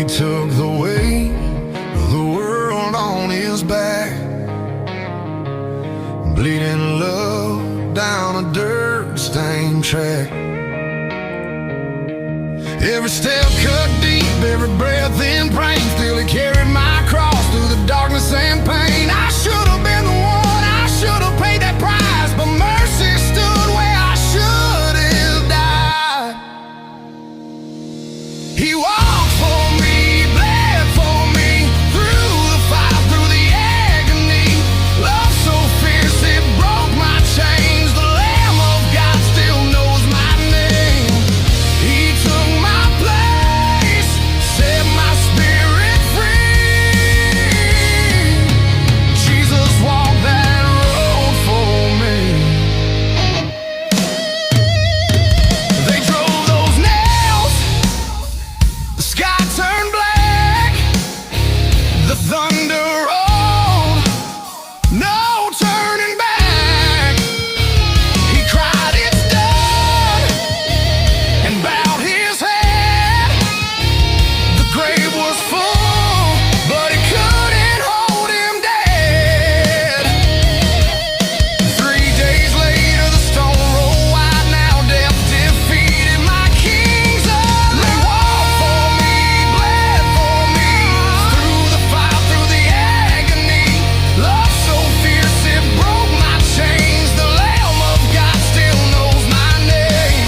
took the weight of the world on his back, bleeding love down a dirt-stained track. Every step cut deep, every breath in pain, still he carried my cross through the darkness and pain. I should have been the one, I should have paid that price, but mercy stood where I should have died. He walked for me, bled for me, through the fire, through the agony. Love so fierce it broke my chains. The Lamb of God still knows my name. He took my place, set my spirit free. Jesus walked that road for me. They drove those nails, the sky turned black, the thunder rolled, no turning back. He cried, "It's done," and bowed his head. The grave was full, but it couldn't hold him dead. 3 days later, the stone rolled wide. Now death defeated, my King's alive. They walked for me, bled for me, through the fire, through the agony. Love so fierce it broke my chains. The Lamb of God still knows my name.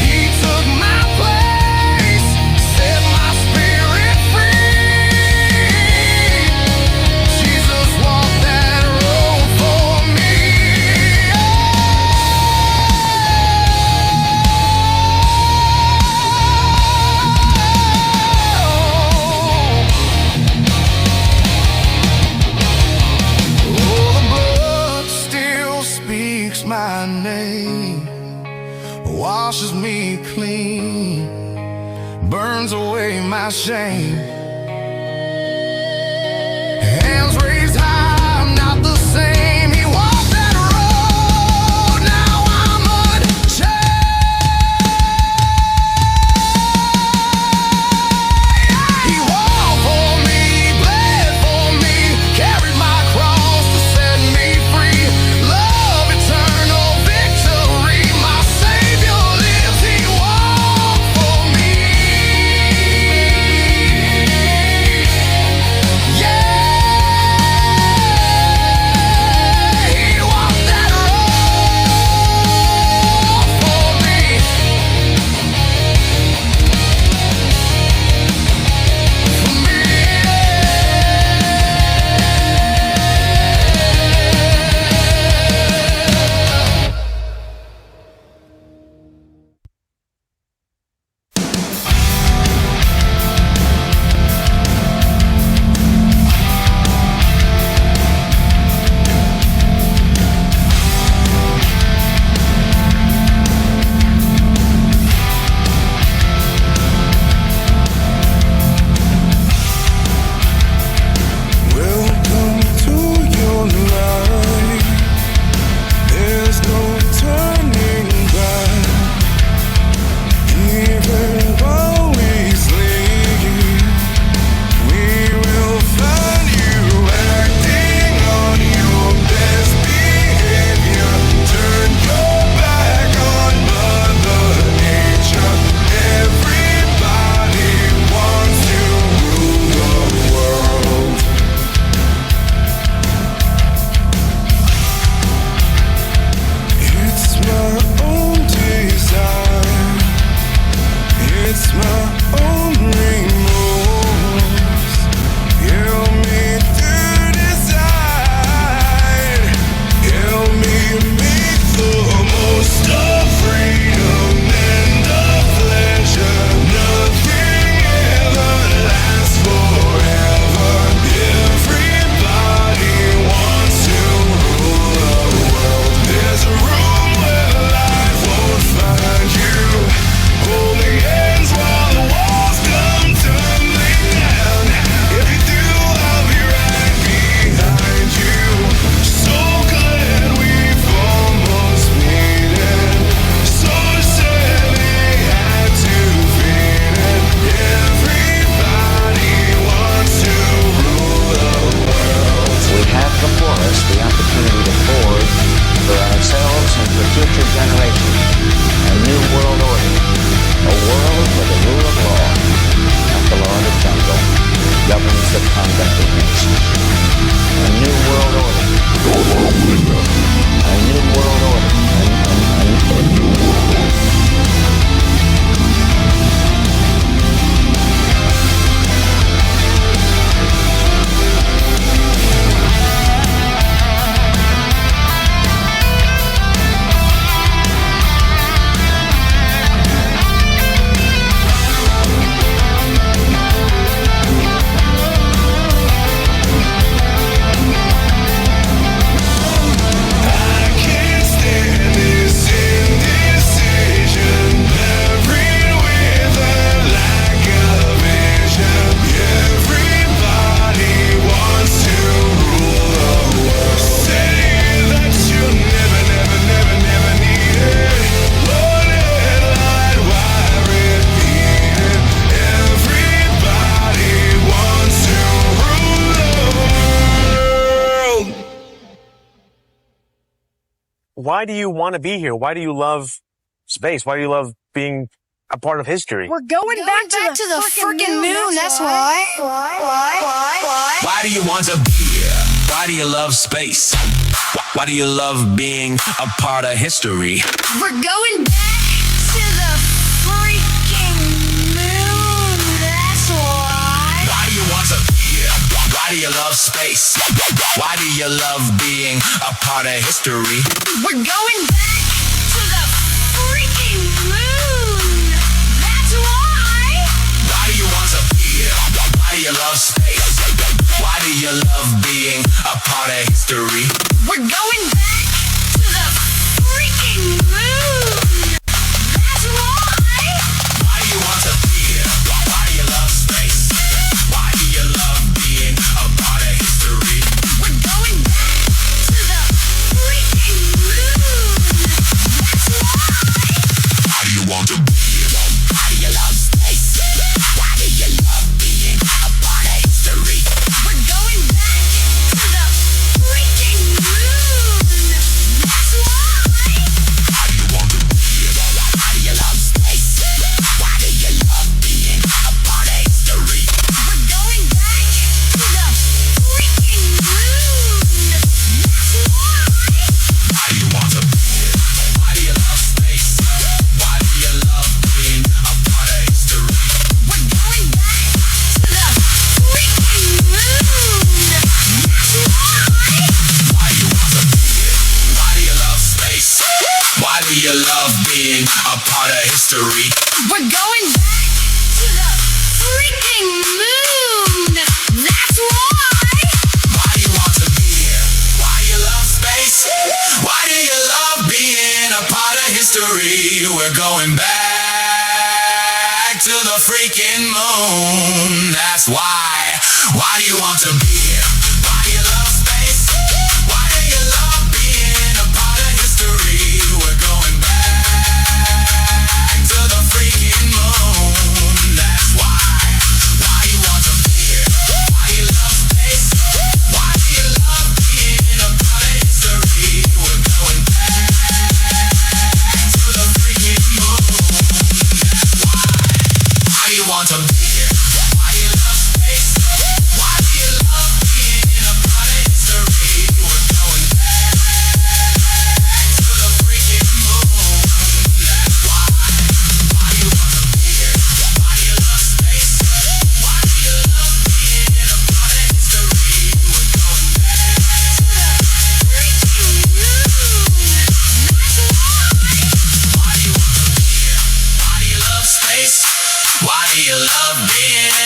He took my place, set my spirit free. Jesus walked that road for me. Oh, the blood still speaks my name, washes me clean, burns away my shame. Hands raised high, I'm not the same. He walked that road, now I'm unchained. He walked for me, bled for me, carried my cross to set me free. Love, eternal victory, my Savior lives. He walked for me. why do you want to be here? Why do you love space? Why do you love being a part of history? We're going back to the freaking moon, that's why. Why do you want to be here? Why do you love space? Why do you love being a part of history? We're going back to the freaking moon, that's why. Why do you want to be here? Why do you love space? Why do you love being a part of history? We're going back to the freaking moon, that's why. Why do you want to be here? Why do you love space? Why do you love being a part of history? We're going back to the freaking moon, that's why. Why do you want to be here? Why do you love space? Why do you love being a part of history? We're going back to the freaking moon, that's why. Why do you want to be here? Why do you love space? Why do you love being a part of history? We're going back to the freaking moon, that's why. Why do you want to be here? Why do you love space? Why do you love being a part of history? We're going back to the freaking moon, that's why. Why do you want to be here? Why do you love space? Why do you love being a part of history? We're going back to the freaking moon, that's why. Why do you want to be here? Why do you love space? Why do you love being a part of history? We're going back to the freaking moon, that's why. Why do you want to be here? Why do you love space? Why do you love being a part of history? We're going back to the freaking moon. That's why. Why do you want to be here? Why do you love space? Why do you love being a part of history? We're going back to the freaking moon. That's why. Why do you want to be here? Why do you love space? Why do you love being a part of history? We're going back to the freaking moon. That's why. Why do you want to be here? Why do you love space? Why do you love being a part of history? We're going back to the freaking moon. That's why. Why do you want to be here? Why do you love space? Why do you love being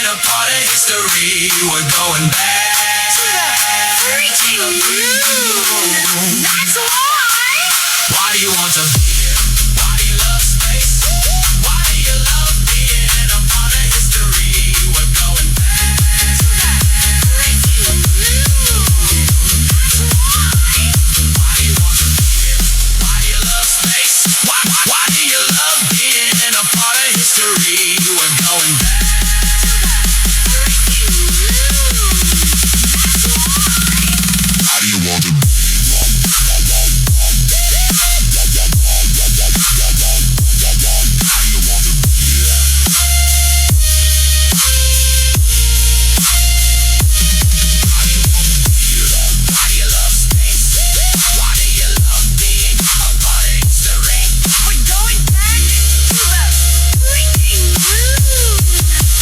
a part of history? We're going back To the freaking moon, that's why. Why do you want to be here? Why do you love space? Why do you love being a part of history? We're going back To the freaking moon, that's why. Why do you want to be here? Why do you love space? Why do you love being a part of history? We're going back To the freaking moon, that's why. Why do you want to be here? Why do you love space? Why do you love being a part of history? We're going back To the freaking moon, that's why. How do you want to be? Why do you love space? Why do you love being a part of history? We're going back to the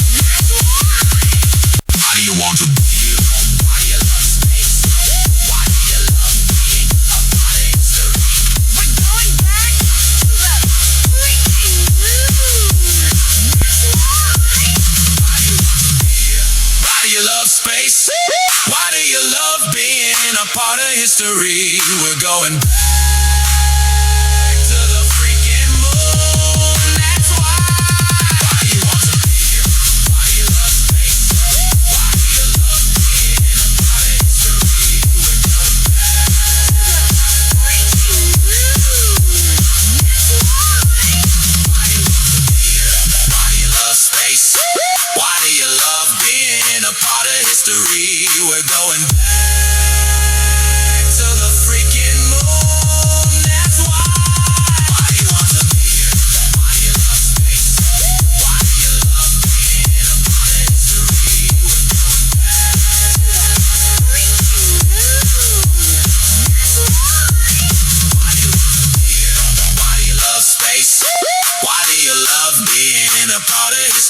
freaking moon, that's why. Why do you want to be here? Why do you love space? Why do you love being a part of history? We're going back to the freaking moon, that's why. Why do you want to be here? Why do you love space? Why do you love being a part of history? We're going back to the freaking moon. That's why. Why do you want to be here? Why do you love space? Why do you love being a part of history? We're going back To the freaking moon, that's why. Why do you want to be here? Why do you love space? Why do you love being a part of history? We're going back to the freaking moon. That's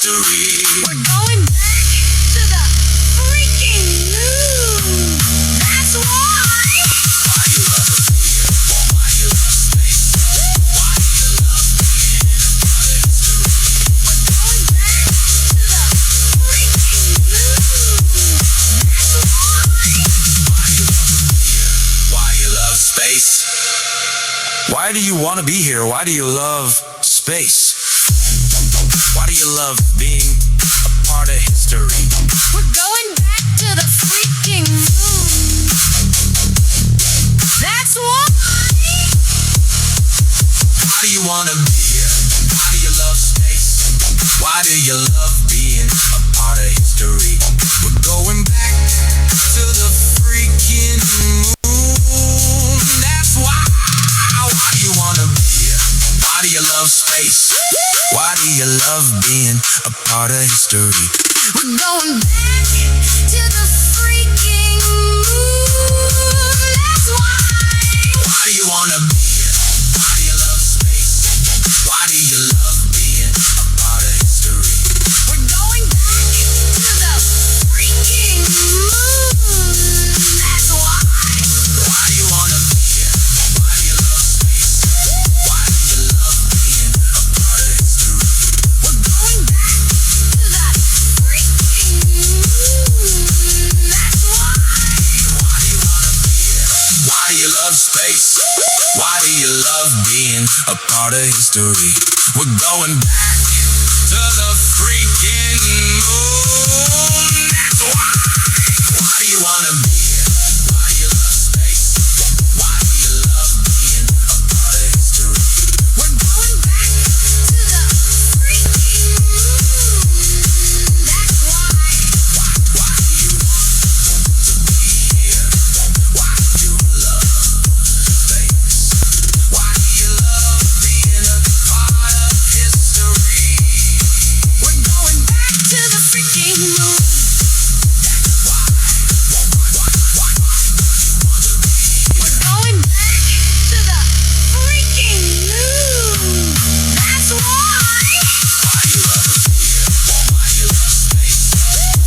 history. We're going back to the freaking moon. That's why. Why you love the fear? Why you love space? Why do you love being a part of history? We're going back to the freaking moon. That's why. Why you love the fear? Why you love space? Why do you want to be here? Why do you love space? Why do you love being a part of history? We're going back to the freaking moon. That's why. Why do you want to be here? Why do you love space? Why do you love being a part of history? We're going back to the freaking moon. That's why. Why do you want to be here? Why do you love space? Why do you love being a part of history? We're going back to the freaking moon. That's why. Why do you want to be here? Why do you love space? Why do you love being a part of history? We're going back to the freaking moon. That's why. Why do you want to be here? Why do you love space? Why do you love being a part of history? We're going back to the freaking moon. That's why. Why do you want to be here? Why do you love space? Why do you love being a part of history? We're going back to the freaking moon. That's why. Why do you want to be here? Why do you love space? Why do you love being a part of history? We're going back to the freaking moon. That's why. Why do you want to be here? Why do you love space? Why do you love being a part of history? We're going back to the freaking moon. We're going back to the freaking moon. That's why. Why you love the fear? Why you love space?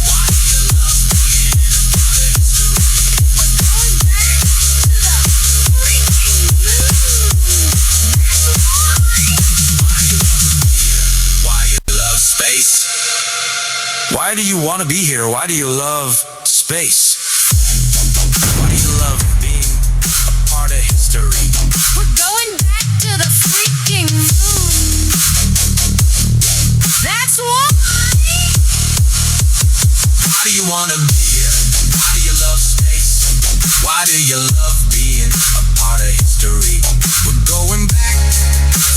Why do you love being a part of history? We're going back to the freaking moon. That's why. Why you love the fear? Why you love space? Why do you want to be here? Why do you love space? Why do you love being a part of history? We're going back to the freaking moon. That's why. Why do you want to be here? Why do you love space? Why do you love being a part of history? We're going back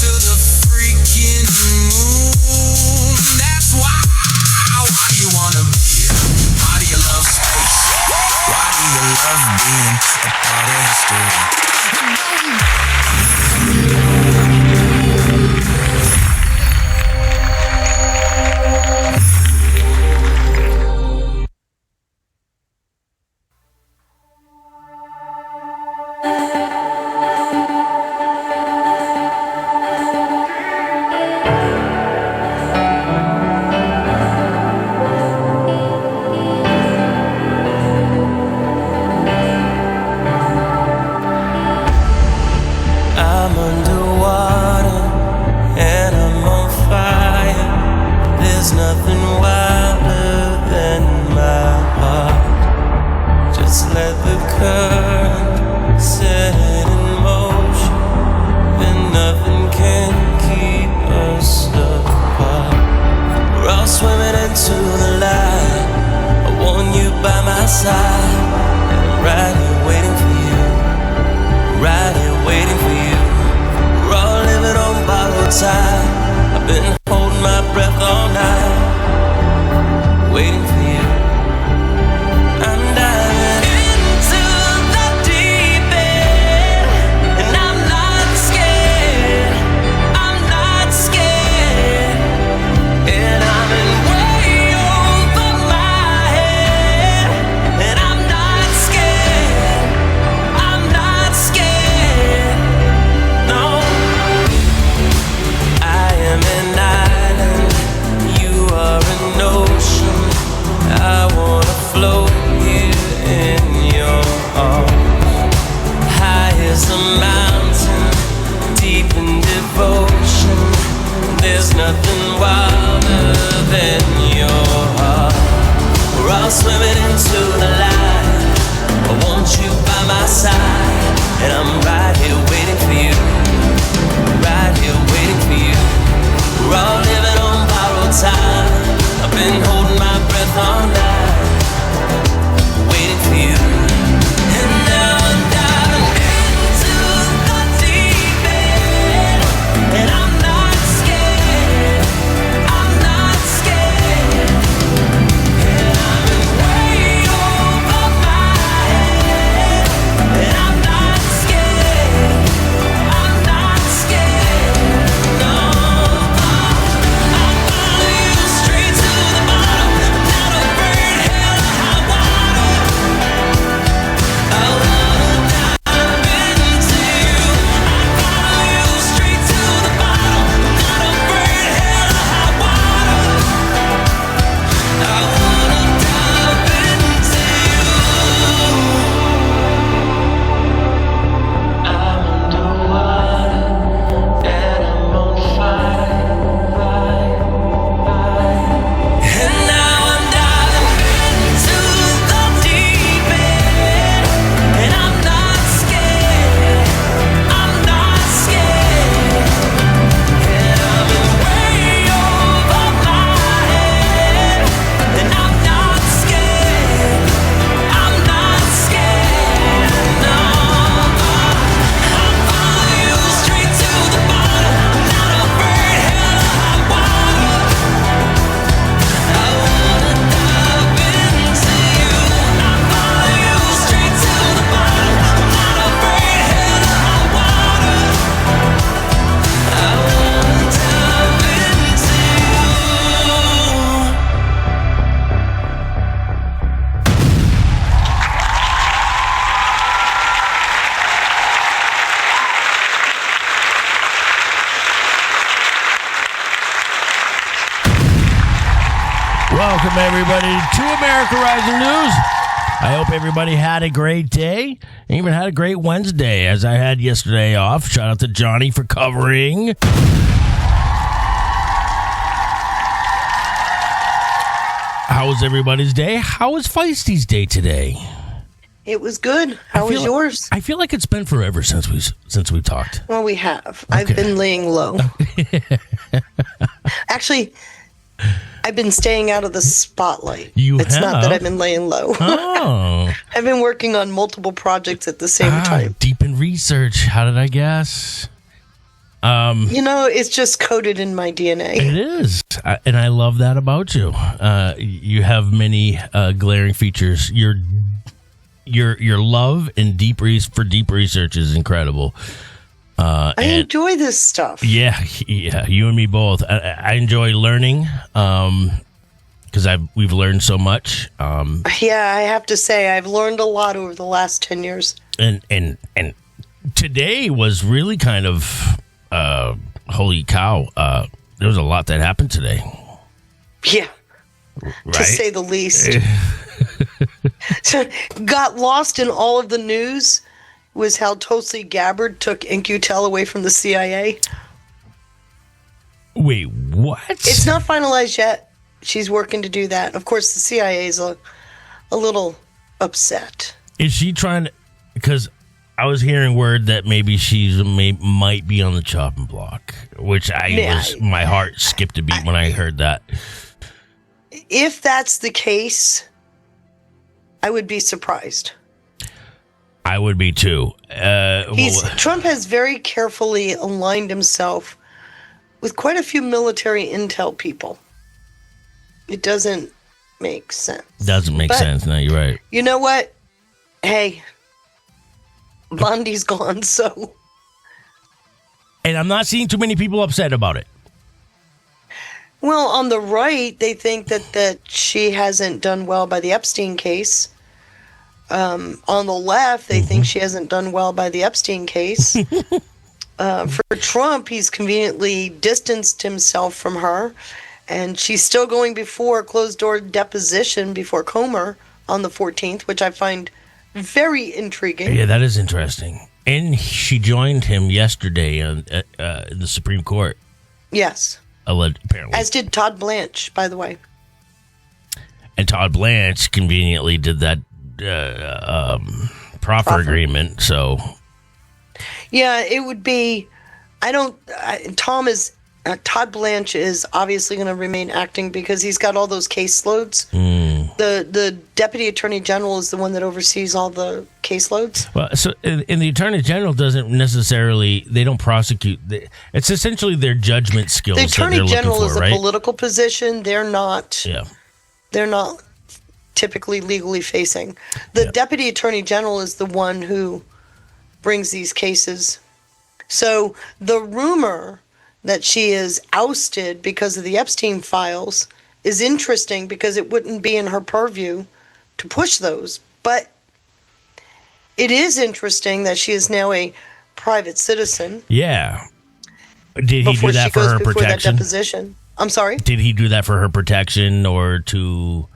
to the freaking moon. That's why. Why do you want to be here? Why do you love space? Why do you love being a part of history? We're going back. swimming into the light. I want you by my side, and I'm right here waiting for you. Right here waiting for you. We're all living on borrowed time. I've been holding my breath all night, waiting for you. And now I'm diving into the deep end, and I'm not scared. I'm not scared. And I'm in way over my head, and I'm not scared. I'm not scared. No, I'll follow you straight to the bottom. Not afraid, hell or high water. I wanna dive into you. I'll follow you straight to the bottom. Not afraid, hell or high water. I wanna dive into you. I'm underwater and I'm on fire. And now I'm diving into the deep end, and I'm not scared. I'm not scared. And I'm in way over my head, and I'm not scared. I'm not scared. No, I'll follow you straight to the bottom. Not afraid, hell or high water. I wanna dive into you. I'll follow you straight to the bottom. Not afraid, hell or high water. I wanna dive into you. Welcome, everybody, to America Rising News. I hope everybody had a great day and even had a great Wednesday, as I had yesterday off. Shout out to Johnny for covering. How was everybody's day? How was Feisty's day today? It was good. How was yours? I feel like it's been forever since we talked. Well, we have. I've been laying low. Actually, I've been staying out of the spotlight. It's not that I've been laying low. Oh. I've been working on multiple projects at the same time. Deep in research. How did I guess? It's just coded in my DNA. It is, and I love that about you. You have many glaring features. Your love and deep research is incredible. I enjoy this stuff. Yeah, you and me both. I enjoy learning because we've learned so much. Yeah, I have to say I've learned a lot over the last 10 years. And today was really kind of holy cow. There was a lot that happened today. Yeah, right? to say the least. Got lost in all of the news was how Tulsi Gabbard took In-Q-Tel away from the CIA. Wait, what? It's not finalized yet. She's working to do that. Of course, the CIA is a little upset. Is she trying to... Because I was hearing word that maybe might be on the chopping block, which my heart skipped a beat when I heard that. If that's the case, I would be surprised. I would be too. Trump has very carefully aligned himself with quite a few military intel people. It doesn't make sense. Doesn't make sense. No, you're right. You know what? Hey, Bondi's gone, so. And I'm not seeing too many people upset about it. Well, on the right, they think that she hasn't done well by the Epstein case. On the left, they think she hasn't done well by the Epstein case. For Trump, he's conveniently distanced himself from her, and she's still going before a closed-door deposition before Comer on the 14th, which I find very intriguing. Yeah, that is interesting. And she joined him yesterday in the Supreme Court. Yes. Apparently. As did Todd Blanche, by the way. And Todd Blanche conveniently did that proffer agreement. So, Yeah, it would be. Todd Blanche is obviously going to remain acting because he's got all those caseloads. The deputy attorney general is the one that oversees all the caseloads. well, so and the attorney general doesn't necessarily. They don't prosecute. It's essentially their judgment skills. The attorney that they're general looking is for, a right? political position. They're not. Yeah. They're not typically legally facing. The deputy attorney general is the one who brings these cases. So the rumor that she is ousted because of the Epstein files is interesting because it wouldn't be in her purview to push those. But it is interesting that she is now a private citizen. Yeah. Did he Before do that she for goes her before that protection? deposition. I'm sorry? Did he do that for her protection or to,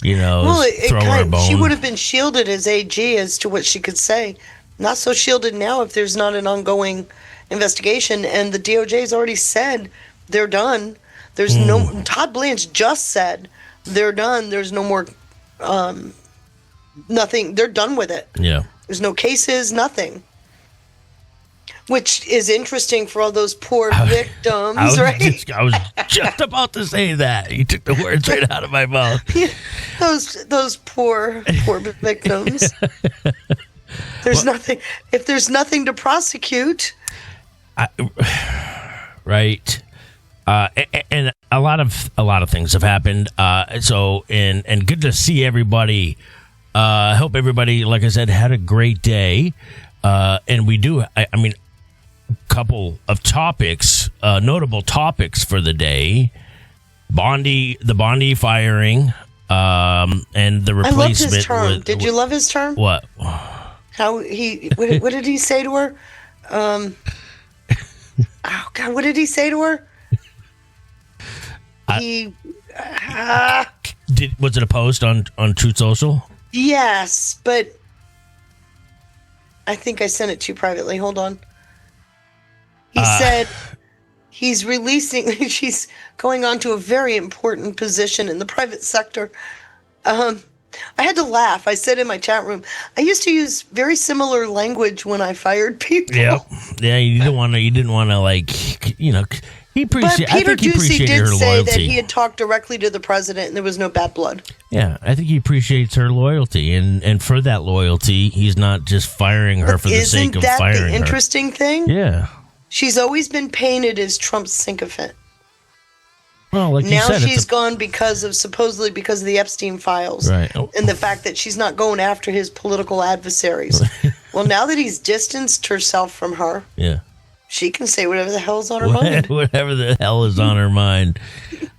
throw her a bone? She would have been shielded as AG as to what she could say. Not so shielded now if there's not an ongoing investigation. And the DOJ's already said they're done. There's no. Todd Blanche just said they're done. There's no more. Nothing. They're done with it. Yeah. There's no cases. Nothing. Which is interesting for all those poor victims, I was right? just about to say that. You took the words right out of my mouth. those poor victims. There's nothing. If there's nothing to prosecute, Right. And a lot of things have happened. So good to see everybody. I hope everybody, like I said, had a great day. And we do. I mean, couple of topics, notable topics for the day. The Bondi firing, and the I loved replacement. his term. Did you love his term? What? How what did he say to her? Oh God, what did he say to her? Was it a post on Truth Social? Yes, but I think I sent it to you privately. Hold on. He said he's releasing. She's going on to a very important position in the private sector. I had to laugh. I said in my chat room, I used to use very similar language when I fired people. Yeah. You didn't want to like, he appreciated. But Peter I think he Ducey appreciated did her say loyalty. that he had talked directly to the president and there was no bad blood. Yeah, I think he appreciates her loyalty, and for that loyalty, he's not just firing her for the sake of Isn't that firing the her. interesting thing? Yeah. She's always been painted as Trump's sycophant. Well, like Now you said, she's gone supposedly because of the Epstein files. Right. And the fact that she's not going after his political adversaries. Well, now that he's distanced herself from her, yeah. she can say whatever the hell's on her mind. Whatever the hell is on her mind.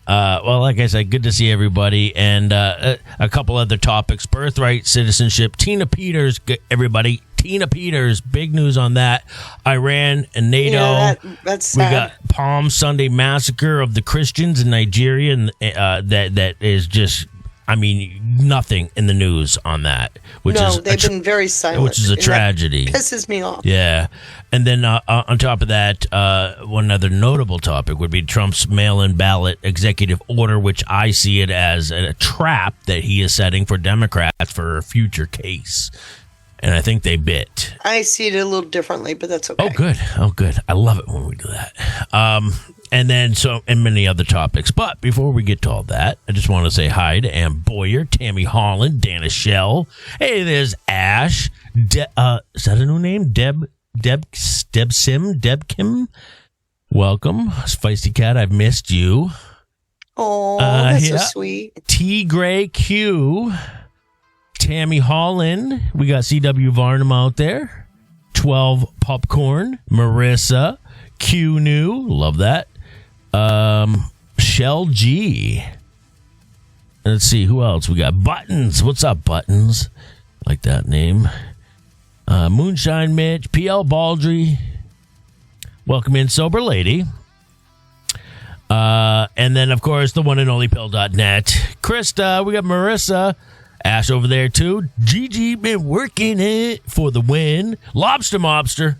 Well, like I said, good to see everybody. And a couple other topics. Birthright citizenship. Tina Peters, everybody. Tina Peters, big news on that. Iran and NATO. Yeah, that's sad. We got Palm Sunday massacre of the Christians in Nigeria, and that is just, nothing in the news on that. They've been very silent. Which is a and that tragedy. pisses me off. Yeah. And then on top of that, one other notable topic would be Trump's mail-in ballot executive order, which I see it as a trap that he is setting for Democrats for a future case. And I think they bit. I see it a little differently, but that's okay. Oh, good. I love it when we do that. And then and many other topics. But before we get to all that, I just want to say hi to Ann Boyer, Tammy Holland, Dana Shell. Hey, there's Ash. Is that a new name? Deb Kim. Welcome. Feisty Cat, I've missed you. Oh, that's so yeah. sweet. T. Gray Q. Tammy Holland. We got C.W. Varnum out there. 12 Popcorn. Marissa. Q New. Love that. Shell G. Let's see. Who else? We got Buttons. What's up, Buttons? Like that name. Moonshine Mitch. P.L. Baldry. Welcome in, Sober Lady. And then, of course, the one and only Pill.net. Krista. We got Marissa. Ash over there, too. Gigi been working it for the win. Lobster Mobster.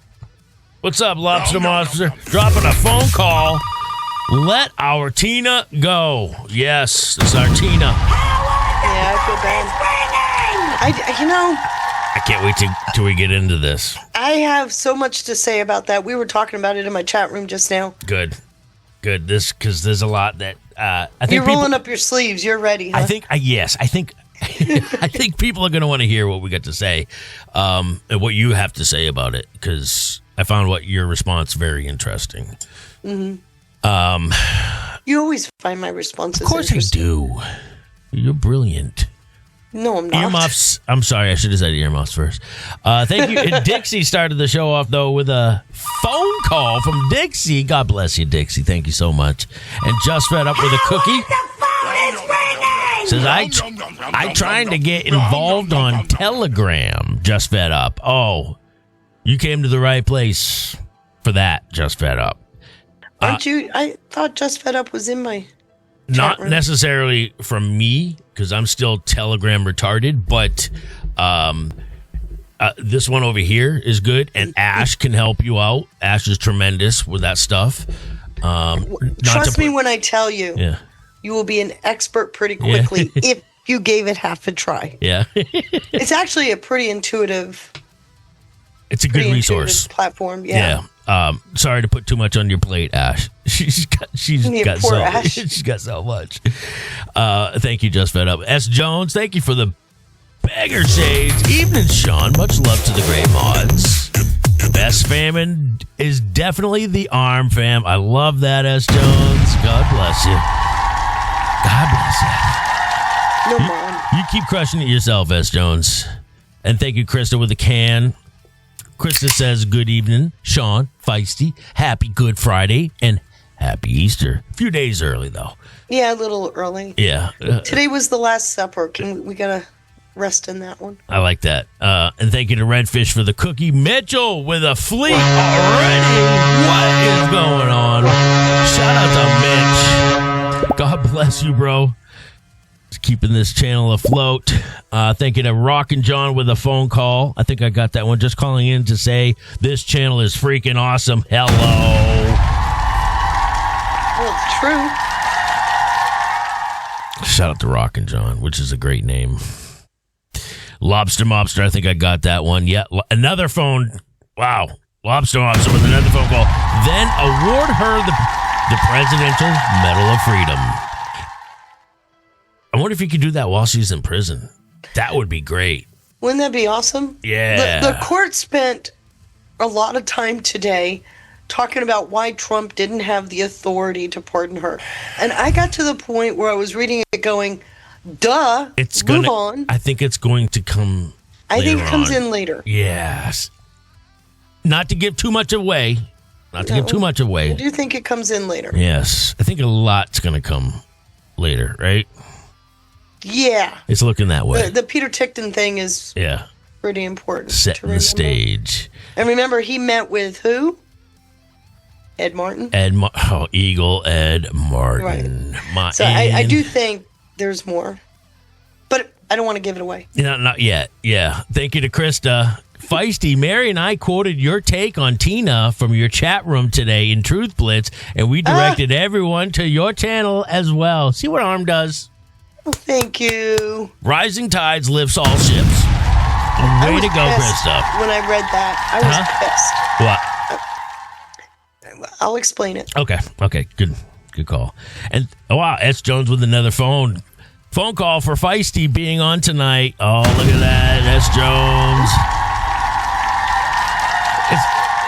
What's up, Lobster Mobster? Dropping a phone call. Let our Tina go. Yes, it's our Tina. feel bad. I can't wait till we get into this. I have so much to say about that. We were talking about it in my chat room just now. Good. Because there's a lot that I think You're rolling up your sleeves. You're ready, huh? I think I think people are going to want to hear what we got to say, and what you have to say about it, because I found your response very interesting. Mm-hmm. You always find my responses Of course interesting. I do. You're brilliant. No, I'm not. Earmuffs. I'm sorry. I should have said earmuffs first. Thank you. And Dixie started the show off, though, with a phone call from Dixie. God bless you, Dixie. Thank you so much. And just fed up with a cookie. Says, I trying to get involved on Telegram. Just fed up. Oh, you came to the right place for that. Just fed up. Aren't you? I thought Just Fed Up was in my Not room. necessarily from me, because I'm still Telegram retarded, but this one over here is good, and Ash can help you out. Ash is tremendous with that stuff. Trust me when I tell you, Yeah. you will be an expert pretty quickly if you gave it half a try. Yeah. It's actually a pretty intuitive, It's a good resource. platform. Yeah. Sorry to put too much on your plate, Ash. She's got poor so Ash. she's got so much. Thank you, Just Fed Up. S. Jones, thank you for the beggar shades. Evening, Sean. Much love to the great mods. Best famine is definitely the arm fam. I love that, S. Jones. God bless you. God bless you. No, Mom. You keep crushing it yourself, S. Jones. And thank you, Krista, with a can. Krista says, good evening, Sean, Feisty. Happy Good Friday and happy Easter. A few days early, though. Yeah, a little early. Yeah. Today was the Last Supper. We gotta rest in that one. I like that. And thank you to Redfish for the cookie. Mitchell with a fleet already. What is going on? Shout out to Mitch. God bless you, bro. Keeping this channel afloat. Thank you to Rockin' John with a phone call. I think I got that one. Just calling in to say this channel is freaking awesome. Hello. Well, it's true. Shout out to Rockin' John, which is a great name. Lobster Mobster, I think I got that one. Yeah, another phone. Wow. Lobster Mobster with another phone call. Then award her the Presidential Medal of Freedom. I wonder if you could do that while she's in prison. That would be great. Wouldn't that be awesome? Yeah. The court spent a lot of time today talking about why Trump didn't have the authority to pardon her. And I got to the point where I was reading it going, duh, move on. I think it's going to come I think it comes on. in later. Yes. Not to give too much away. I do think it comes in later. Yes. I think a lot's going to come later, right? Yeah. It's looking that way. The Peter Tickton thing is pretty important. Setting the stage. And remember, he met with who? Ed Martin? Eagle Ed Martin. Right. So I do think there's more. But I don't want to give it away. Not yet. Yeah. Thank you to Krista. Feisty, Mary and I quoted your take on Tina from your chat room today in Truth Blitz, and we directed everyone to your channel as well. See what ARM does? Well, thank you. Rising tides lifts all ships. Way to go, Krista. When I read that, I was pissed. What? I'll explain it. Okay. Good call. And wow, S. Jones with another phone call for Feisty being on tonight. Oh, look at that, S. Jones.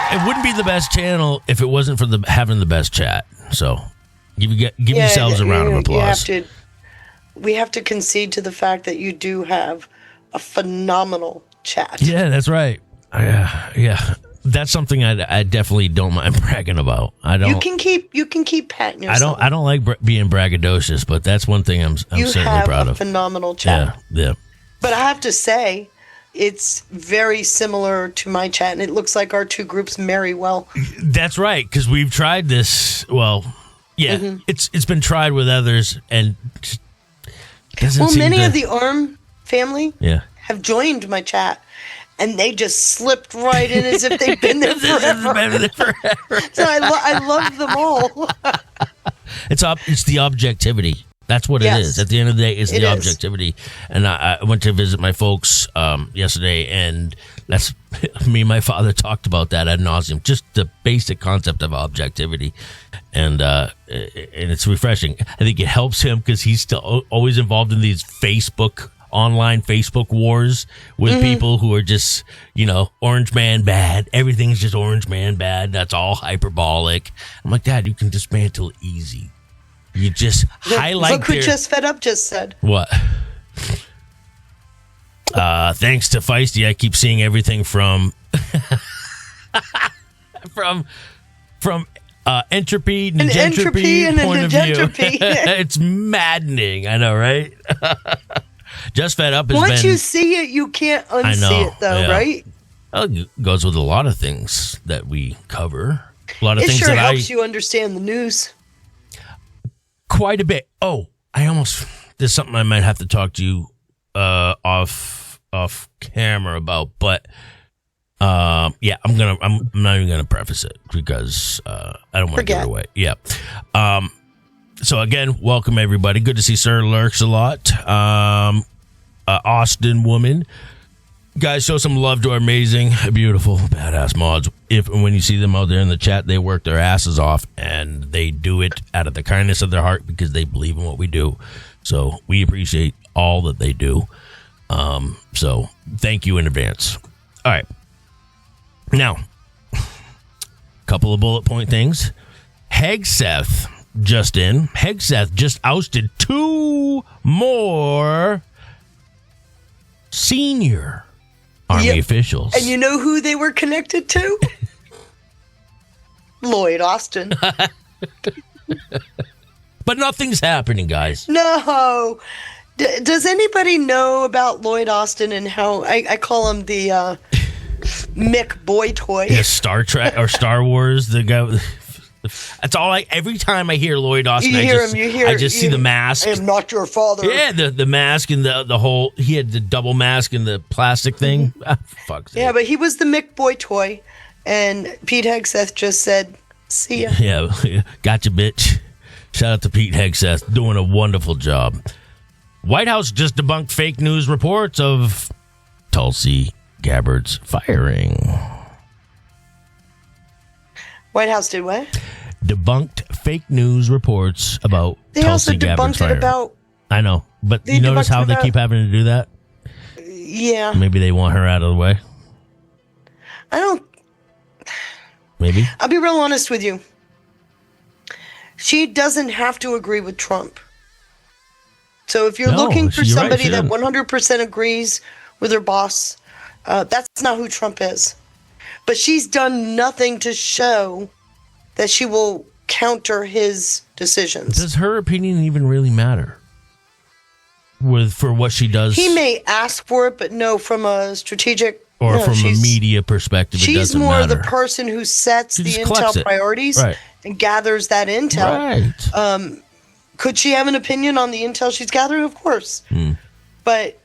It wouldn't be the best channel if it wasn't for having the best chat. So give yourselves a round of applause. We have to concede to the fact that you do have a phenomenal chat. Yeah, that's right. Yeah. That's something I definitely don't mind bragging about. I don't. You can keep patting yourself. I don't like being braggadocious, but that's one thing I'm certainly proud You have a of. phenomenal chat. Yeah. But I have to say, it's very similar to my chat, and it looks like our two groups marry well. That's right, because we've tried this. Well, yeah, it's been tried with others, and many of the ARM family have joined my chat, and they just slipped right in as if they've been there forever. So I love them all. It's the objectivity. That's what Yes. it is. At the end of the day, it's It the is. objectivity. And I went to visit my folks yesterday, and that's me and my father talked about that ad nauseum, just the basic concept of objectivity. And it's refreshing. I think it helps him because he's still always involved in these online Facebook wars with people who are just, orange man bad. Everything's just orange man bad. That's all hyperbolic. I'm like, Dad, you can dismantle easy. You just highlight Look who Just Fed Up just said. What? Thanks to Feisty, I keep seeing everything from from entropy, An entropy and point a of view. negentropy. It's maddening. I know, right? Just Fed Up has Once been. you see it, you can't I unsee know, it, though, yeah. right? It goes with a lot of things that we cover. A lot of It things sure that helps you understand the news. quite a bit. Oh, there's something I might have to talk to you off camera about, but yeah, I'm not even gonna preface it because I don't want to give it away. Yeah. So again, welcome everybody. Good to see Sir Lurks a lot. Austin woman. Guys, show some love to our amazing, beautiful, badass mods. When you see them out there in the chat, they work their asses off, and they do it out of the kindness of their heart because they believe in what we do. So we appreciate all that they do. So thank you in advance. All right. Now, a couple of bullet point things. Hegseth just ousted 2 more senior Army officials. And you know who they were connected to? Lloyd Austin. But nothing's happening, guys. No. Does anybody know about Lloyd Austin and how I call him the Mick Boy Toy? Yeah, Star Trek or Star Wars, the guy. That's all every time I hear Lloyd Austin, I just see the mask. I am not your father. Yeah, the mask and the whole, he had the double mask and the plastic thing. Fuck. Yeah, but he was the Mick Boy Toy, and Pete Hegseth just said, see ya. Yeah, gotcha, bitch. Shout out to Pete Hegseth, doing a wonderful job. White House just debunked fake news reports of Tulsi Gabbard's firing. White House did what? Debunked fake news reports about They Tulsi also Gabbard's debunked it firing. about, I know, but They you notice debunked how it they about- keep having to do that? yeah. Maybe they want her out of the way. Maybe. I'll be real honest with you. She doesn't have to agree with Trump. So if you're No, looking for you're right, somebody she that doesn't. 100% agrees with her boss, that's not who Trump is. But she's done nothing to show that she will counter his decisions. Does her opinion even really matter? For what she does? He may ask for it, but no, from a strategic or no, from a she's- media perspective, it She's doesn't more matter. the person who sets She the just collects intel it. priorities Right. and gathers that intel. Right. Could she have an opinion on the intel she's gathering? Of course. But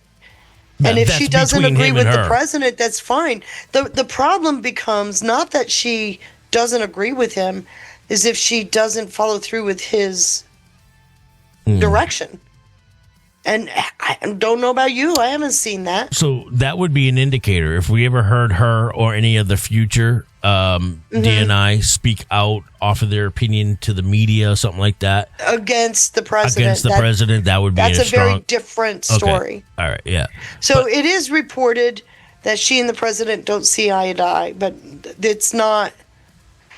and if That's she doesn't between agree him with and the her. president, that's fine. The problem becomes not that she doesn't agree with him, is if she doesn't follow through with his direction. And I don't know about you. I haven't seen that. So that would be an indicator. If we ever heard her or any of the future DNI speak out, offer their opinion to the media, something like that, Against the president. president, that would be That's a a strong. very different Okay. story. All right, yeah. So it is reported that she and the president don't see eye to eye, but it's not.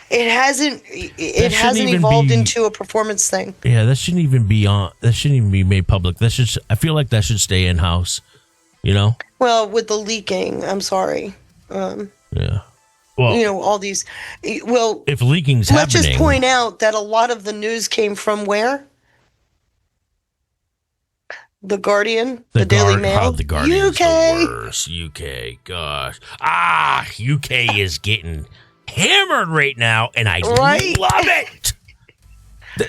It hasn't. It shouldn't hasn't even evolved be- into a performance thing. Yeah, that shouldn't even be on. That shouldn't even be made public. That should. I feel like that should stay in house. You know. Well, with the leaking, I'm sorry. Yeah. Well, You know, all these. Well, if leaking's let's happening, just point out that a lot of the news came from where? The Guardian, the Daily Mail, the Guardian's UK. the worst. UK, gosh, UK is getting hammered right now, and I Right. love it.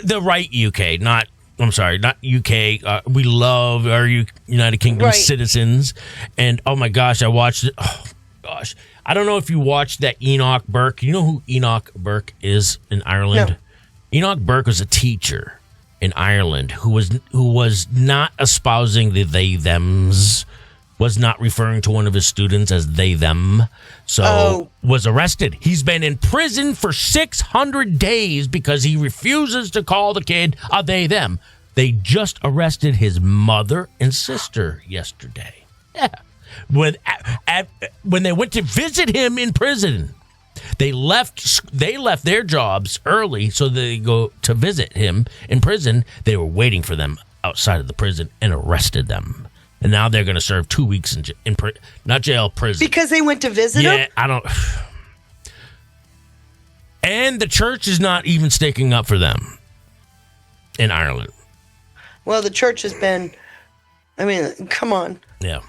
The right UK, not. I'm sorry, not UK. We love our United Kingdom Right. citizens, and oh my gosh, I watched it. Oh gosh, I don't know if you watched that Enoch Burke. You know who Enoch Burke is in Ireland? No. Enoch Burke was a teacher in Ireland who was not espousing the they thems, was not referring to one of his students as they them, so was arrested. He's been in prison for 600 days because he refuses to call the kid a they them. They just arrested his mother and sister yesterday. Yeah. When they went to visit him in prison, they left their jobs early so they go to visit him in prison. They were waiting for them outside of the prison and arrested them. And now they're going to serve 2 weeks in not jail, prison. Because they went to visit him? Yeah, I don't. And the church is not even sticking up for them in Ireland. Well, the church has been, I mean, come on. Yeah.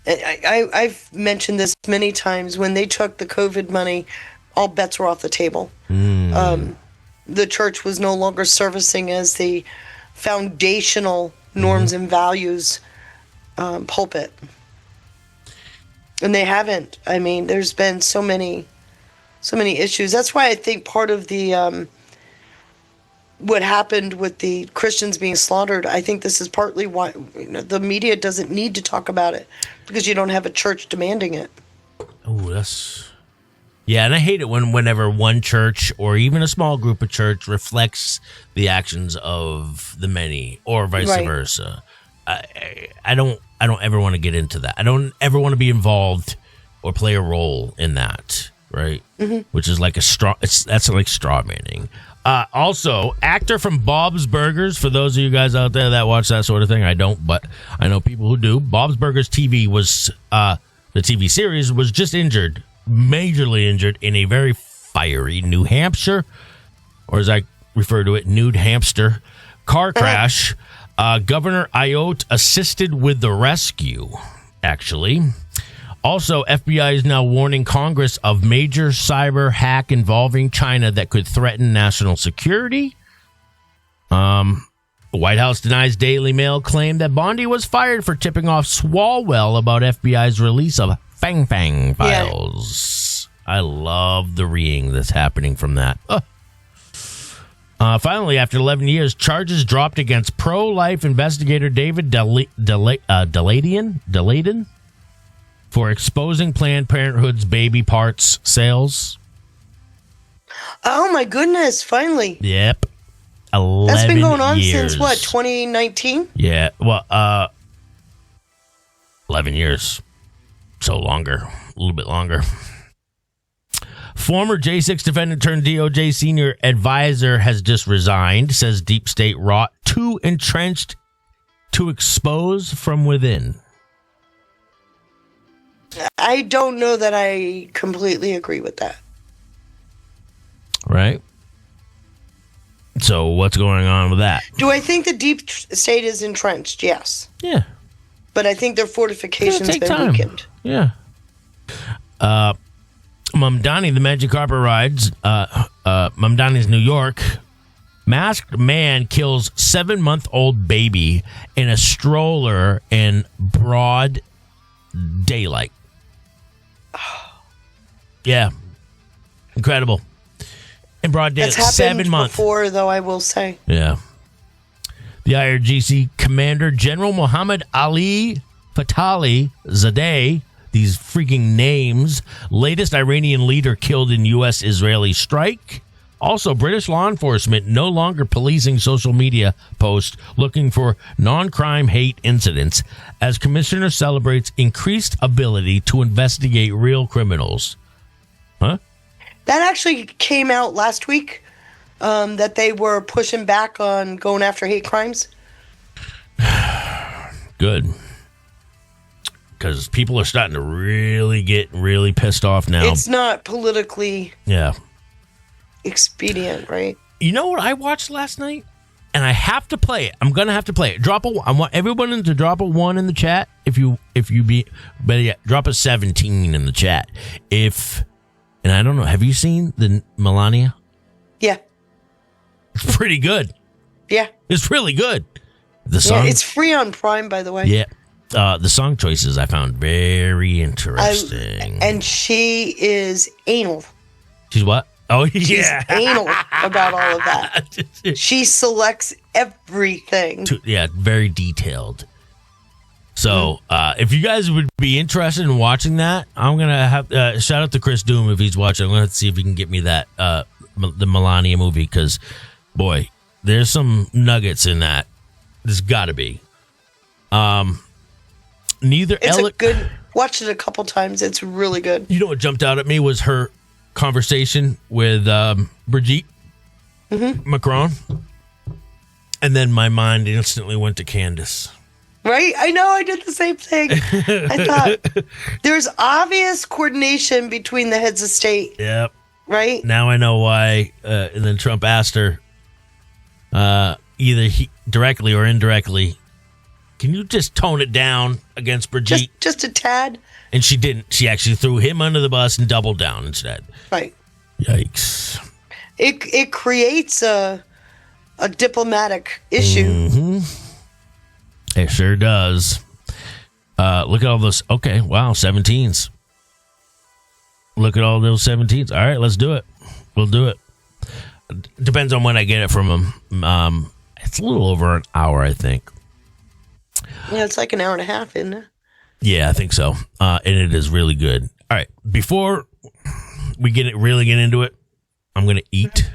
I've mentioned this many times. When they took the COVID money, all bets were off the table. The church was no longer servicing as the foundational norms and values pulpit. And they haven't. I mean, there's been so many issues. That's why I think part of the what happened with the Christians being slaughtered, I think this is partly why the media doesn't need to talk about it, because you don't have a church demanding it. Oh, yeah, and I hate it whenever one church or even a small group of church reflects the actions of the many, or vice versa. I don't ever want to get into that. I don't ever want to be involved or play a role in that, right? Mm-hmm. Which is like that's like straw manning. Also, actor from Bob's Burgers, for those of you guys out there that watch that sort of thing, I don't, but I know people who do. Bob's Burgers TV was, the TV series was just injured, majorly injured, in a very fiery New Hampshire, or as I refer to it, nude hamster, car crash. Governor Ayotte assisted with the rescue, actually. Also, FBI is now warning Congress of major cyber hack involving China that could threaten national security. The White House denies Daily Mail claim that Bondi was fired for tipping off Swalwell about FBI's release of Fang Fang files. Yeah. I love the reading that's happening from that. Finally, after 11 years, charges dropped against pro-life investigator David Daleiden for exposing Planned Parenthood's baby parts sales. Oh, my goodness. Finally. Yep. 11 That's been going on years. since, what, 2019? Yeah. Well, 11 years. So longer. A little bit longer. Former J6 defendant turned DOJ senior advisor has just resigned, says Deep State wrought too entrenched to expose from within. I don't know that I completely agree with that. Right? So what's going on with that? Do I think the deep state is entrenched? Yes. Yeah. But I think their fortifications have been weakened. Yeah. Mamdani, the Magic Carpet Rides, Mamdani's New York. Masked man kills 7-month-old baby in a stroller in broad daylight. Yeah. Incredible. In broad daylight. That's happened 7 months. before, though, I will say. Yeah. The IRGC Commander General Muhammad Ali Fatali Zadeh, these freaking names, latest Iranian leader killed in U.S.-Israeli strike. Also, British law enforcement no longer policing social media posts looking for non-crime hate incidents as commissioner celebrates increased ability to investigate real criminals. Huh? That actually came out last week, that they were pushing back on going after hate crimes. Good. Because people are starting to really get really pissed off now. It's not politically expedient, right? You know what I watched last night? And I have to play it. I'm going to have to play it. I want everyone to drop a 1 in the chat. If you better yet, drop a 17 in the chat. And I don't know, have you seen the Melania? Yeah. It's pretty good. Yeah. It's really good. The song. Yeah, it's free on Prime, by the way. Yeah. The song choices I found very interesting. And she is anal. She's what? Oh, She's yeah. anal about all of that. She selects everything. Very detailed. So, if you guys would be interested in watching that, I'm going to have shout out to Chris Doom if he's watching. I'm going to have to see if he can get me that, the Melania movie, because, boy, there's some nuggets in that. There's got to be. It's good. Watched it a couple times. It's really good. You know what jumped out at me was her conversation with Brigitte Macron. And then my mind instantly went to Candace. Right? I know. I did the same thing. I thought there's obvious coordination between the heads of state. Yep. Right? Now I know why. And then Trump asked her, either directly or indirectly, can you just tone it down against Brigitte? Just a tad. And she didn't. She actually threw him under the bus and doubled down instead. Right. Yikes. It creates a diplomatic issue. Mm-hmm. It sure does. Look at all those. Okay, wow, 17s. Look at all those 17s. All right, let's do it. We'll do it. Depends on when I get it from them. It's a little over an hour, I think. Yeah, it's like an hour and a half, isn't it? Yeah, I think so. And it is really good. All right, before we really get into it, I'm going to eat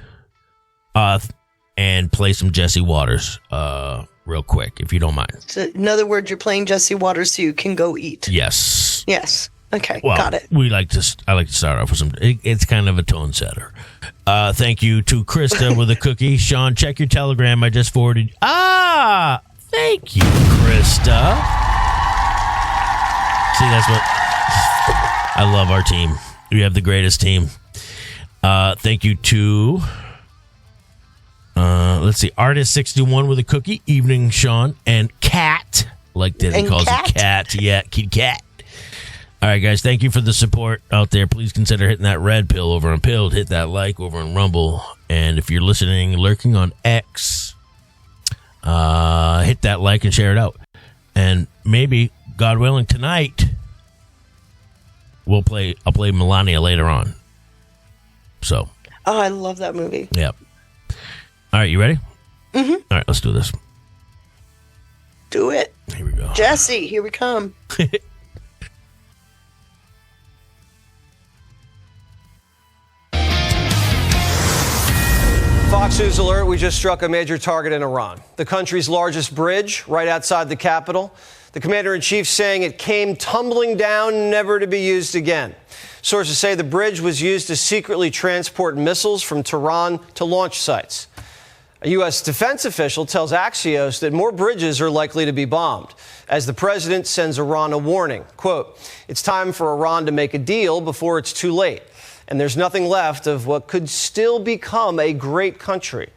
and play some Jesse Waters real quick, if you don't mind. So, in other words, you're playing Jesse Waters so you can go eat. Yes. Yes. Okay, Well, got it. I like to start off with some. It's kind of a tone setter. Thank you to Krista with a cookie. Sean, check your telegram. I just forwarded. Thank you, Krista. See, that's what I love. Our team. We have the greatest team. Thank you to. Let's see, Artist 61 with a cookie. Evening, Sean and Cat. Like Denny calls it, Cat. Yeah, Kitty Cat. All right, guys, thank you for the support out there. Please consider hitting that red pill over on Pilled. Hit that like over on Rumble. And if you're listening, lurking on X, hit that like and share it out. And maybe, God willing, tonight, I'll play Melania later on. So. Oh, I love that movie. Yep. All right, you ready? Mm-hmm. All right, let's do this. Do it. Here we go. Jesse, here we come. Fox News alert, we just struck a major target in Iran. The country's largest bridge right outside the capital. The commander-in-chief saying it came tumbling down, never to be used again. Sources say the bridge was used to secretly transport missiles from Tehran to launch sites. A U.S. defense official tells Axios that more bridges are likely to be bombed as the president sends Iran a warning. Quote, it's time for Iran to make a deal before it's too late. And there's nothing left of what could still become a great country.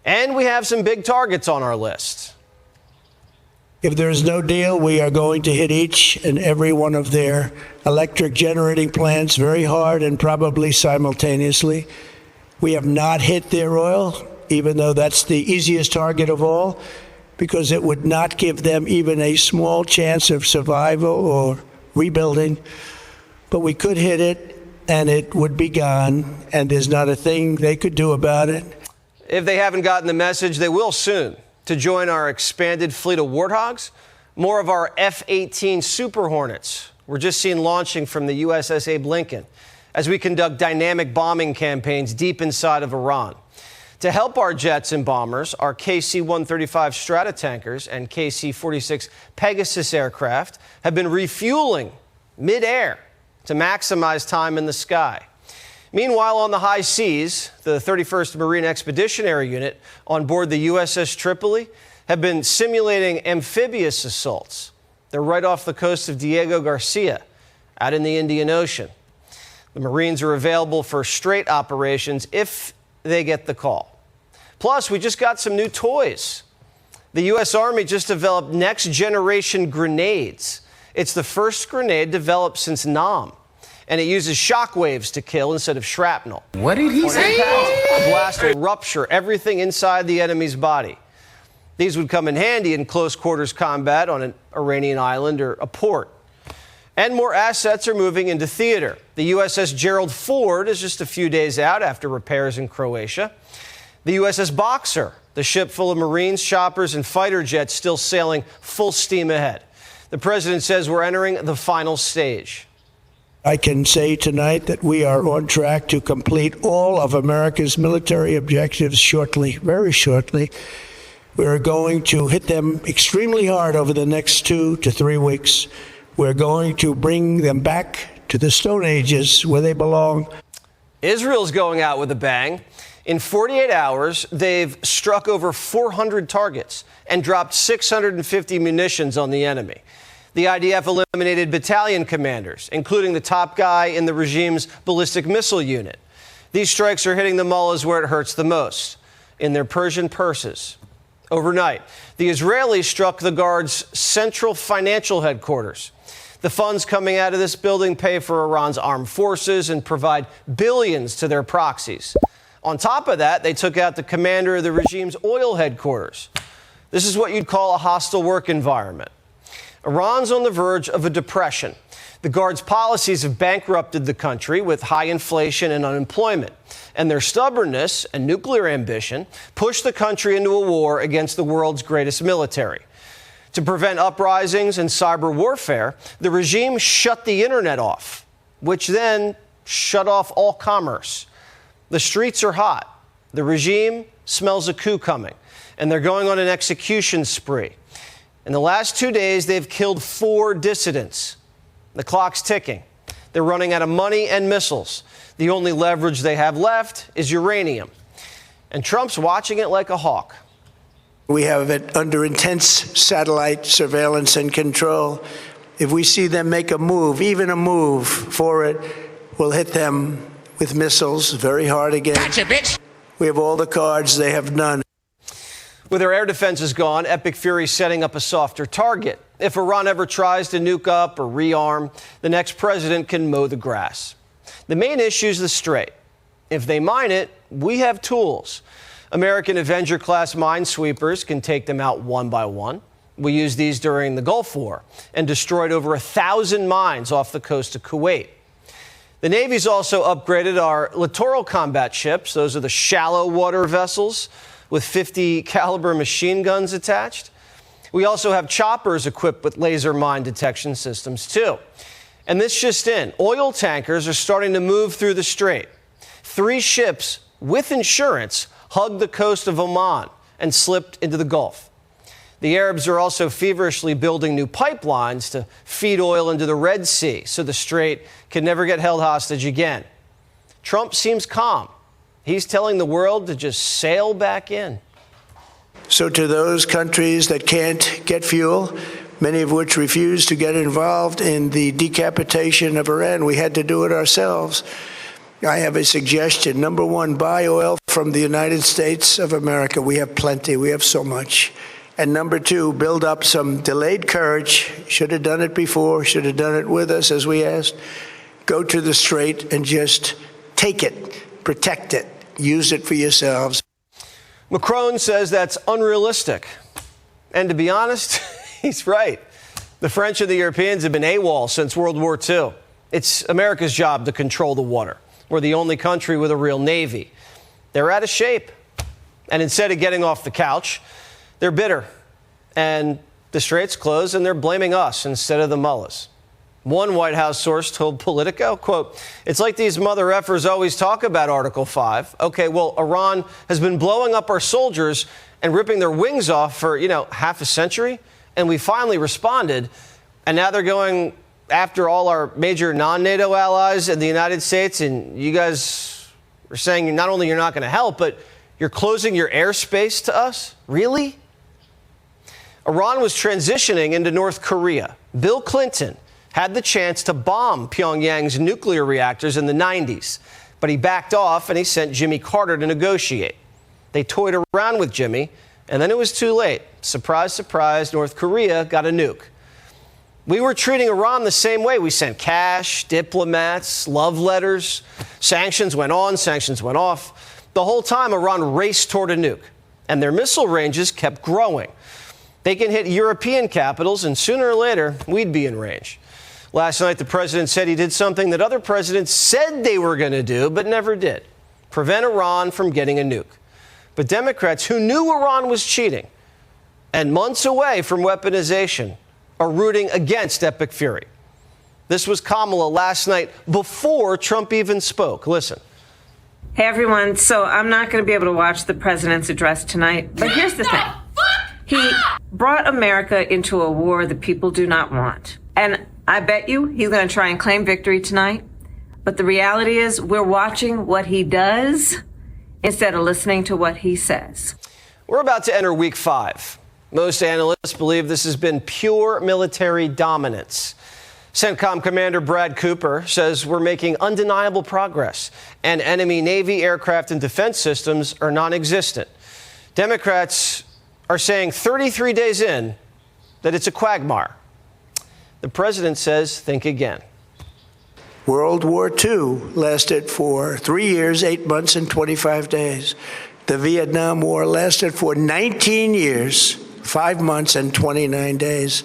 And we have some big targets on our list. If there is no deal, we are going to hit each and every one of their electric generating plants very hard and probably simultaneously. We have not hit their oil, even though that's the easiest target of all, because it would not give them even a small chance of survival or rebuilding. But we could hit it, and it would be gone, and there's not a thing they could do about it. If they haven't gotten the message, they will soon. To join our expanded fleet of Warthogs, more of our F-18 Super Hornets we're just seen launching from the USS Abe Lincoln as we conduct dynamic bombing campaigns deep inside of Iran. To help our jets and bombers, our KC-135 Stratotankers and KC-46 Pegasus aircraft have been refueling mid-air to maximize time in the sky. Meanwhile, on the high seas, the 31st Marine Expeditionary Unit on board the USS Tripoli have been simulating amphibious assaults. They're right off the coast of Diego Garcia, out in the Indian Ocean. The Marines are available for straight operations if they get the call. Plus, we just got some new toys. The U.S. Army just developed next-generation grenades. It's the first grenade developed since Nam, and it uses shock waves to kill instead of shrapnel. What did he say? The blast will rupture everything inside the enemy's body. These would come in handy in close-quarters combat on an Iranian island or a port. And more assets are moving into theater. The USS Gerald Ford is just a few days out after repairs in Croatia. The USS Boxer, the ship full of Marines, choppers, and fighter jets still sailing full steam ahead. The president says we're entering the final stage. I can say tonight that we are on track to complete all of America's military objectives shortly, very shortly. We're going to hit them extremely hard over the next 2 to 3 weeks. We're going to bring them back to the Stone Ages where they belong. Israel's going out with a bang. In 48 hours, they've struck over 400 targets and dropped 650 munitions on the enemy. The IDF eliminated battalion commanders, including the top guy in the regime's ballistic missile unit. These strikes are hitting the mullahs where it hurts the most, in their Persian purses. Overnight, the Israelis struck the Guard's central financial headquarters. The funds coming out of this building pay for Iran's armed forces and provide billions to their proxies. On top of that, they took out the commander of the regime's oil headquarters. This is what you'd call a hostile work environment. Iran's on the verge of a depression. The Guard's policies have bankrupted the country with high inflation and unemployment. And their stubbornness and nuclear ambition pushed the country into a war against the world's greatest military. To prevent uprisings and cyber warfare, the regime shut the internet off, which then shut off all commerce. The streets are hot. The regime smells a coup coming, and they're going on an execution spree. In the last 2 days, they've killed 4 dissidents. The clock's ticking. They're running out of money and missiles. The only leverage they have left is uranium. And Trump's watching it like a hawk. We have it under intense satellite surveillance and control. If we see them make a move, even a move for it, we'll hit them with missiles very hard again. Gotcha, bitch! We have all the cards, they have none. With their air defenses gone, Epic Fury's setting up a softer target. If Iran ever tries to nuke up or rearm, the next president can mow the grass. The main issue is the Strait. If they mine it, we have tools. American Avenger-class minesweepers can take them out one by one. We used these during the Gulf War and destroyed over 1,000 mines off the coast of Kuwait. The Navy's also upgraded our littoral combat ships. Those are the shallow water vessels with 50 caliber machine guns attached. We also have choppers equipped with laser mine detection systems, too. And this just in, oil tankers are starting to move through the Strait. 3 ships with insurance hugged the coast of Oman and slipped into the Gulf. The Arabs are also feverishly building new pipelines to feed oil into the Red Sea so the Strait can never get held hostage again. Trump seems calm. He's telling the world to just sail back in. So to those countries that can't get fuel, many of which refuse to get involved in the decapitation of Iran, we had to do it ourselves. I have a suggestion. Number one, buy oil from the United States of America. We have plenty. We have so much. And number two, build up some delayed courage. Should have done it before. Should have done it with us, as we asked. Go to the Strait and just take it, protect it, use it for yourselves. Macron says that's unrealistic. And to be honest, he's right. The French and the Europeans have been AWOL since World War II. It's America's job to control the water. We're the only country with a real navy. They're out of shape. And instead of getting off the couch, they're bitter. And the Strait's closed, and they're blaming us instead of the mullahs. One White House source told Politico, quote, "It's like these mother effers always talk about Article 5. Okay, well, Iran has been blowing up our soldiers and ripping their wings off for, half a century. And we finally responded. And now they're going after all our major non-NATO allies in the United States. And you guys are saying not only you're not going to help, but you're closing your airspace to us? Really?" Iran was transitioning into North Korea. Bill Clinton had the chance to bomb Pyongyang's nuclear reactors in the 90s, but he backed off and he sent Jimmy Carter to negotiate. They toyed around with Jimmy, and then it was too late. Surprise, surprise, North Korea got a nuke. We were treating Iran the same way. We sent cash, diplomats, love letters. Sanctions went on, sanctions went off. The whole time, Iran raced toward a nuke, and their missile ranges kept growing. They can hit European capitals, and sooner or later, we'd be in range. Last night, the president said he did something that other presidents said they were going to do, but never did: prevent Iran from getting a nuke. But Democrats who knew Iran was cheating and months away from weaponization are rooting against Epic Fury. This was Kamala last night before Trump even spoke. Listen. Hey, everyone. So I'm not going to be able to watch the president's address tonight. But here's the thing. He brought America into a war that people do not want. And I bet you he's going to try and claim victory tonight. But the reality is we're watching what he does instead of listening to what he says. We're about to enter week 5. Most analysts believe this has been pure military dominance. CENTCOM Commander Brad Cooper says we're making undeniable progress, and enemy Navy aircraft and defense systems are non-existent. Democrats are saying 33 days in that it's a quagmire. The president says think again. World War II lasted for 3 years, 8 months, and 25 days. The Vietnam War lasted for 19 years, 5 months, and 29 days.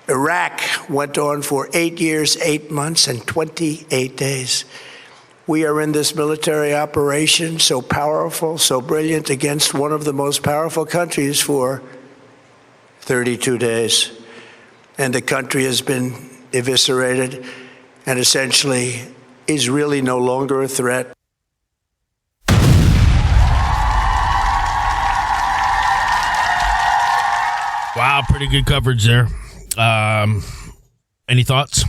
Iraq went on for 8 years, 8 months, and 28 days. We are in this military operation, so powerful, so brilliant, against one of the most powerful countries for 32 days. And the country has been eviscerated and essentially is really no longer a threat. Wow, pretty good coverage there. Any thoughts?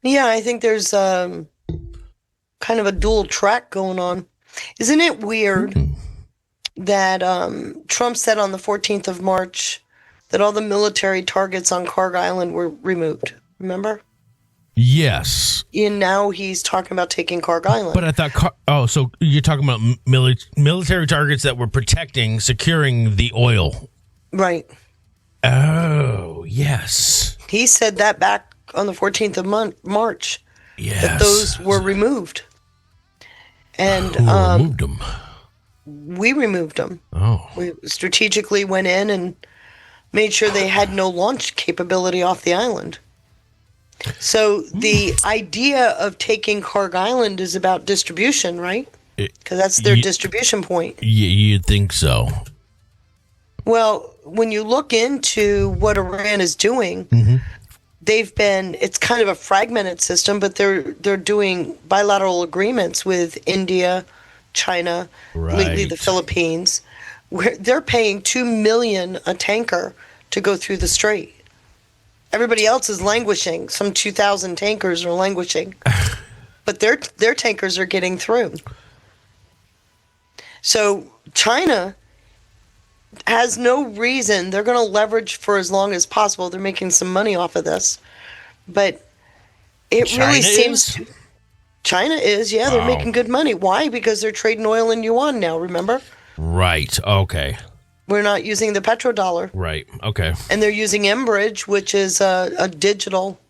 Yeah, I think there's kind of a dual track going on. Isn't it weird that Trump said on the 14th of March that all the military targets on Kharg Island were removed? Remember? Yes. And now he's talking about taking Kharg Island. But I thought, so you're talking about military targets that were securing the oil. Right. Oh, yes. He said that back on the 14th of March. Yes. That those were removed. And Who removed them? We removed them. Oh. We strategically went in and made sure they had no launch capability off the island. So the idea of taking Kharg Island is about distribution, right? Because that's their distribution point. You'd think so. Well, when you look into what Iran is doing, it's kind of a fragmented system, but they're doing bilateral agreements with India, China, lately the Philippines, where they're paying $2 million a tanker to go through the strait. Everybody else is languishing. Some 2,000 tankers are languishing, but their tankers are getting through. So China has no reason. They're going to leverage for as long as possible. They're making some money off of this, but it really seems China is. Yeah, they're making good money. Why? Because they're trading oil in yuan now. Remember? Right. Okay. We're not using the petrodollar. Right. Okay. And they're using Mbridge, which is a digital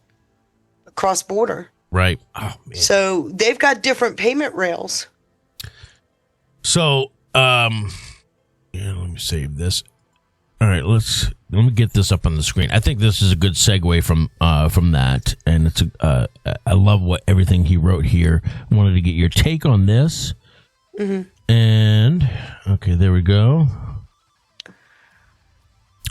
cross-border. Right. Oh, man. So they've got different payment rails. So, let me save this. All right, let me get this up on the screen. I think this is a good segue from that, and it's I love everything he wrote here. I wanted to get your take on this. And okay, there we go.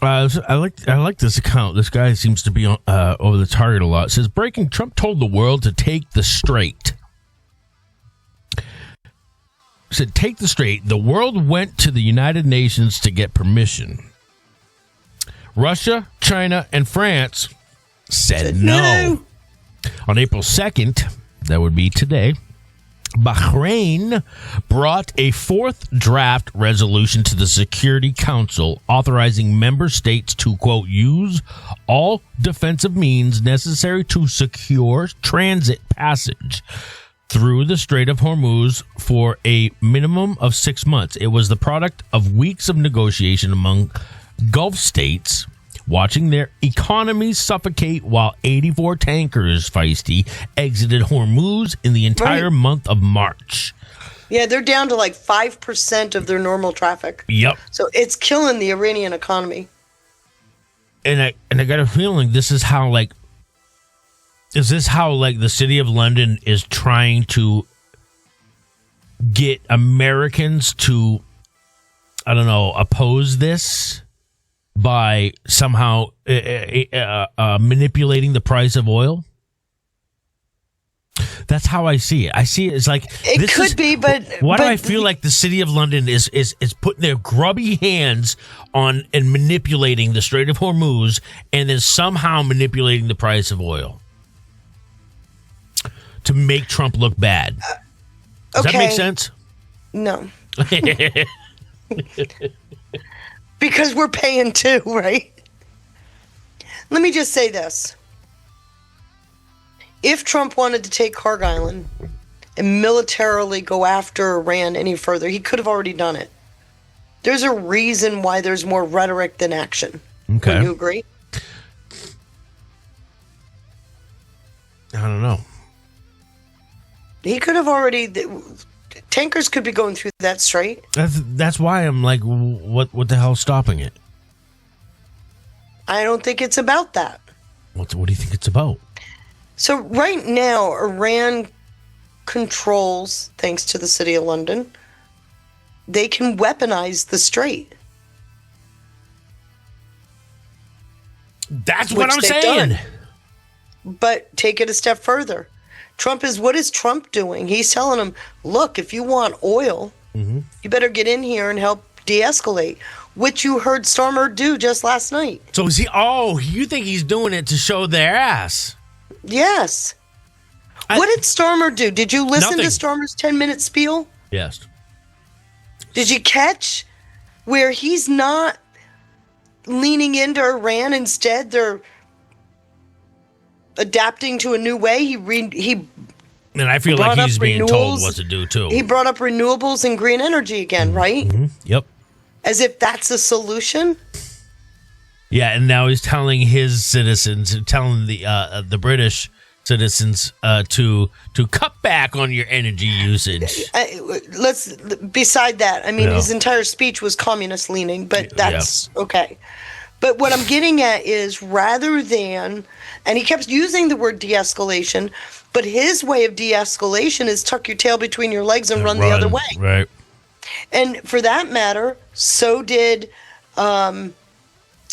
I like this account. This guy seems to be over the target a lot. It says, breaking: Trump told the world to take the strait. Said, take the strait. The world went to the United Nations to get permission. Russia, China, and France said no. On April 2nd, that would be today, Bahrain brought a fourth draft resolution to the Security Council authorizing member states to, quote, use all defensive means necessary to secure transit passage through the Strait of Hormuz for a minimum of 6 months. It was the product of weeks of negotiation among Gulf states, watching their economies suffocate while 84 tankers, Feisty, exited Hormuz in the entire month of March. Yeah, they're down to like 5% of their normal traffic. Yep. So it's killing the Iranian economy. And I got a feeling this is how, like, Is this how, like, the city of London is trying to get Americans to, I don't know, oppose this by somehow manipulating the price of oil? That's how I see it. I see it as like It could be, but why do but I feel like the city of London is putting their grubby hands on and manipulating the Strait of Hormuz and then somehow manipulating the price of oil to make Trump look bad? Does that make sense? No. Because we're paying too, right? Let me just say this. If Trump wanted to take Kharg Island and militarily go after Iran any further, he could have already done it. There's a reason why there's more rhetoric than action. Okay. Would you agree? I don't know. He could have already... Tankers could be going through that strait. That's why I'm like, what the hell's stopping it? I don't think it's about that. What do you think it's about? So right now, Iran controls, thanks to the city of London, they can weaponize the strait. That's what Which I'm they've saying. done. But take it a step further. What is Trump doing? He's telling them, look, if you want oil, you better get in here and help de-escalate, which you heard Starmer do just last night. So is he? Oh, you think he's doing it to show their ass? Yes. What did Starmer do? Did you listen to Starmer's 10-minute spiel? Yes. Did you catch where he's not leaning into Iran? Instead, they're adapting to a new way. He And I feel like he's being told what to do, too. He brought up renewables and green energy again, right? Mm-hmm. Yep. As if that's a solution. Yeah, and now he's telling his citizens, telling the British citizens to cut back on your energy usage. Beside that, I mean, his entire speech was communist leaning, but that's okay. But what I'm getting at is rather than, and he kept using the word de-escalation, but his way of de-escalation is tuck your tail between your legs and run the other way. Right. And for that matter, so did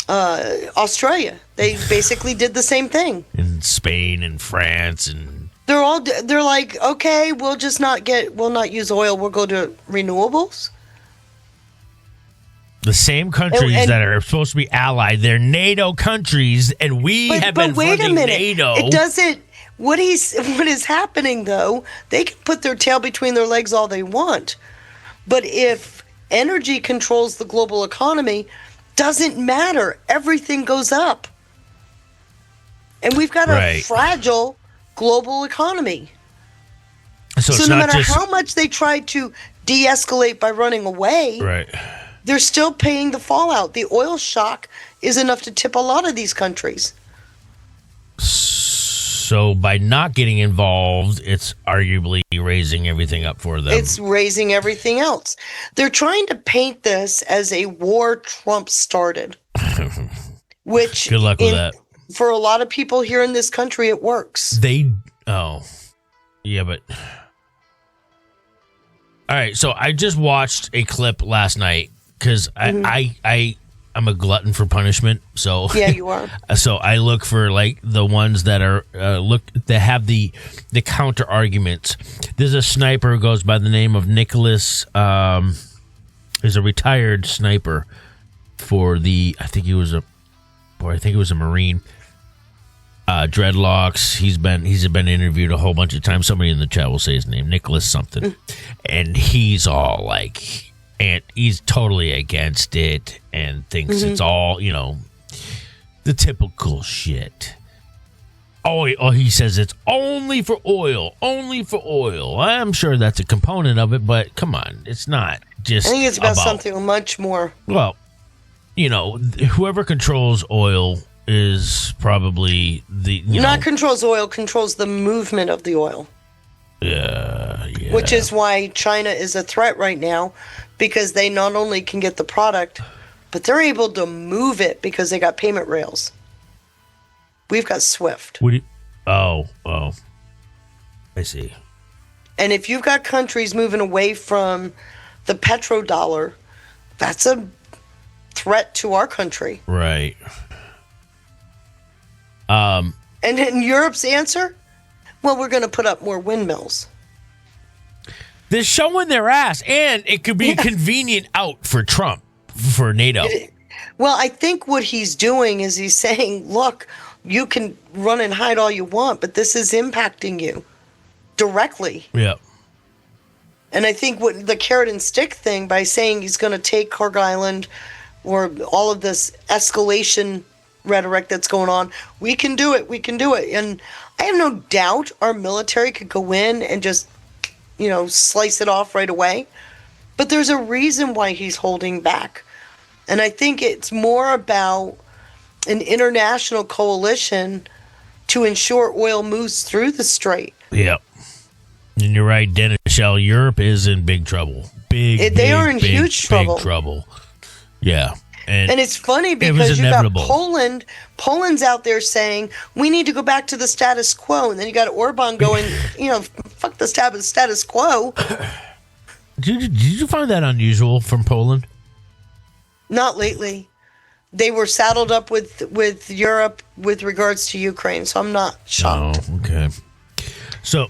Australia. They basically did the same thing. In Spain and France and they're like, okay, we'll not use oil. We'll go to renewables. the same countries that are supposed to be allied. They're NATO countries, and we have been funding NATO. It doesn't. What is happening though? They can put their tail between their legs all they want, but if energy controls the global economy, doesn't matter. Everything goes up, and we've got a fragile global economy. So no matter how much they try to de-escalate by running away, they're still paying the fallout. The oil shock is enough to tip a lot of these countries. So by not getting involved, it's arguably raising everything up for them. It's raising everything else. They're trying to paint this as a war Trump started. Which, good luck with that. For a lot of people here in this country, it works. All right, so I just watched a clip last night because I'm a glutton for punishment. So yeah, you are. So I look for like the ones that are that have the counter arguments. There's a sniper who goes by the name of Nicholas. Is a retired sniper for I think he was a Marine. Dreadlocks. He's been interviewed a whole bunch of times. Somebody in the chat will say his name, Nicholas something, and he's all like, and he's totally against it and thinks it's all the typical shit. Oh, he says it's only for oil. I'm sure that's a component of it, but come on, it's not just. I think it's about something much more. Well, whoever controls oil is probably not controls oil, controls the movement of the oil. Yeah. Which is why China is a threat right now, because they not only can get the product, but they're able to move it because they got payment rails. We've got SWIFT. Oh. I see. And if you've got countries moving away from the petrodollar, that's a threat to our country. Right. And in Europe's answer, well, we're going to put up more windmills. They're showing their ass, and it could be a convenient out for Trump, for NATO. Well, I think what he's doing is he's saying, look, you can run and hide all you want, but this is impacting you directly. Yeah. And I think what the carrot and stick thing, by saying he's going to take Kyrgyz Island, or all of this escalation rhetoric that's going on, we can do it. And I have no doubt our military could go in and just, slice it off right away. But there's a reason why he's holding back. And I think it's more about an international coalition to ensure oil moves through the strait. Yep. And you're right, Dennis Shell. Europe is in big trouble. They are in huge trouble. Big trouble. Yeah. And it's funny because you got Poland. Poland's out there saying we need to go back to the status quo, and then you got Orban going, fuck the status quo. Did you find that unusual from Poland? Not lately. They were saddled up with Europe with regards to Ukraine, so I'm not shocked. Oh, okay. So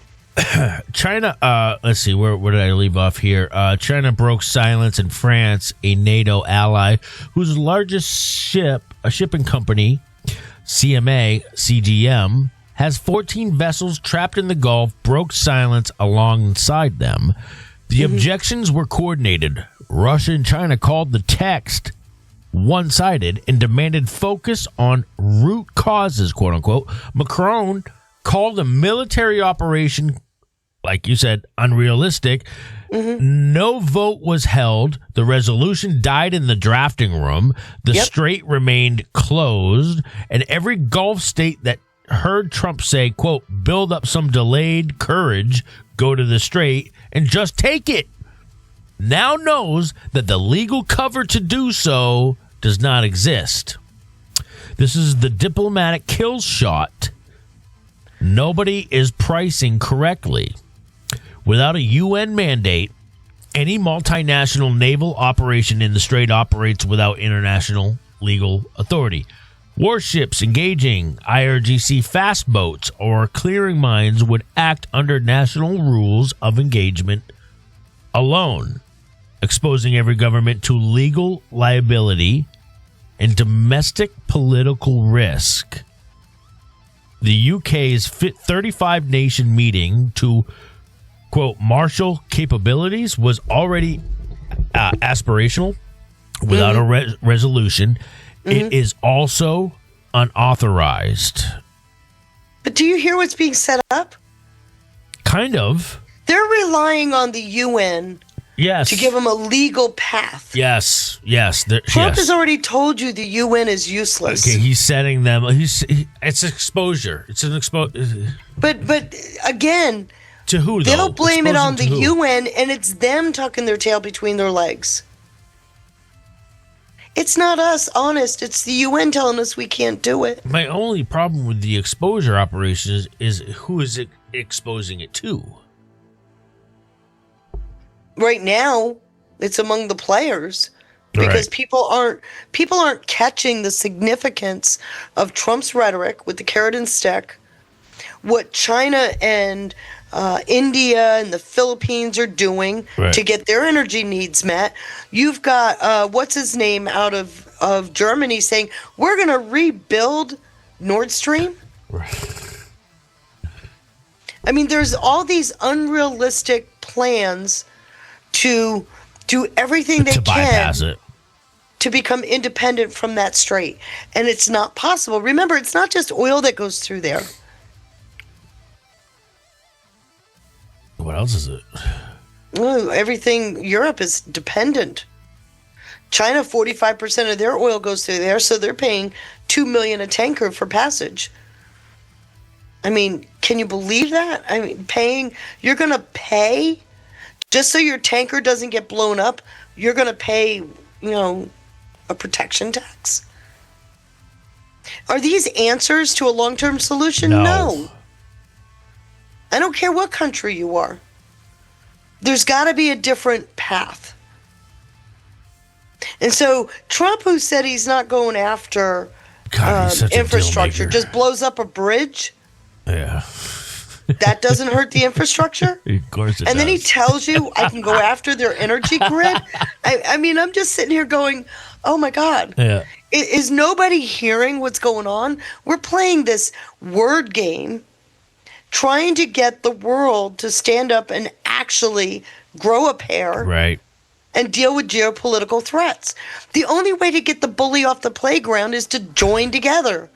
China, let's see, where did I leave off here? China broke silence in France, a NATO ally, whose largest shipping company, CGM, has 14 vessels trapped in the Gulf, broke silence alongside them. The objections were coordinated. Russia and China called the text one-sided and demanded focus on root causes, quote-unquote. Macron called the military operation, like you said, unrealistic. No vote was held. The resolution died in the drafting room. The strait remained closed. And every Gulf state that heard Trump say, quote, build up some delayed courage, go to the strait, and just take it, now knows that the legal cover to do so does not exist. This is the diplomatic kill shot nobody is pricing correctly. Without a UN mandate, any multinational naval operation in the strait operates without international legal authority. Warships engaging IRGC fast boats or clearing mines would act under national rules of engagement alone, exposing every government to legal liability and domestic political risk. The UK's 35-nation meeting to, quote, marshal capabilities was already aspirational without a resolution. It is also unauthorized. But do you hear what's being set up? Kind of. They're relying on the UN to give them a legal path. Yes. Trump has already told you the UN is useless. Okay, he's setting them. It's exposure. It's an exposure. But again, to who though? They'll blame it on the Exposing to who? UN, and it's them tucking their tail between their legs. It's not us, honest. It's the UN telling us we can't do it. My only problem with the exposure operations is who is it exposing it to? Right now, it's among the players because people aren't catching the significance of Trump's rhetoric with the carrot and stick. What China and India and the Philippines are doing to get their energy needs met. You've got what's his name out of Germany saying we're going to rebuild Nord Stream. I mean, there's all these unrealistic plans to do everything they to can bypass it. to become independent from that strait, and it's not possible. Remember, it's not just oil that goes through there. What else is it? Well, everything Europe is dependent. China, 45% of their oil goes through there, so they're paying $2 million a tanker for passage. I mean, can you believe that? I mean, you're going to pay just so your tanker doesn't get blown up. You're going to pay, a protection tax. Are these answers to a long-term solution? No. I don't care what country you are. There's got to be a different path. And so Trump, who said he's not going after God, he's such a infrastructure, deal maker. just blows up a bridge. Yeah. That doesn't hurt the infrastructure. Of course it And then he does. tells you I can go after their energy grid. I mean, I'm just sitting here going, oh my God. Yeah. Is nobody hearing what's going on? We're playing this word game, trying to get the world to stand up and actually grow a pair Right. and deal with geopolitical threats. The only way to get the bully off the playground is to join together.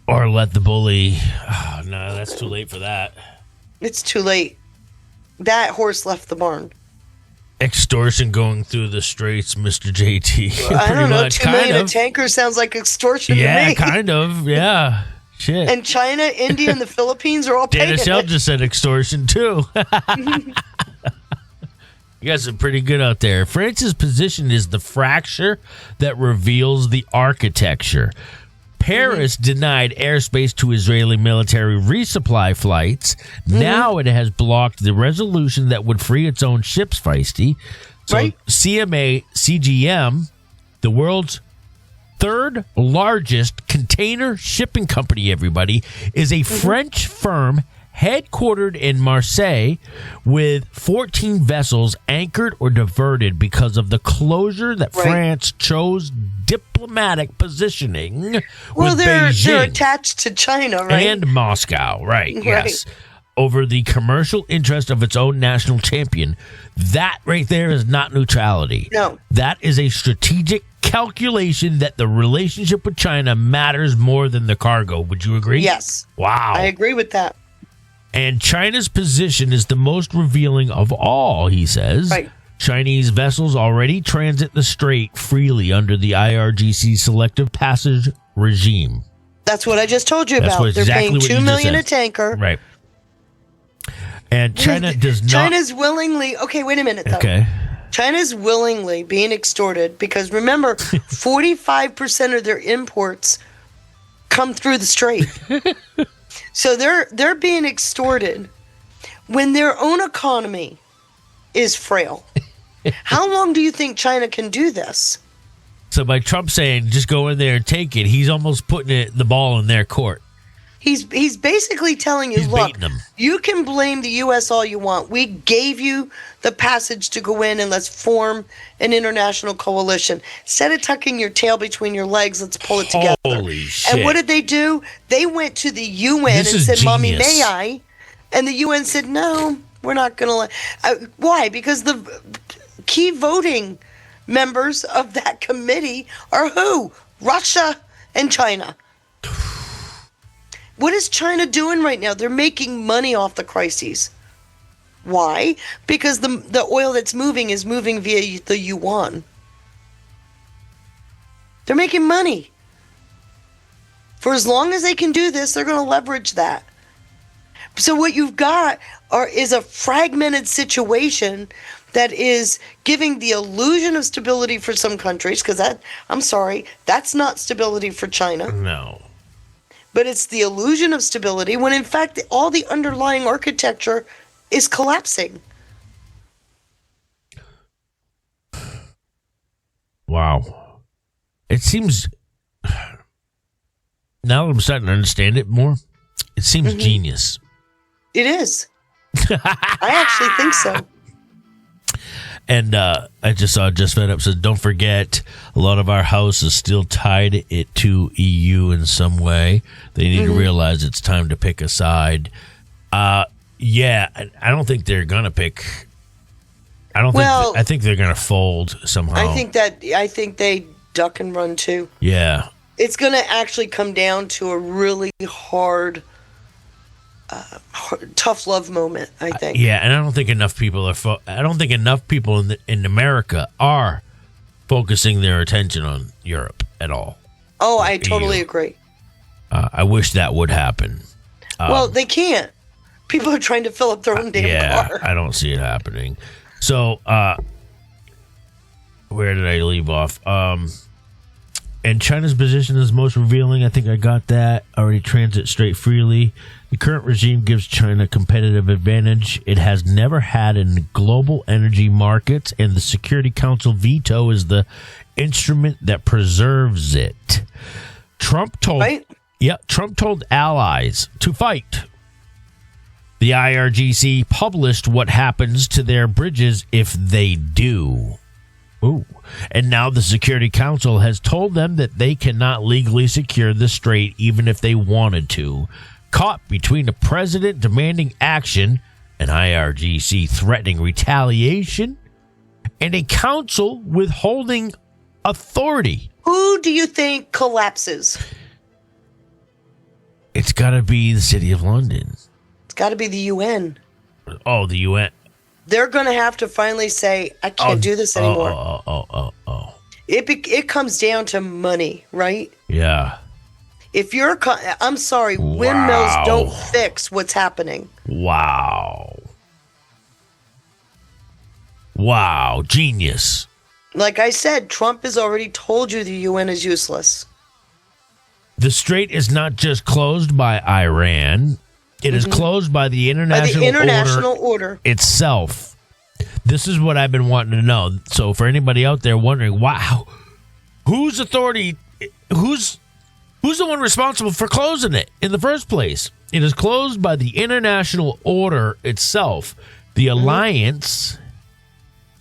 Or let the bully. Oh, no, that's too late for that. It's too late. That horse left the barn. Extortion going through the streets, Mr. JT. I don't know. Much, 2 million kind a of. tanker sounds like extortion to Yeah, me. kind of. Yeah. Shit. And China, India, and the Philippines are all paying Dana Shell it. just said extortion, too. You guys are pretty good out there. France's position is the fracture that reveals the architecture. Paris denied airspace to Israeli military resupply flights. Now it has blocked the resolution that would free its own ships, Feisty. So Right. CGM, the world's third largest container shipping company, everybody, is a French firm headquartered in Marseille with 14 vessels anchored or diverted because of the closure that Right. France chose diplomatic positioning Well, with they're Beijing attached to China, right? and Moscow, right? Right. Yes. Over the commercial interest of its own national champion. That right there is not neutrality. No. That is a strategic calculation that the relationship with China matters more than the cargo. Would you agree? Yes. Wow. I agree with that. And China's position is the most revealing of all, he says. Right. Chinese vessels already transit the strait freely under the IRGC selective passage regime. That's what I just told you That's about. what- They're exactly paying what you $2 just million said. a tanker. Right. And China does not. China's willingly. Okay, wait a minute though. Okay. China's willingly being extorted because remember, 45% of their imports come through the strait. So they're being extorted when their own economy is frail. How long do you think China can do this? So by Trump saying just go in there and take it, he's almost putting the ball in their court. He's basically telling you, He's look, baiting them. you can blame the U.S. all you want. We gave you the passage to go in and let's form an international coalition. Instead of tucking your tail between your legs, let's pull it together. Holy shit. And what did they do? They went to the UN This and is said, Mommy, genius. may I? And the UN said, no, we're not going to let. Why? Because the key voting members of that committee are who? Russia and China. What is China doing right now? They're making money off the crises. Why? Because the oil that's moving is moving via the yuan. They're making money. For as long as they can do this, they're going to leverage that. So what you've got is a fragmented situation that is giving the illusion of stability for some countries, because I'm sorry, that's not stability for China. No. But it's the illusion of stability when in fact all the underlying architecture is collapsing. Wow. It seems, now that I'm starting to understand it more, it seems genius. It is. I actually think so. And I just saw Just Fed Up says, don't forget, a lot of our houses still tied it to EU in some way. They need to realize it's time to pick a side. Yeah, I don't think they're going to pick. I think they're going to fold somehow. I think they duck and run too. Yeah. It's going to actually come down to a really hard, tough love moment, I think. Yeah, and I don't think enough people are. I don't think enough people in America are focusing their attention on Europe at all. Oh, I totally agree. I wish that would happen. Well, they can't. People are trying to fill up their own damn car. I don't see it happening. So, where did I leave off? And China's position is most revealing. I think I got that. Already transit straight freely. The current regime gives China competitive advantage it has never had in global energy markets, and the Security Council veto is the instrument that preserves it. Trump told allies to fight. The IRGC published what happens to their bridges if they do. Ooh. And now the Security Council has told them that they cannot legally secure the strait even if they wanted to. Caught between the president demanding action, an IRGC threatening retaliation, and a council withholding authority. Who do you think collapses? It's got to be the City of London. It's got to be the UN. Oh, the UN. They're going to have to finally say, I can't do this anymore. It comes down to money, right? Yeah. If you're, I'm sorry, windmills don't fix what's happening. Wow. Genius. Like I said, Trump has already told you the UN is useless. The strait is not just closed by Iran. It is closed by the international order itself. This is what I've been wanting to know. So for anybody out there wondering, wow, whose authority, who's the one responsible for closing it in the first place? It is closed by the international order itself. The alliance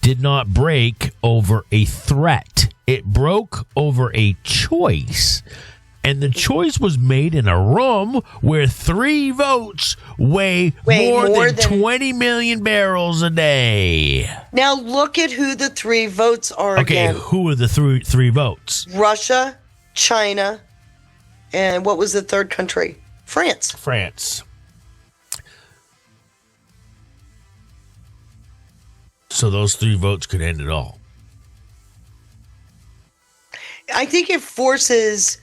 did not break over a threat. It broke over a choice. And the choice was made in a room where 3 votes weigh more than 20 million barrels a day. Now look at who the 3 votes are again. Okay, who are the three votes? Russia, China, and what was the third country? France. So those 3 votes could end it all. I think it forces...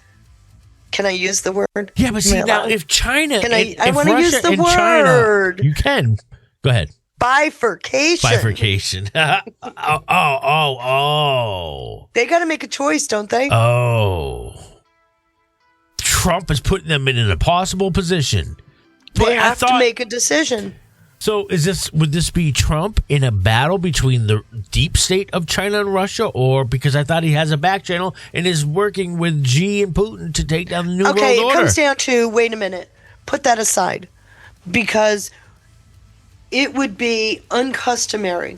Can I use the word? Yeah, but see, now if China... I want to use the word. China, you can. Go ahead. Bifurcation. Oh. They got to make a choice, don't they? Oh. Trump is putting them in an impossible position. They have to make a decision. So would this be Trump in a battle between the deep state of China and Russia, or because I thought he has a back channel and is working with Xi and Putin to take down the New World Order? Okay, it comes down to, wait a minute, put that aside, because it would be uncustomary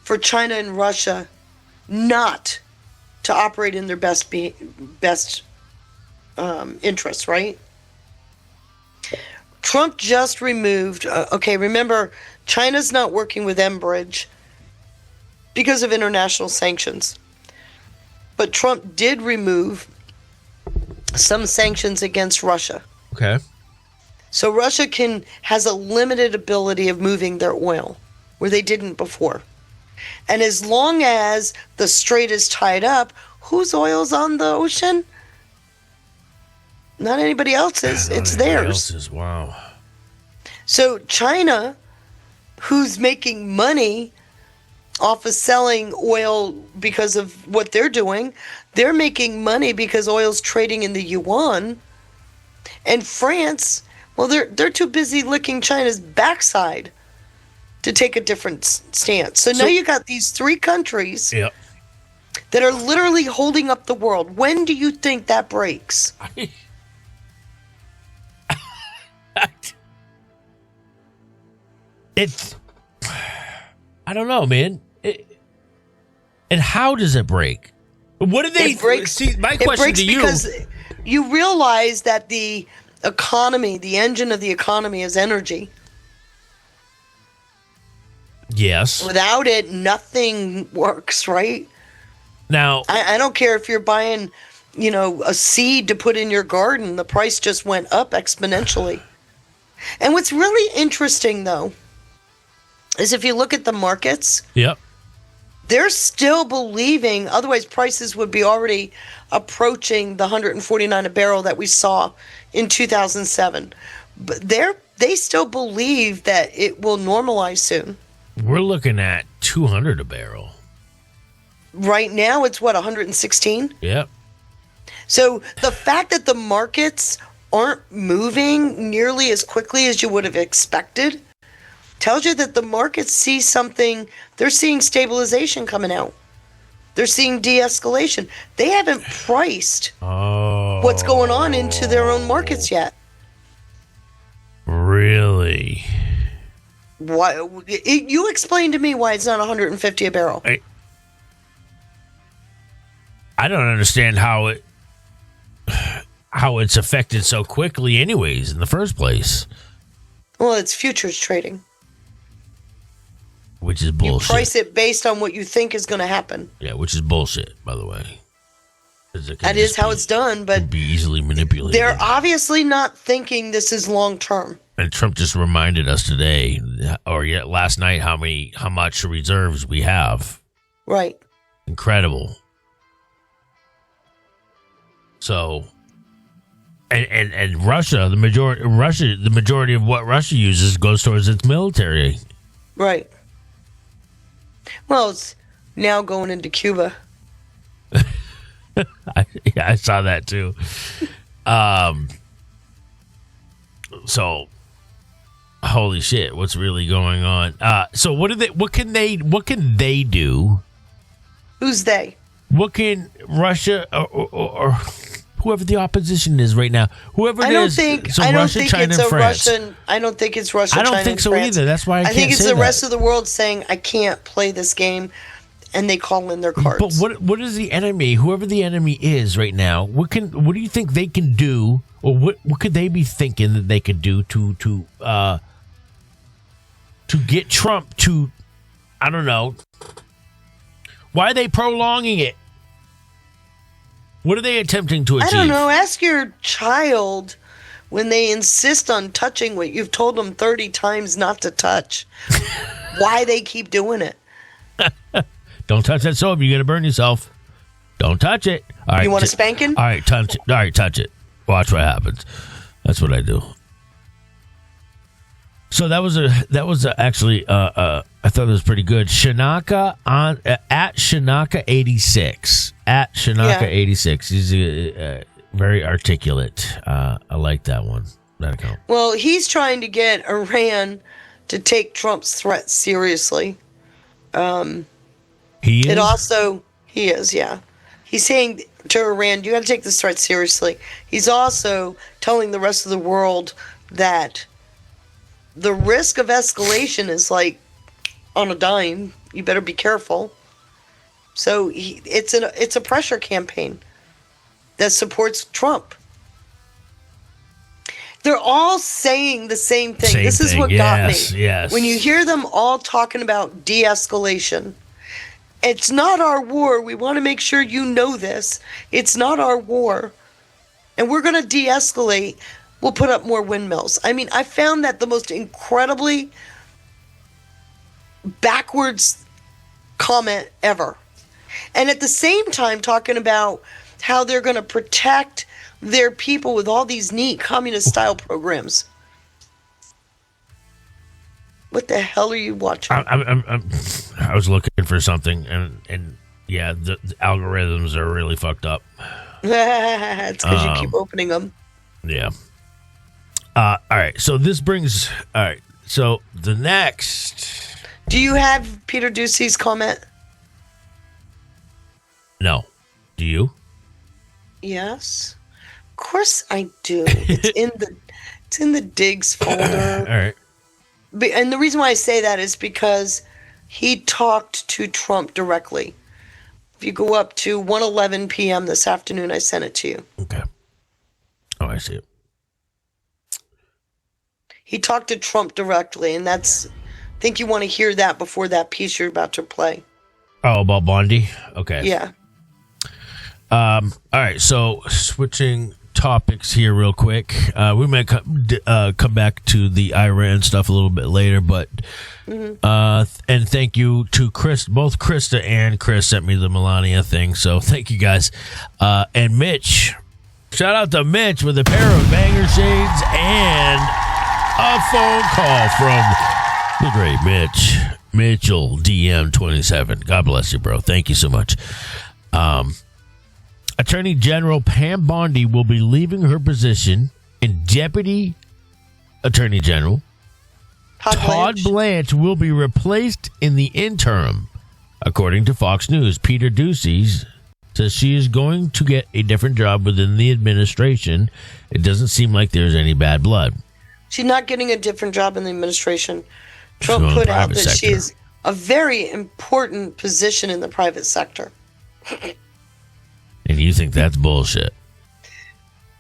for China and Russia not to operate in their best interests, right? Trump just removed, remember, China's not working with Enbridge because of international sanctions. But Trump did remove some sanctions against Russia. Okay. So Russia has a limited ability of moving their oil, where they didn't before. And as long as the strait is tied up, whose oil's on the ocean? Not anybody else's. It's theirs. Wow. So China, who's making money off of selling oil because of what they're doing, they're making money because oil's trading in the yuan. And France, well, they're too busy licking China's backside to take a different stance. So now you got these 3 countries that are literally holding up the world. When do you think that breaks? I don't know, man. And how does it break? What do they see? My question to you, because you realize that the economy, the engine of the economy, is energy. Yes. Without it, nothing works, right? Now, I don't care if you're buying, a seed to put in your garden. The price just went up exponentially. And what's really interesting, though, is if you look at the markets, they're still believing, otherwise prices would be already approaching the $149 a barrel that we saw in 2007. But they still believe that it will normalize soon. We're looking at $200 a barrel. Right now, it's what, 116? Yep. So the fact that the markets aren't moving nearly as quickly as you would have expected tells you that the markets see something. They're seeing stabilization coming out. They're seeing de-escalation. They haven't priced what's going on into their own markets yet. Really? Why? You explain to me why it's not 150 a barrel. I don't understand how it's affected so quickly anyways in the first place. Well, it's futures trading. Which is bullshit. You price it based on what you think is going to happen. Yeah, which is bullshit, by the way. That is how it's done, but be easily manipulated. They're obviously not thinking this is long term. And Trump just reminded us today, or yet last night, how much reserves we have. Right. Incredible. So, and Russia, the majority of what Russia uses goes towards its military. Right. Well, it's now going into Cuba. I saw that too. So, holy shit, what's really going on? So what can they do? Who's they? What can Russia or whoever the opposition is right now, whoever it is, Russia, China, and France. I don't think it's Russia, I don't China, think and so France. either. That's why I can't think it's say the that. rest of the world saying, I can't play this game, and they call in their cards. But what is the enemy? Whoever the enemy is right now, what do you think they can do, or what could they be thinking that they could do to get Trump to, I don't know. Why are they prolonging it? What are they attempting to achieve? I don't know. Ask your child when they insist on touching what you've told them 30 times not to touch. Why they keep doing it. Don't touch that soap. You're going to burn yourself. Don't touch it. All right, you want a spanking? All right, touch it. All right, touch it. Watch what happens. That's what I do. So that was actually I thought it was pretty good. Shanaka at Shanaka 86 at Shanaka 86. He's very articulate. I like that one. That account. Well, he's trying to get Iran to take Trump's threat seriously. He is? He is, yeah. He's saying to Iran, you got to take this threat seriously. He's also telling the rest of the world that the risk of escalation is like on a dime. You better be careful. So it's a pressure campaign that supports Trump. They're all saying the same thing. This is what got me. Yes. When you hear them all talking about de-escalation, it's not our war. We want to make sure you know this. It's not our war. And we're going to de-escalate. We'll put up more windmills. I mean, I found that the most incredibly backwards comment ever. And at the same time, talking about how they're going to protect their people with all these neat communist-style programs. What the hell are you watching? I was looking for something, and yeah, the algorithms are really fucked up. It's because you keep opening them. Yeah. All right. So this brings. All right. So the next. Do you have Peter Ducey's comment? No. Do you? Yes. Of course I do. It's in the digs folder. All right. And the reason why I say that is because he talked to Trump directly. If you go up to 1:11 p.m. this afternoon, I sent it to you. Okay. Oh, I see it. He talked to Trump directly, and I think you want to hear that before that piece you're about to play. Oh, about Bondi? Okay. Yeah. All right. So switching topics here real quick. We might come back to the Iran stuff a little bit later, but and thank you to Chris. Both Krista and Chris sent me the Melania thing, so thank you guys. And Mitch, shout out to Mitch with a pair of banger shades and a phone call from the great Mitchell DM27. God bless you, bro. Thank you so much. Attorney General Pam Bondi will be leaving her position in Deputy Attorney General. Todd Blanche will be replaced in the interim. According to Fox News, Peter Ducey says she is going to get a different job within the administration. It doesn't seem like there's any bad blood. She's not getting a different job in the administration. Trump put out that she is a very important position in the private sector. And you think that's bullshit?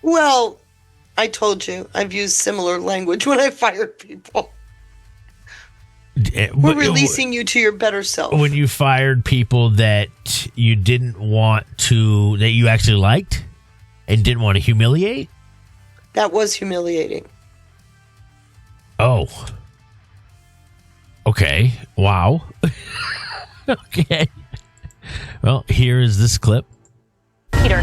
Well, I told you. I've used similar language when I fired people. We're releasing you to your better self. When you fired people that you didn't want to, that you actually liked and didn't want to humiliate? That was humiliating. Oh. Okay. Wow. Okay. Well, here is this clip. Peter.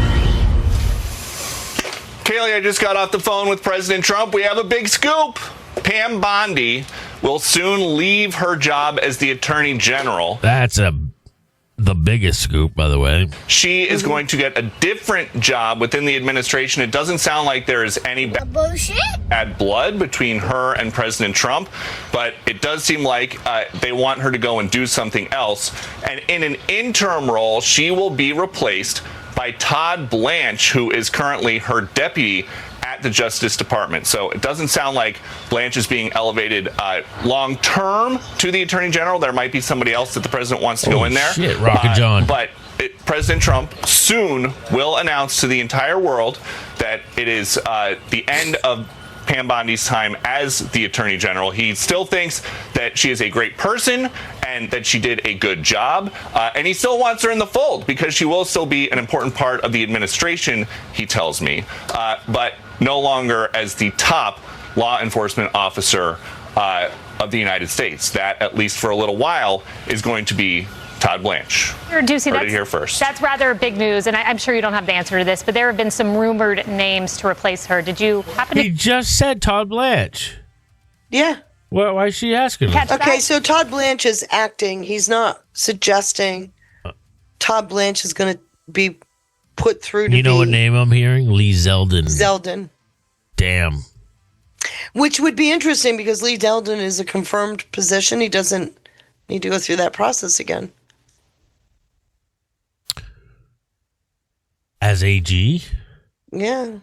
Kaylee, I just got off the phone with President Trump. We have a big scoop. Pam Bondi will soon leave her job as the Attorney General. That's the biggest scoop, by the way. She is going to get a different job within the administration. It doesn't sound like there is any bad blood between her and President Trump, but it does seem like they want her to go and do something else. And in an interim role, she will be replaced by Todd Blanche, who is currently her deputy at the Justice Department. So it doesn't sound like Blanche is being elevated long term to the Attorney General. There might be somebody else that the president wants to go in there. Shit, Rocket John. But President Trump soon will announce to the entire world that it is the end of Pam Bondi's time as the Attorney General. He still thinks that she is a great person and that she did a good job. And he still wants her in the fold because she will still be an important part of the administration, he tells me. But no longer as the top law enforcement officer of the United States. That, at least for a little while, is going to be Todd Blanche. Ducey, Heard it here first. That's rather big news, and I'm sure you don't have the answer to this, but there have been some rumored names to replace her. Did you happen to... He just said Todd Blanche. Yeah. Well, why is she asking him? Okay, so Todd Blanche is acting. He's not suggesting Todd Blanche is going to be put through to You know what name I'm hearing? Lee Zeldin. Zeldin. Damn. Which would be interesting because Lee Zeldin is a confirmed position. He doesn't need to go through that process again. As AG? Yeah.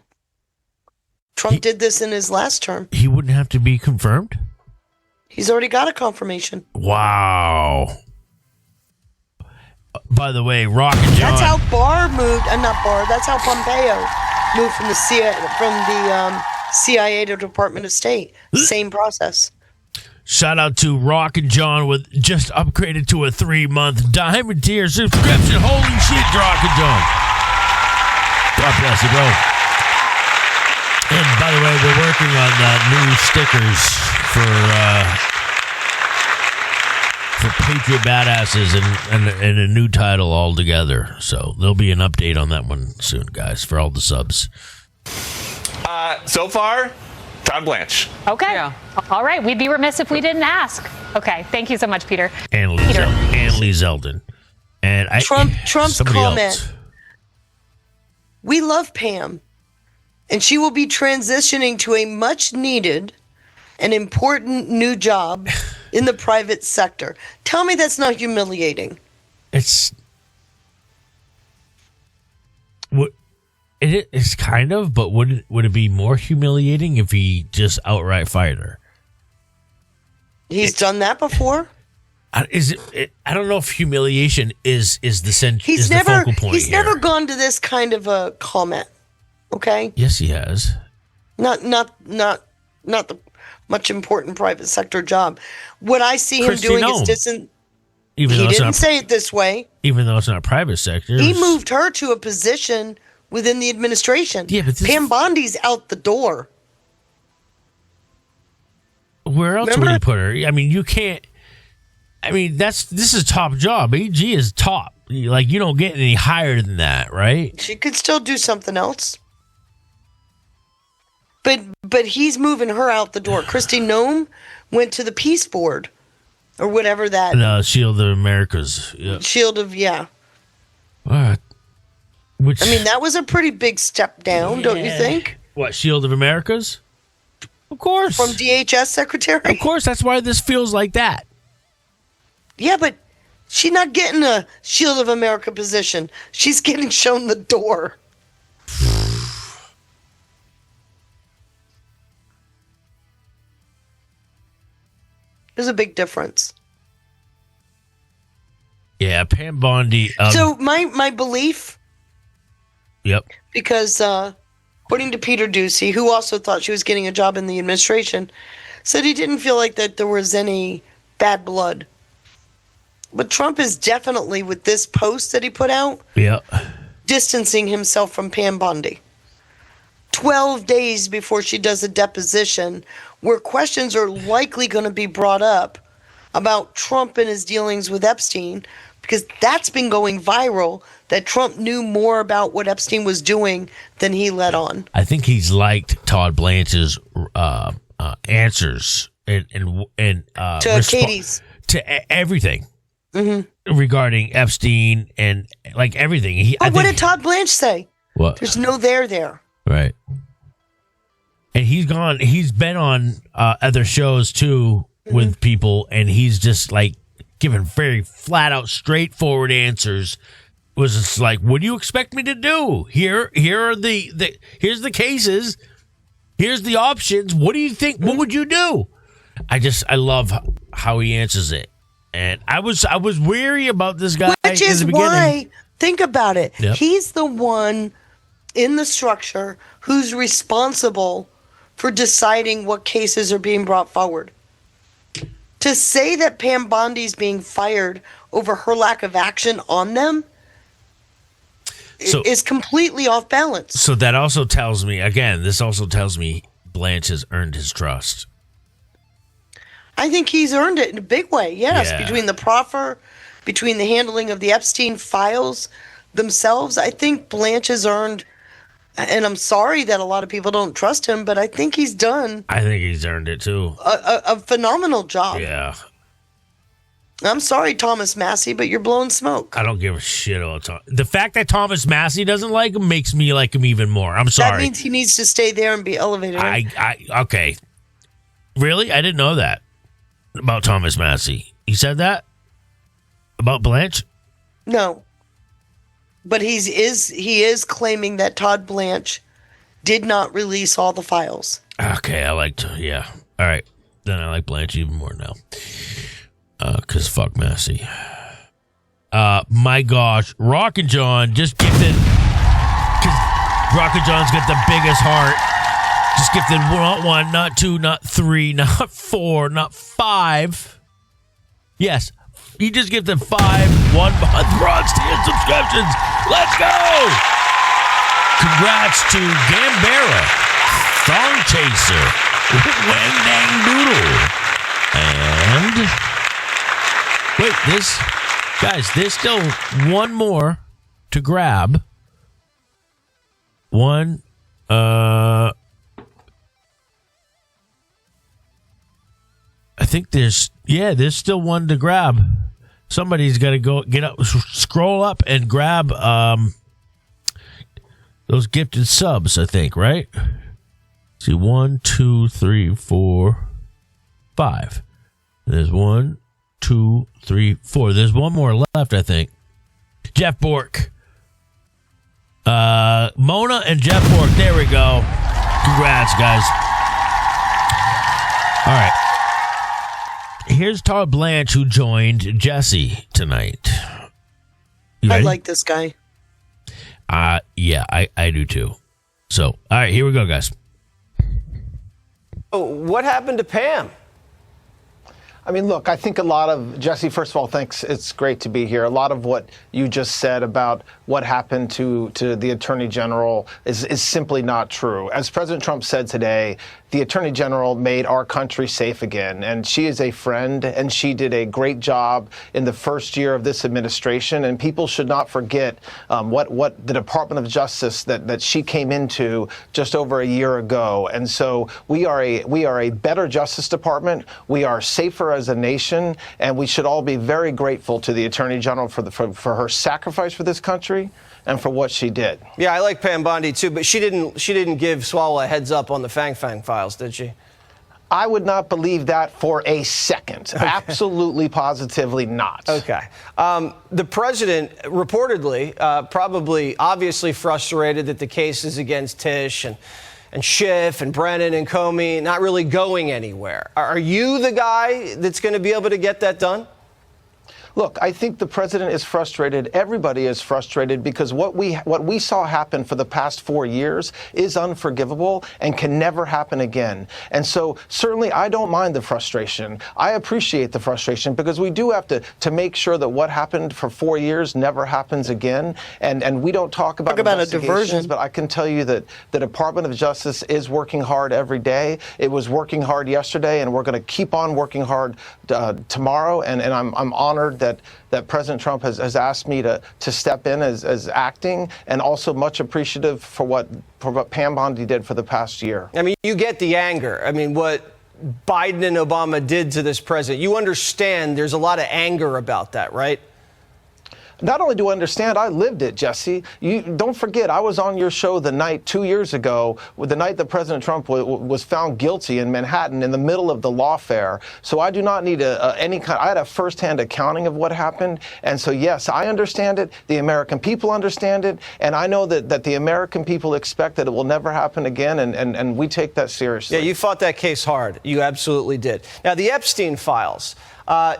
Trump did this in his last term. He wouldn't have to be confirmed? He's already got a confirmation. Wow. By the way, Rock and John. That's how Barr moved. Not Barr. That's how Pompeo moved from the CIA to Department of State. Same process. Shout out to Rock and John with just upgraded to a 3-month diamond tier subscription. Holy shit, Rock and John. God bless you, bro. And by the way, we're working on new stickers for Patriot Badasses and a new title altogether. So there'll be an update on that one soon, guys, for all the subs. So far, Todd Blanche. Okay. Yeah. All right. We'd be remiss if we didn't ask. Okay. Thank you so much, Peter. And Lee Zeldin. And Trump's comment. Else. We love Pam, and she will be transitioning to a much needed and important new job in the private sector. Tell me that's not humiliating. It's kind of, but would it be more humiliating if he just outright fired her? He's done that before. I don't know if humiliation is the focal point. He's never gone to this kind of a comment. Okay. Yes, he has. Not the much important private sector job. What I see him doing is distant. He didn't say it this way. Even though it's not private sector. He moved her to a position within the administration. Yeah, but Pam Bondi's out the door. Where else would he put her? I mean, you can't. I mean, this is top job. AG is top. Like, you don't get any higher than that, right? She could still do something else. But he's moving her out the door. Kristi Noem went to the Peace Board or whatever that. Shield of Americas. Yeah. Shield of, yeah. All right. Which, I mean, that was a pretty big step down, don't you think? What, Shield of Americas? Of course. From DHS secretary? Of course, that's why this feels like that. Yeah, but she's not getting a Shield of America position. She's getting shown the door. There's a big difference. Yeah, Pam Bondi. So my belief, Yep. because according to Peter Ducey, who also thought she was getting a job in the administration, said he didn't feel like that there was any bad blood. But Trump is definitely, with this post that he put out, Yeah. distancing himself from Pam Bondi. 12 days before she does a deposition where questions are likely going to be brought up about Trump and his dealings with Epstein, because that's been going viral, that Trump knew more about what Epstein was doing than he let on. I think he's liked Todd Blanche's answers and To Katie's. to everything regarding Epstein and like everything. But what did Todd Blanche say? What? There's no there. Right. And he's been on other shows too with people, and he's just like giving very flat out, straightforward answers. It was just like, what do you expect me to do? Here are here's the cases. Here's the options. What do you think? What would you do? I love how he answers it. And I was weary about this guy. Which is in the beginning. why, think about it. Yep. He's the one in the structure who's responsible for deciding what cases are being brought forward. To say that Pam Bondi's being fired over her lack of action on them is completely off balance. So that also tells me, again, Blanche has earned his trust. I think he's earned it in a big way, yes. Yeah. Between the proffer, between the handling of the Epstein files themselves, I think Blanche has earned, and I'm sorry that a lot of people don't trust him, but I think he's done I think he's earned it too. a phenomenal job. Yeah. I'm sorry, Thomas Massey, but you're blowing smoke. I don't give a shit about Tom. The fact that Thomas Massey doesn't like him makes me like him even more. I'm sorry. That means he needs to stay there and be elevated. Okay. Really? I didn't know that about Thomas Massey. He said that about Blanche? No. But he is claiming that Todd Blanche did not release all the files. Okay, yeah. All right. Then I like Blanche even more now. Because fuck Massey. My gosh. Rockin' John just gifted, because Rockin' John's got the biggest heart, just gifted not 1, not 2, not 3, not 4, not 5. Yes, he just gifted 5 1-month Bronx tier subscriptions. Let's go! Congrats to Gambera, Thong Chaser, Wang Dang Doodle, and wait, there's still one more to grab. One, I think there's still one to grab. Somebody's got to get up, scroll up and grab those gifted subs, I think, right? Let's see, 1, 2, 3, 4, 5. There's 1, 2, 3, 4. There's one more left, I think. Jeff Bork. Mona and Jeff Bork. There we go. Congrats, guys. All right. Here's Todd Blanche, who joined Jesse tonight. I like this guy. Yeah, I do too. So, all right, here we go, guys. Oh, what happened to Pam? I mean, look, I think a lot of, Jesse, first of all, thanks. It's great to be here. A lot of what you just said about what happened to the Attorney General is simply not true. As President Trump said today, the Attorney General made our country safe again, and she is a friend, and she did a great job in the first year of this administration, and people should not forget what the Department of Justice that she came into just over a year ago. And so we are a better Justice Department. We are safer as a nation, and we should all be very grateful to the Attorney General for her sacrifice for this country, and for what she did. Yeah, I like Pam Bondi too, but she didn't give Swalwell a heads up on the Fang files, did she? I would not believe that for a second. Okay. Absolutely, positively not. Okay. The president reportedly, probably obviously frustrated that the cases against Tish and Schiff and Brennan and Comey not really going anywhere. Are you the guy that's going to be able to get that done? Look, I think the president is frustrated. Everybody is frustrated because what we saw happen for the past 4 years is unforgivable and can never happen again. And so certainly I don't mind the frustration. I appreciate the frustration because we do have to make sure that what happened for 4 years never happens again. And we don't talk about a diversion, but I can tell you that the Department of Justice is working hard every day. It was working hard yesterday, and we're going to keep on working hard tomorrow. And I'm honored that President Trump has asked me to step in as acting, and also much appreciative for what Pam Bondi did for the past year. I mean, you get the anger. I mean, what Biden and Obama did to this president, you understand there's a lot of anger about that, right? Not only do I understand, I lived it, Jesse. You don't forget, I was on your show the night 2 years ago, the night that President Trump was found guilty in Manhattan in the middle of the lawfare. So I do not need I had a firsthand accounting of what happened. And so, yes, I understand it. The American people understand it. And I know that the American people expect that it will never happen again. And we take that seriously. Yeah, you fought that case hard. You absolutely did. Now, the Epstein files,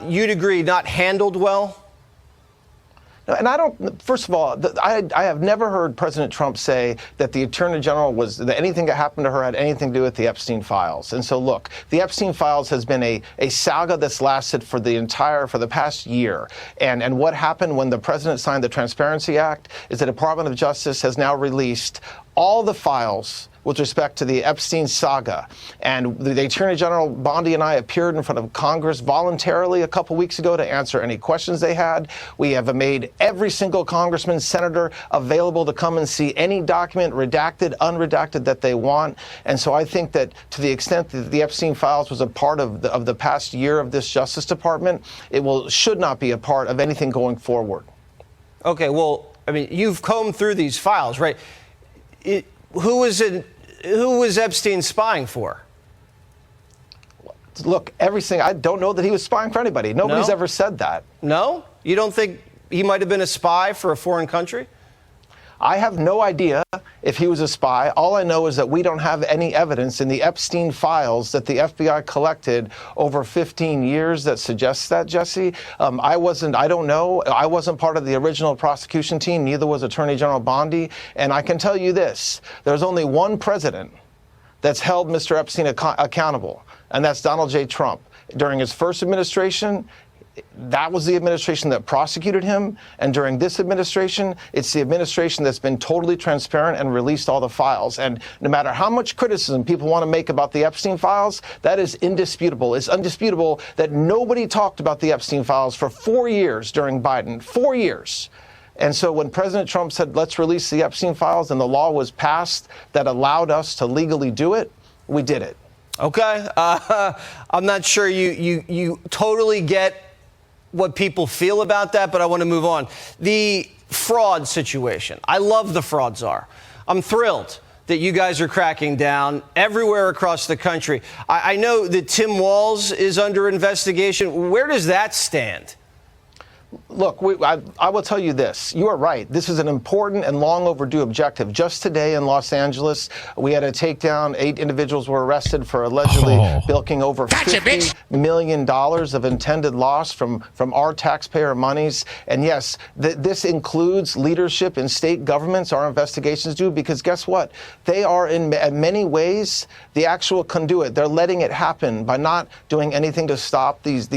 you'd agree, not handled well? No, and I don't, first of all, I have never heard President Trump say that the Attorney General that anything that happened to her had anything to do with the Epstein files. And so, look, the Epstein files has been a saga that's lasted for the past year. And what happened when the president signed the Transparency Act is the Department of Justice has now released all the files with respect to the Epstein saga. And the Attorney General Bondi and I appeared in front of Congress voluntarily a couple weeks ago to answer any questions they had. We have made every single congressman, senator available to come and see any document, redacted, unredacted, that they want. And so I think that to the extent that the Epstein files was a part of the past year of this Justice Department, it should not be a part of anything going forward. Okay, well, I mean, you've combed through these files, right? Who was Epstein spying for? Look, I don't know that he was spying for anybody. Nobody's ever said that. No? You don't think he might have been a spy for a foreign country? I have no idea if he was a spy. All I know is that we don't have any evidence in the Epstein files that the FBI collected over 15 years that suggests that, Jesse. I don't know. I wasn't part of the original prosecution team. Neither was Attorney General Bondi. And I can tell you this. There's only one president that's held Mr. Epstein accountable, and that's Donald J. Trump. During his first administration, that was the administration that prosecuted him. And during this administration, it's the administration that's been totally transparent and released all the files. And no matter how much criticism people want to make about the Epstein files, that is indisputable. It's undisputable that nobody talked about the Epstein files for 4 years during Biden. 4 years. And so when President Trump said, let's release the Epstein files, and the law was passed that allowed us to legally do it, we did it. Okay. I'm not sure you totally get what people feel about that, but I want to move on. The fraud situation. I love the fraud czar. I'm thrilled that you guys are cracking down everywhere across the country. I know that Tim Walz is under investigation. Where does that stand? Look, I will tell you this. You are right. This is an important and long overdue objective. Just today in Los Angeles, we had a takedown. 8 individuals were arrested for allegedly bilking over $50 million of intended loss from our taxpayer monies. And yes, this includes leadership in state governments. Our investigations do, because guess what? They are in many ways the actual conduit. They're letting it happen by not doing anything to stop these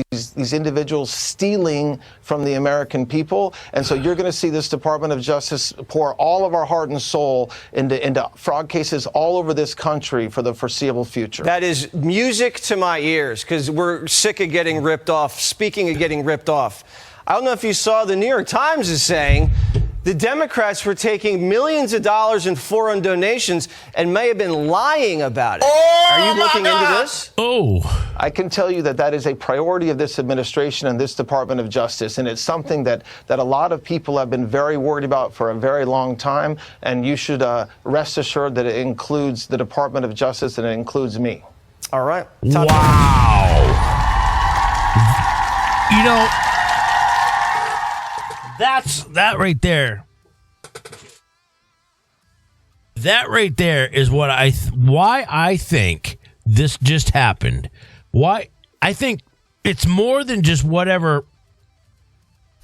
individuals stealing from the American people. And so you're going to see this Department of Justice pour all of our heart and soul into fraud cases all over this country for the foreseeable future. That is music to my ears, because we're sick of getting ripped off. Speaking of getting ripped off, I don't know if you saw the New York Times is saying The Democrats were taking millions of dollars in foreign donations and may have been lying about it. Are you looking into this? Oh. I can tell you that is a priority of this administration and this Department of Justice, and it's something that a lot of people have been very worried about for a very long time, and you should rest assured that it includes the Department of Justice and it includes me. All right. Wow. You know, that right there. That right there is what why I think this just happened. Why I think it's more than just whatever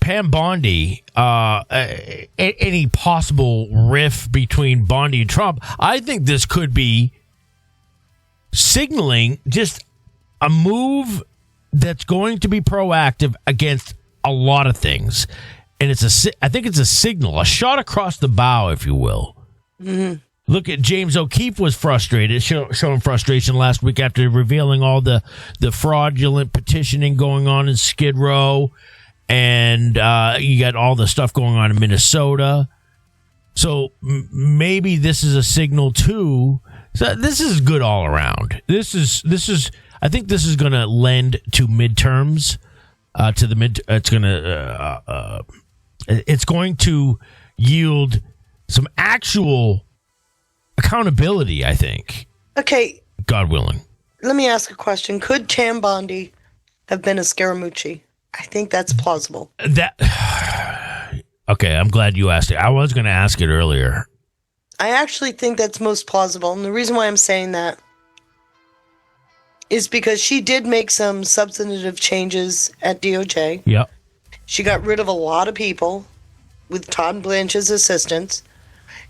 Pam Bondi, any possible rift between Bondi and Trump. I think this could be signaling just a move that's going to be proactive against a lot of things. And I think it's a signal, a shot across the bow, if you will. Mm-hmm. Look at James O'Keefe was frustrated, showing frustration last week after revealing all the fraudulent petitioning going on in Skid Row. And you got all the stuff going on in Minnesota. So maybe this is a signal too. So this is good all around. This is. I think this is going to lend to midterms. It's going to yield some actual accountability, I think. Okay. God willing. Let me ask a question. Could Pam Bondi have been a Scaramucci? I think that's plausible. Okay, I'm glad you asked it. I was going to ask it earlier. I actually think that's most plausible. And the reason why I'm saying that is because she did make some substantive changes at DOJ. Yep. She got rid of a lot of people with Todd Blanche's assistance.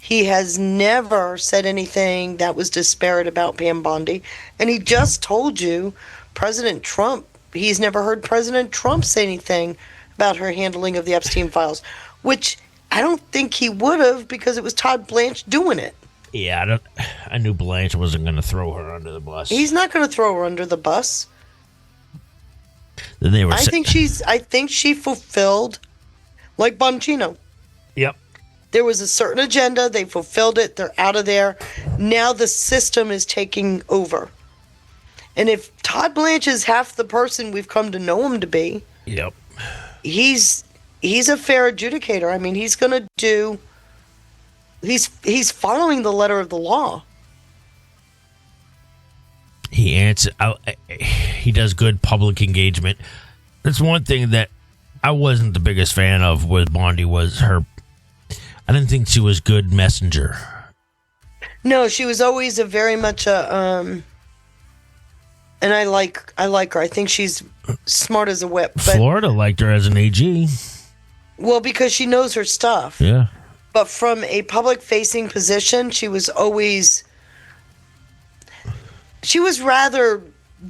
He has never said anything that was disparate about Pam Bondi. And he just told you President Trump, he's never heard President Trump say anything about her handling of the Epstein files, which I don't think he would have because it was Todd Blanche doing it. Yeah, I knew Blanche wasn't going to throw her under the bus. He's not going to throw her under the bus. Then they were. I think she fulfilled, like Bongino. Yep. There was a certain agenda. They fulfilled it. They're out of there. Now the system is taking over. And if Todd Blanche is half the person we've come to know him to be, yep, he's a fair adjudicator. I mean, he's going to do. He's following the letter of the law. He does good public engagement. That's one thing that I wasn't the biggest fan of with Bondi was her. I didn't think she was good messenger. No, she was always a very much a and I like her. I think she's smart as a whip. But, Florida liked her as an AG. Well, because she knows her stuff. Yeah. But from a public-facing position, she was rather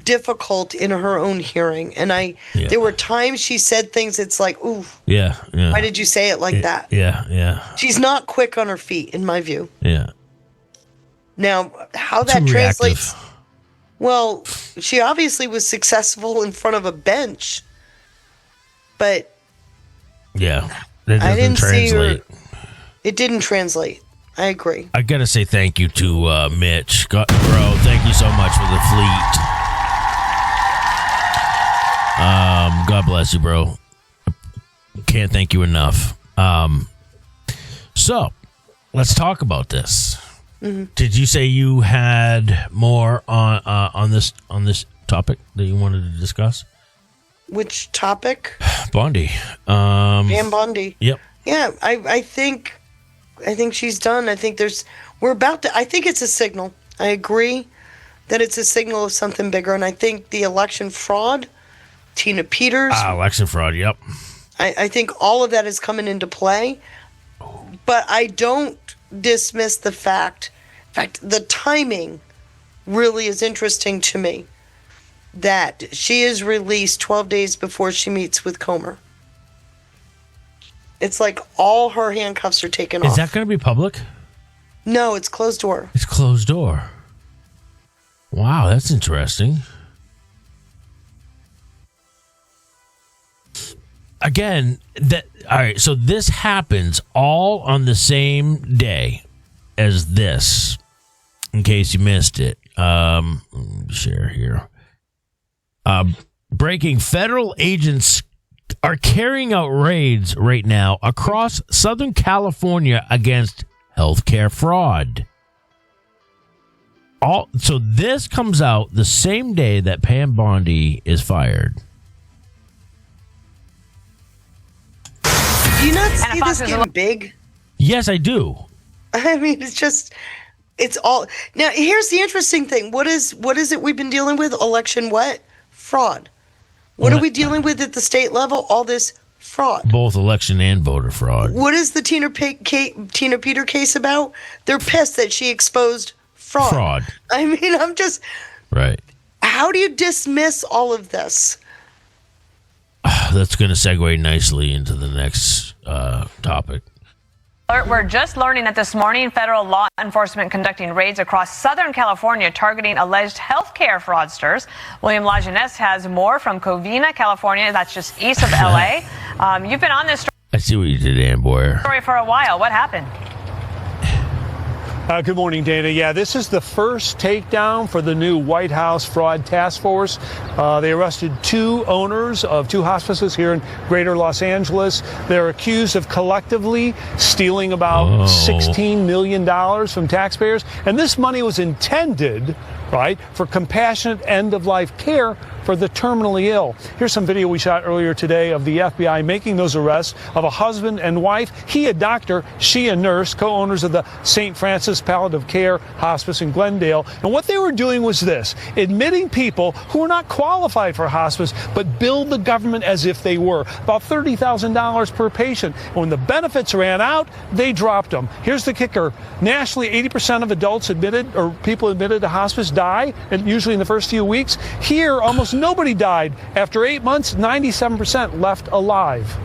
difficult in her own hearing. And there were times she said things, it's like, ooh. Yeah. Why did you say it like that? Yeah. She's not quick on her feet, in my view. Yeah. Now, how that translates... Well, she obviously was successful in front of a bench, but... Yeah, that doesn't translate. It didn't translate. I agree. I got to say thank you to Mitch. Bro, thank you so much for the fleet. God bless you, bro. Can't thank you enough. So, let's talk about this. Mm-hmm. Did you say you had more on this topic that you wanted to discuss? Which topic? Bondi. Pam Bondi. Yep. Yeah, I think she's done. I think I think it's a signal. I agree that it's a signal of something bigger. And I think the election fraud, Tina Peters. Election fraud, yep. I think all of that is coming into play. But I don't dismiss the fact. In fact, the timing really is interesting to me. That she is released 12 days before she meets with Comer. It's like all her handcuffs are taken off. Is that going to be public? No, it's closed door. It's closed door. Wow, that's interesting. again, all right, so this happens all on the same day as this, in case you missed it. Share here. Breaking: federal agents are carrying out raids right now across Southern California against healthcare fraud. So this comes out the same day that Pam Bondi is fired. Do you not see this getting big? Yes, I do. I mean, it's all. Now, here's the interesting thing. What is it we've been dealing with? Election what? Fraud. What are we dealing with at the state level? All this fraud. Both election and voter fraud. What is the Tina Peter case about? They're pissed that she exposed fraud. I mean, I'm just... Right. How do you dismiss all of this? That's going to segue nicely into the next topic. We're just learning that this morning, federal law enforcement conducting raids across Southern California targeting alleged healthcare fraudsters. William Lajeunesse has more from Covina, California. That's just east of L.A. You've been on this I see what you did, Ann Boyer. story for a while. What happened? Good morning, Dana. Yeah, this is the first takedown for the new White House Fraud Task Force. They arrested 2 owners of 2 hospices here in greater Los Angeles. They're accused of collectively stealing about $16 million from taxpayers. And this money was intended, right, for compassionate end-of-life care for the terminally ill. Here's some video we shot earlier today of the FBI making those arrests of a husband and wife. He a doctor, she a nurse, co-owners of the St. Francis Palliative Care Hospice in Glendale. And what they were doing was this: admitting people who were not qualified for hospice, but billed the government as if they were. About $30,000 per patient. And when the benefits ran out, they dropped them. Here's the kicker. Nationally, 80% of adults admitted, or people admitted to hospice, die, and usually in the first few weeks. Here, almost nobody died. After 8 months, 97% left alive.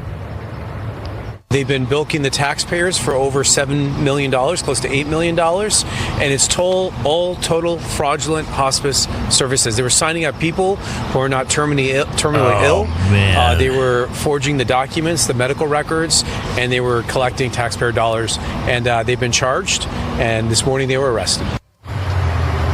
They've been bilking the taxpayers for over $7 million, close to $8 million, and it's all total fraudulent hospice services. They were signing up people who are not terminally ill. Man. They were forging the documents, the medical records, and they were collecting taxpayer dollars. And they've been charged, and this morning they were arrested.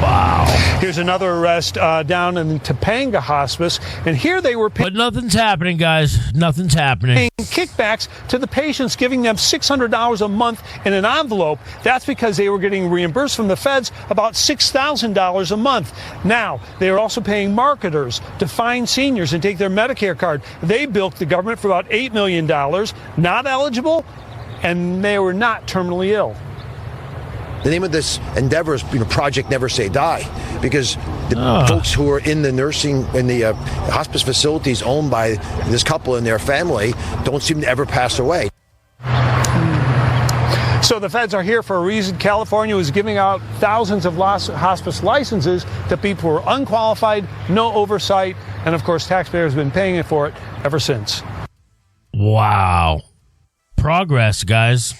Wow. Here's another arrest down in Topanga Hospice, and here they were But nothing's happening, guys. Nothing's happening. paying kickbacks to the patients, giving them $600 a month in an envelope. That's because they were getting reimbursed from the feds about $6,000 a month. Now, they are also paying marketers to find seniors and take their Medicare card. They bilked the government for about $8 million, not eligible, and they were not terminally ill. The name of this endeavor is Project Never Say Die, because the folks who are in the nursing and the hospice facilities owned by this couple and their family don't seem to ever pass away. So the feds are here for a reason. California was giving out thousands of hospice licenses to people who are unqualified, no oversight, and of course taxpayers have been paying for it ever since. Wow. Progress, guys.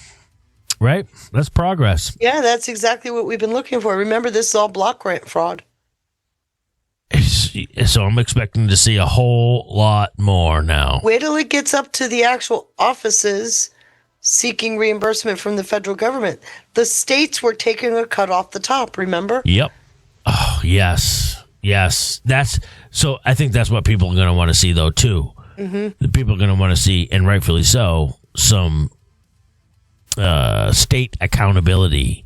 Right? That's progress. Yeah, that's exactly what we've been looking for. Remember, this is all block grant fraud. So I'm expecting to see a whole lot more now. Wait till it gets up to the actual offices seeking reimbursement from the federal government. The states were taking a cut off the top, remember? Yep. Oh, yes. Yes. So I think that's what people are going to want to see, though, too. Mm-hmm. The people are going to want to see, and rightfully so, some state accountability,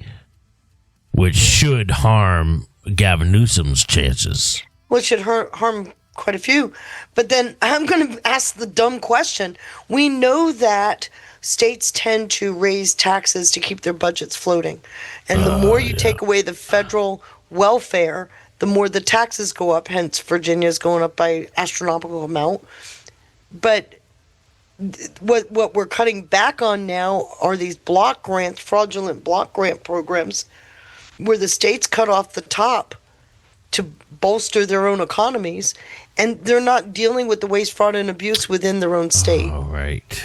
which should harm Gavin Newsom's chances. Well, it should harm quite a few. But then I'm going to ask the dumb question. We know that states tend to raise taxes to keep their budgets floating. And the more you take away the federal welfare, the more the taxes go up. Hence, Virginia's going up by astronomical amount. But what we're cutting back on now are these block grants, fraudulent block grant programs, where the states cut off the top to bolster their own economies, and they're not dealing with the waste, fraud, and abuse within their own state. All right.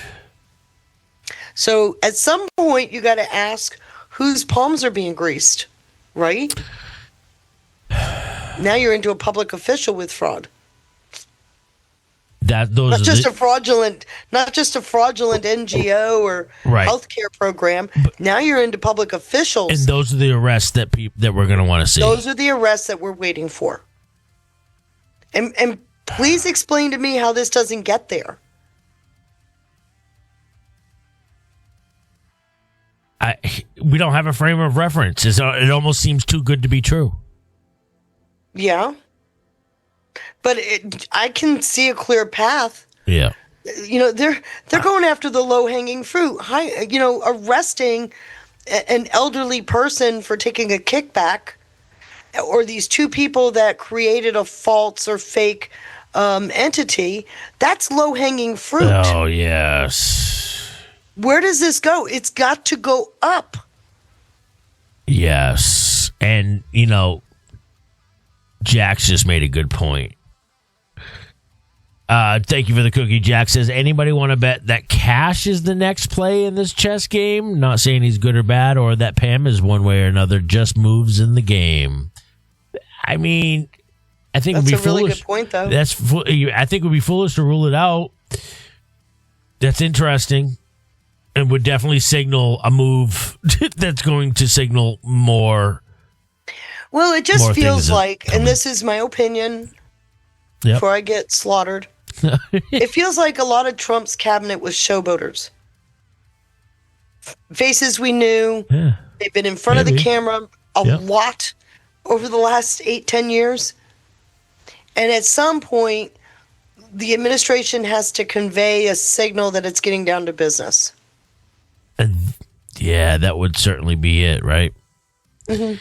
So at some point, you got to ask whose palms are being greased, right? Now you're into a public official with fraud. Those not are just a fraudulent NGO or Right. healthcare program. Now you're into public officials. and those are the arrests that we're going to want to see. Those are the arrests that we're waiting for. And please explain to me how this doesn't get there. We don't have a frame of reference. It almost seems too good to be true. Yeah. But I can see a clear path. Yeah. They're going after the low-hanging fruit. Arresting an elderly person for taking a kickback, or these two people that created a false or fake entity, that's low-hanging fruit. Oh, yes. Where does this go? It's got to go up. Yes. And, Jax just made a good point. Thank you for the cookie. Jack says, anybody want to bet that Cash is the next play in this chess game? Not saying he's good or bad, or that Pam is one way or another, just moves in the game. I mean, I think that's it would be a really foolish. good point, though. I think it would be foolish to rule it out. That's interesting. And would definitely signal a move that's going to signal more. Well, it just more feels things like, coming. and this is my opinion Yep. before I get slaughtered, it feels like a lot of Trump's cabinet was showboaters. Faces we knew. Yeah. They've been in front of the Maybe. camera a Yep. lot over the last 8-10 years. And at some point, the administration has to convey a signal that it's getting down to business. Yeah, that would certainly be it, right? Mm-hmm.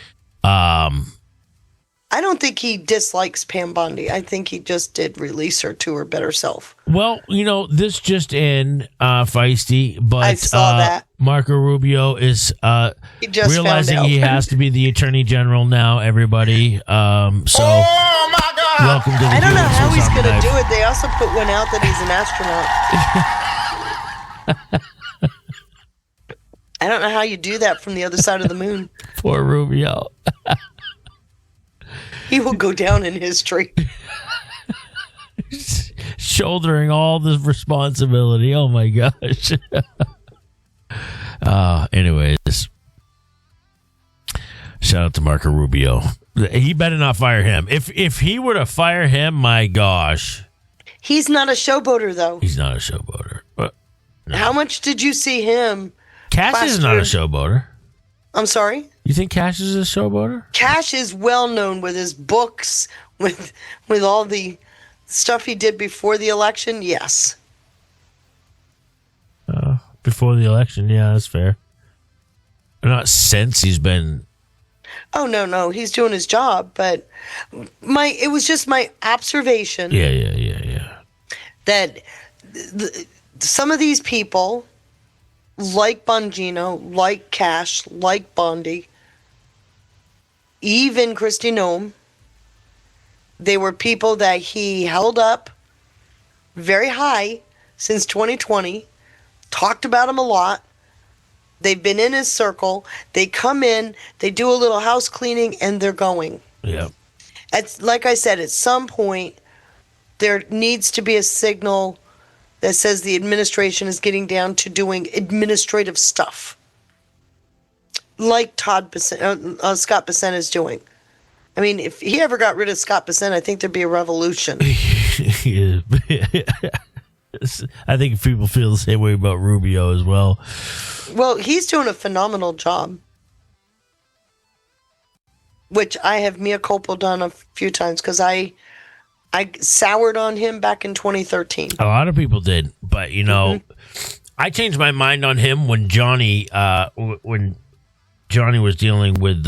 I don't think he dislikes Pam Bondi. I think he just did release her to her better self. Well, this just in, Feisty, but I saw that. Marco Rubio is He just realizing found out. he has to be the Attorney General now, everybody. So welcome to the I don't know Felix how he's Lasagna going to Knife. do it. They also put one out that he's an astronaut. I don't know how you do that from the other side of the moon. Poor Rubio. He will go down in history. Shouldering all the responsibility. Oh my gosh. Anyways. Shout out to Marco Rubio. He better not fire him. If he were to fire him, my gosh. He's not a showboater, though. He's not a showboater. But How much did you see him? Cash last is not a year? showboater. I'm sorry? You think Cash is a showboater? Cash is well known with his books, with all the stuff he did before the election. Yes. Before the election, yeah, that's fair. Not since he's been. Oh no, he's doing his job. But it was just my observation. Yeah. That some of these people, like Bongino, like Cash, like Bondi, even Kristi Noem, they were people that he held up very high since 2020, talked about him a lot. They've been in his circle. They come in, they do a little house cleaning, and they're going. Yeah. Like I said, at some point, there needs to be a signal that says the administration is getting down to doing administrative stuff, like Scott Bessent is doing. I mean, if he ever got rid of Scott Bessent, I think there'd be a revolution. I think people feel the same way about Rubio as well. Well, he's doing a phenomenal job, which I have mea culpa done a few times because I soured on him back in 2013. A lot of people did, but I changed my mind on him when Johnny was dealing with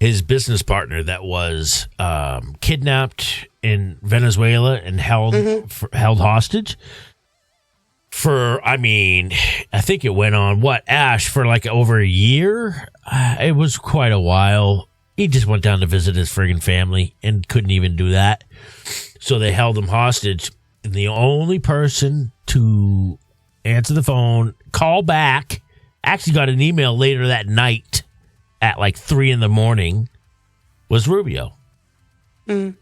his business partner that was kidnapped in Venezuela and held hostage for, I think it went on, Ash, for like over a year? It was quite a while. He just went down to visit his friggin' family and couldn't even do that. So they held him hostage. And the only person to answer the phone, call back, actually got an email later that night at like 3 a.m, was Rubio. Mm.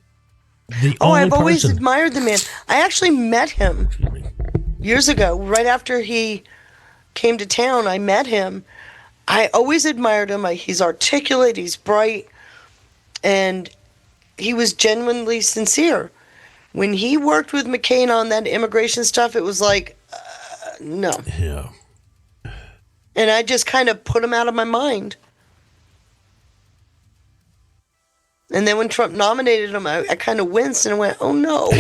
The Oh, only I've always person. admired the man. I actually met him years ago, right after he came to town. I met him. I always admired him. He's articulate, he's bright, and he was genuinely sincere. When he worked with McCain on that immigration stuff, it was like, no. Yeah. And I just kind of put him out of my mind. And then when Trump nominated him, I kind of winced and went, oh no.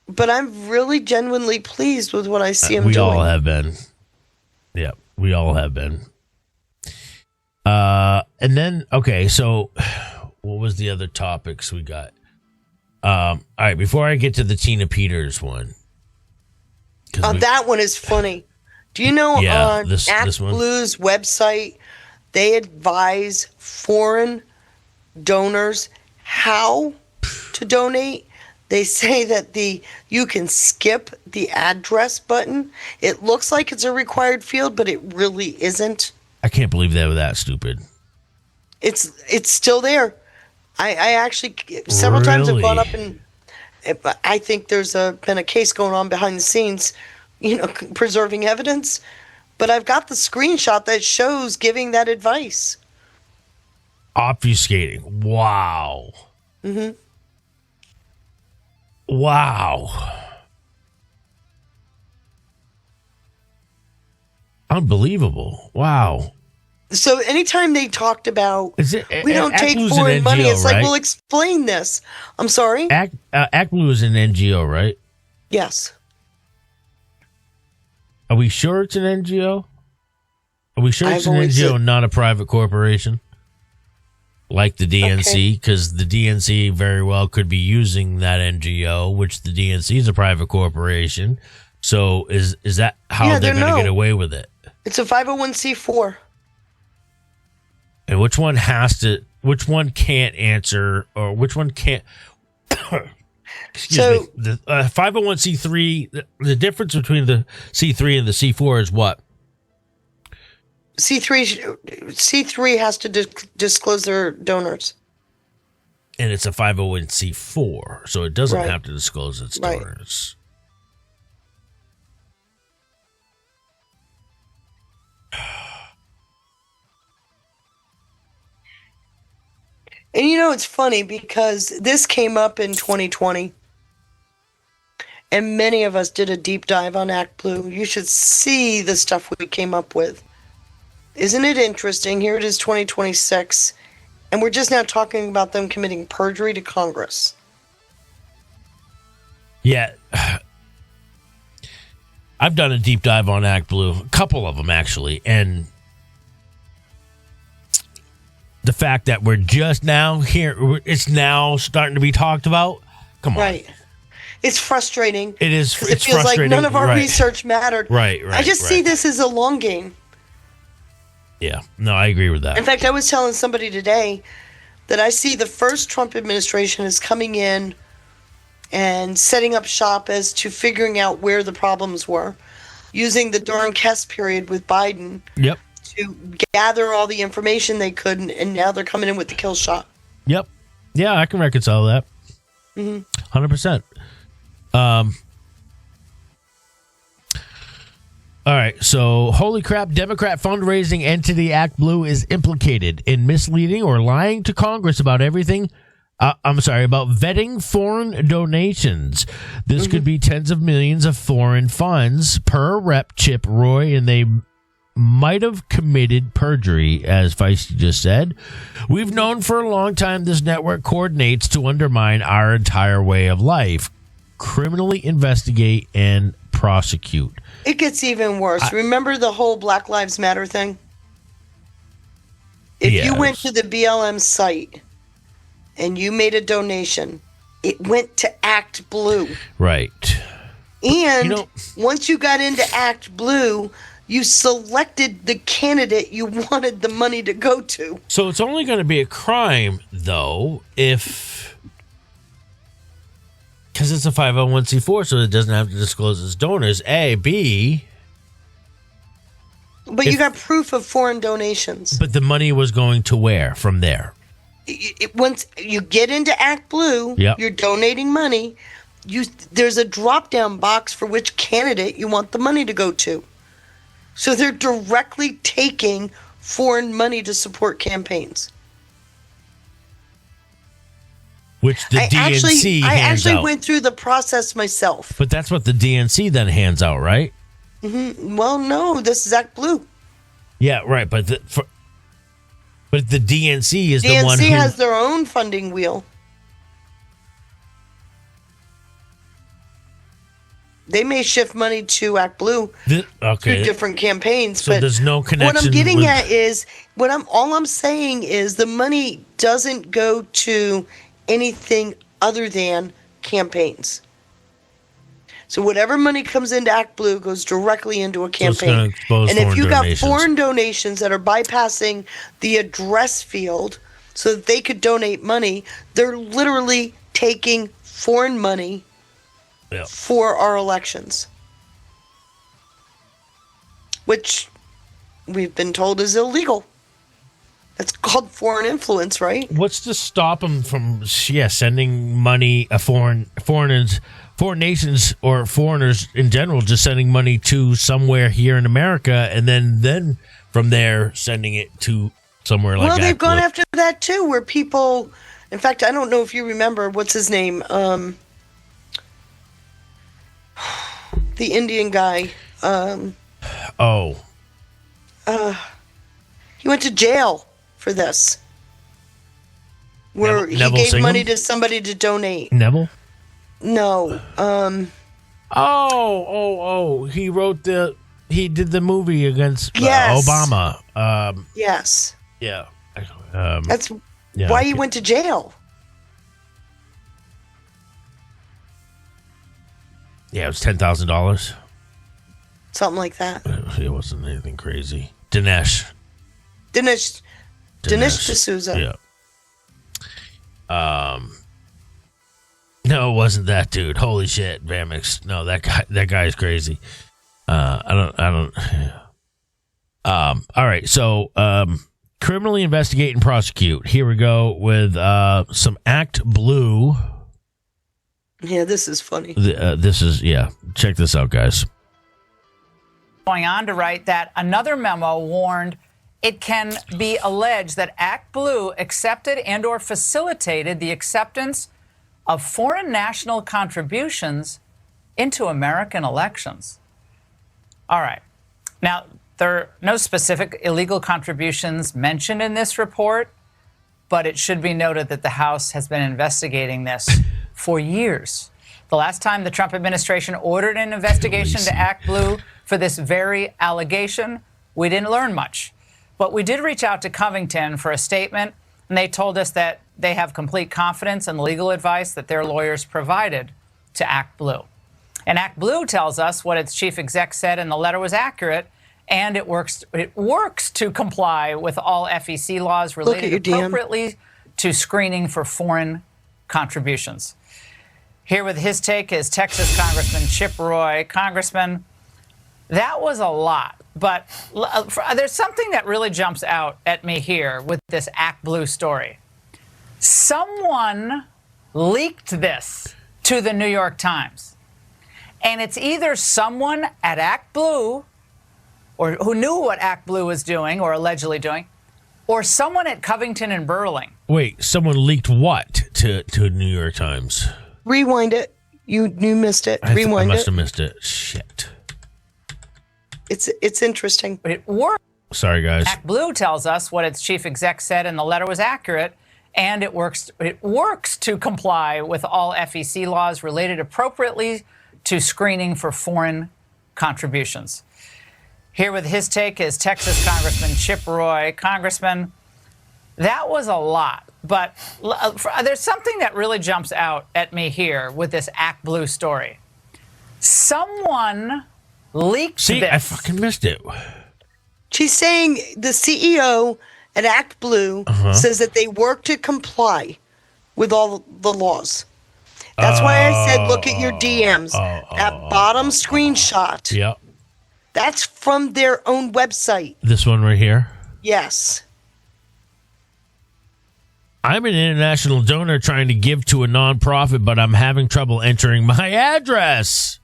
But I'm really genuinely pleased with what I see him We doing. all have been. Yeah, we all have been. And then, okay, so what was the other topics we got? All right, before I get to the Tina Peters one. That one is funny. Do you know on Act one? Blue's website, they advise foreign donors how to donate? They say that you can skip the address button. It looks like it's a required field, but it really isn't. I can't believe they were that stupid. It's still there. I actually several times have gone up and I think there's been a case going on behind the scenes, preserving evidence. But I've got the screenshot that shows giving that advice. Obfuscating. Wow. Mm-hmm. Wow. Unbelievable. Wow. So anytime they talked about we don't take ActBlue's foreign an money, NGO, it's like, right? well, explain this. I'm sorry? ActBlue is an NGO, right? Yes. Are we sure it's an NGO? Are we sure it's I've an always NGO, said- not a private corporation? Like the DNC, because the DNC very well could be using that NGO, which the DNC is a private corporation. So is that how they're going to get away with it? It's a 501c4. And which one can't answer, or which one can't? Excuse me. The 501c3. The difference between the C3 and the C4 is what? C3 has to disclose their donors. And it's a 501c4, so it doesn't Right. have to disclose its Right. donors. And it's funny because this came up in 2020. And many of us did a deep dive on Act Blue. You should see the stuff we came up with. Isn't it interesting? Here it is 2026. And we're just now talking about them committing perjury to Congress. Yeah. I've done a deep dive on Act Blue, a couple of them actually, and the fact that we're just now here, it's now starting to be talked about. Come on. Right. It's frustrating. It is. 'cause It's it feels like frustrating. none of our Right. research mattered. Right. I just see this as a long game. Yeah. No, I agree with that. In fact, I was telling somebody today that I see the first Trump administration is coming in and setting up shop as to figuring out where the problems were, using the Durham Kest period with Biden Yep. to gather all the information they could, and now they're coming in with the kill shot. Yep. Yeah, I can reconcile that. 100%. All right, so holy crap, Democrat fundraising entity Act Blue is implicated in misleading or lying to Congress about everything. About vetting foreign donations. This could be tens of millions of foreign funds per Rep Chip Roy, and they might have committed perjury, as Feisty just said. We've known for a long time this network coordinates to undermine our entire way of life, criminally investigate, and prosecute. It gets even worse. Remember the whole Black Lives Matter thing? If you went to the BLM site and you made a donation, it went to Act Blue. Right. And once you got into Act Blue, you selected the candidate you wanted the money to go to. So it's only going to be a crime, though, because it's a 501c4, so it doesn't have to disclose its donors. A, B. But you got proof of foreign donations. But the money was going to where from there? once you get into Act Blue, Yep. you're donating money. There's a drop-down box for which candidate you want the money to go to. So they're directly taking foreign money to support campaigns. Which the DNC I hands actually out. went through the process myself. But that's what the DNC then hands out, right? Well, no, this is Act Blue. Yeah, right. But the DNC is the one DNC who has their own funding wheel. They may shift money to Act Blue through different campaigns, So but there's no what connection I'm getting with- at is all I'm saying is the money doesn't go to anything other than campaigns. So whatever money comes into Act Blue goes directly into a So it's campaign. gonna expose And if foreign you got donations. foreign donations that are bypassing the address field so that they could donate money, they're literally taking foreign money for our elections, which we've been told is illegal. It's called foreign influence, right? What's to stop them from sending money foreign nations or foreigners in general just sending money to somewhere here in America and then from there sending it to somewhere like Well, they've Act gone Blue? after that too, where people, in fact, I don't know if you remember, what's his name? The Indian guy. He went to jail for this. Where he Neville gave Singham? money to somebody to donate. Neville? No. He did the movie against Yes. Obama. Yes. Yeah. That's yeah, why I he can't- went to jail. Yeah, it was $10,000. Something like that. It wasn't anything crazy. Dinesh D'Souza. Yeah. No, it wasn't that dude. Holy shit, Vamix. No, that guy is crazy. I don't. All right. So, criminally investigate and prosecute. Here we go with some Act Blue. Yeah, this is funny. Check this out, guys. Going on to write that another memo warned it can be alleged that Act Blue accepted and or facilitated the acceptance of foreign national contributions into American elections. All right. Now, there are no specific illegal contributions mentioned in this report, but it should be noted that the House has been investigating this for years. The last time the Trump administration ordered an investigation to Act Blue for this very allegation, we didn't learn much. But we did reach out to Covington for a statement, and they told us that they have complete confidence in the legal advice that their lawyers provided to Act Blue. And Act Blue tells us what its chief exec said in the letter was accurate, and it works to comply with all FEC laws related appropriately to screening for foreign contributions. Here with his take is Texas Congressman Chip Roy. Congressman, that was a lot, but there's something that really jumps out at me here with this Act Blue story. Someone leaked this to the New York Times, and it's either someone at Act Blue or who knew what Act Blue was doing or allegedly doing, or someone at Covington and Burling. Wait, someone leaked what to New York Times? Rewind it. You missed it. I Rewind must it. have missed it. Shit. It's interesting. It worked. Sorry, guys. Act Blue tells us what its chief exec said, and the letter was accurate, and it works to comply with all FEC laws related appropriately to screening for foreign contributions. Here with his take is Texas Congressman Chip Roy. Congressman, that was a lot, but there's something that really jumps out at me here with this Act Blue story. Someone leaked this. I fucking missed it. She's saying the CEO at Act Blue says that they work to comply with all the laws. That's why I said look at your DMs. That bottom screenshot. Yep. That's from their own website. This one right here. Yes. I'm an international donor trying to give to a nonprofit, but I'm having trouble entering my address.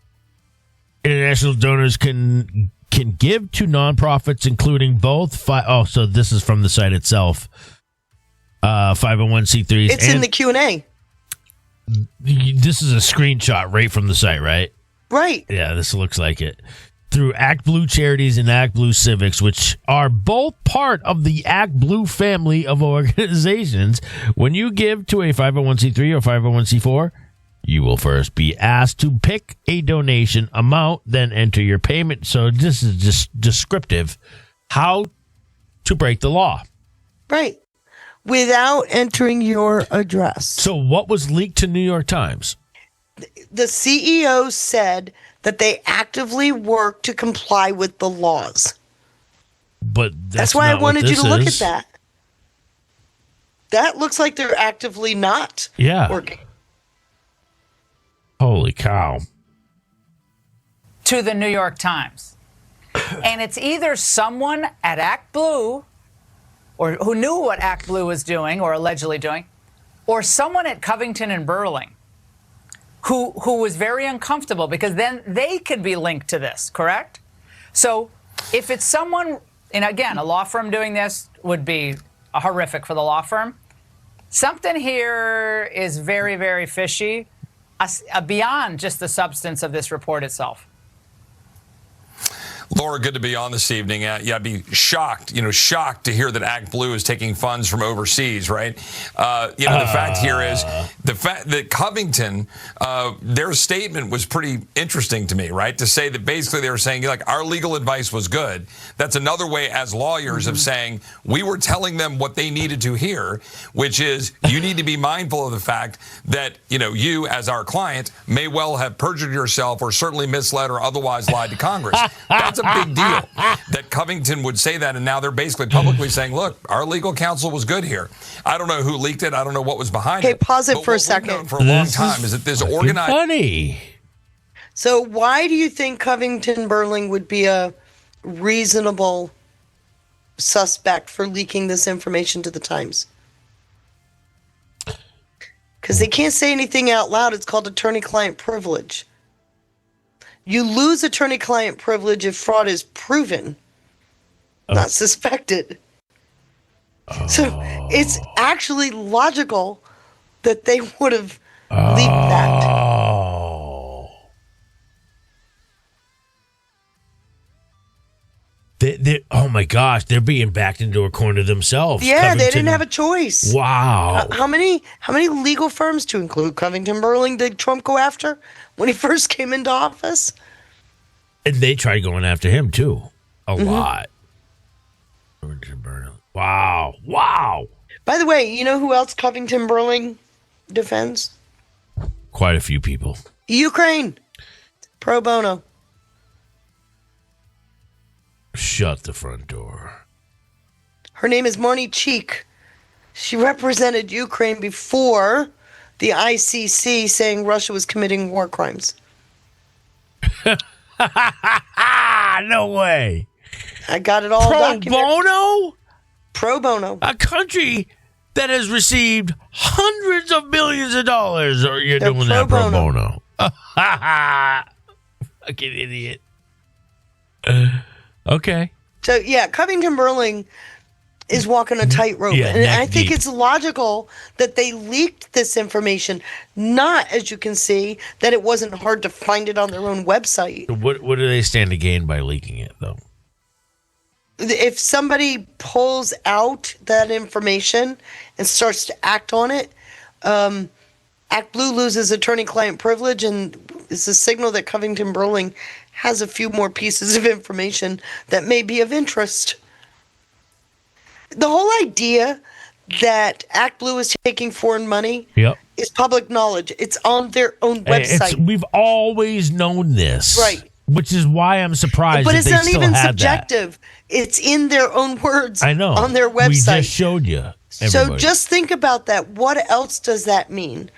International donors can give to nonprofits, including both. So this is from the site itself. 501c3s. It's in the Q&A. This is a screenshot right from the site, right? Right. Yeah, this looks like it. Through Act Blue Charities and Act Blue Civics, which are both part of the Act Blue family of organizations. When you give to a 501c3 or 501c4, you will first be asked to pick a donation amount, then enter your payment. So this is just descriptive how to break the law. Right. Without entering your address. So what was leaked to New York Times? The CEO said that they actively work to comply with the laws. But that's why I wanted you to look at that. That looks like they're actively not working. Holy cow. To the New York Times. And it's either someone at Act Blue, or who knew what Act Blue was doing or allegedly doing, or someone at Covington and Burling who was very uncomfortable, because then they could be linked to this, correct? So if it's someone, and again, a law firm doing this would be horrific for the law firm. Something here is very, very fishy, beyond just the substance of this report itself. Laura, good to be on this evening. I'd be shocked to hear that Act Blue is taking funds from overseas, right? The fact here is the fact that Covington, their statement was pretty interesting to me, right? To say that basically they were saying, like, our legal advice was good. That's another way as lawyers of saying we were telling them what they needed to hear, which is you need to be mindful of the fact that, you as our client may well have perjured yourself or certainly misled or otherwise lied to Congress. That's a big deal that Covington would say that, and now they're basically publicly saying, look, our legal counsel was good here. I don't know who leaked it. I don't know what was behind it. Okay, pause it for a second. We've known for a long time is that this organized... Funny. So why do you think Covington Burling would be a reasonable suspect for leaking this information to the Times? Because they can't say anything out loud. It's called attorney-client privilege. You lose attorney-client privilege if fraud is proven, not suspected. So it's actually logical that they would have leaked that. Oh my gosh, they're being backed into a corner themselves. Yeah, Covington. they didn't have a choice. Wow. How many legal firms, to include Covington Burling, did Trump go after when he first came into office? And they tried going after him too, a lot. Wow, wow. By the way, you know who else Covington Burling defends? Quite a few people. Ukraine, pro bono. Shut the front door. Her name is Marnie Cheek. She represented Ukraine before the ICC saying Russia was committing war crimes. No way. I got it all documented. Pro bono? Pro bono. A country that has received hundreds of millions of dollars, or you're They're doing pro that pro bono. bono. Fucking idiot. Okay. So, yeah, Covington Burling is walking a tightrope. Yeah, and I think deep. it's logical that they leaked this information, not, as you can see, that it wasn't hard to find it on their own website. What do they stand to gain by leaking it, though? If somebody pulls out that information and starts to act on it, Act Blue loses attorney-client privilege, and it's a signal that Covington Burling has a few more pieces of information that may be of interest. The whole idea that Act Blue is taking foreign money is public knowledge. It's on their own website. We've always known this. Right. Which is why I'm surprised But that it's they not still even had subjective. It's in their own words that. I know. on their website. We just showed you. So just think about that. What else does that mean?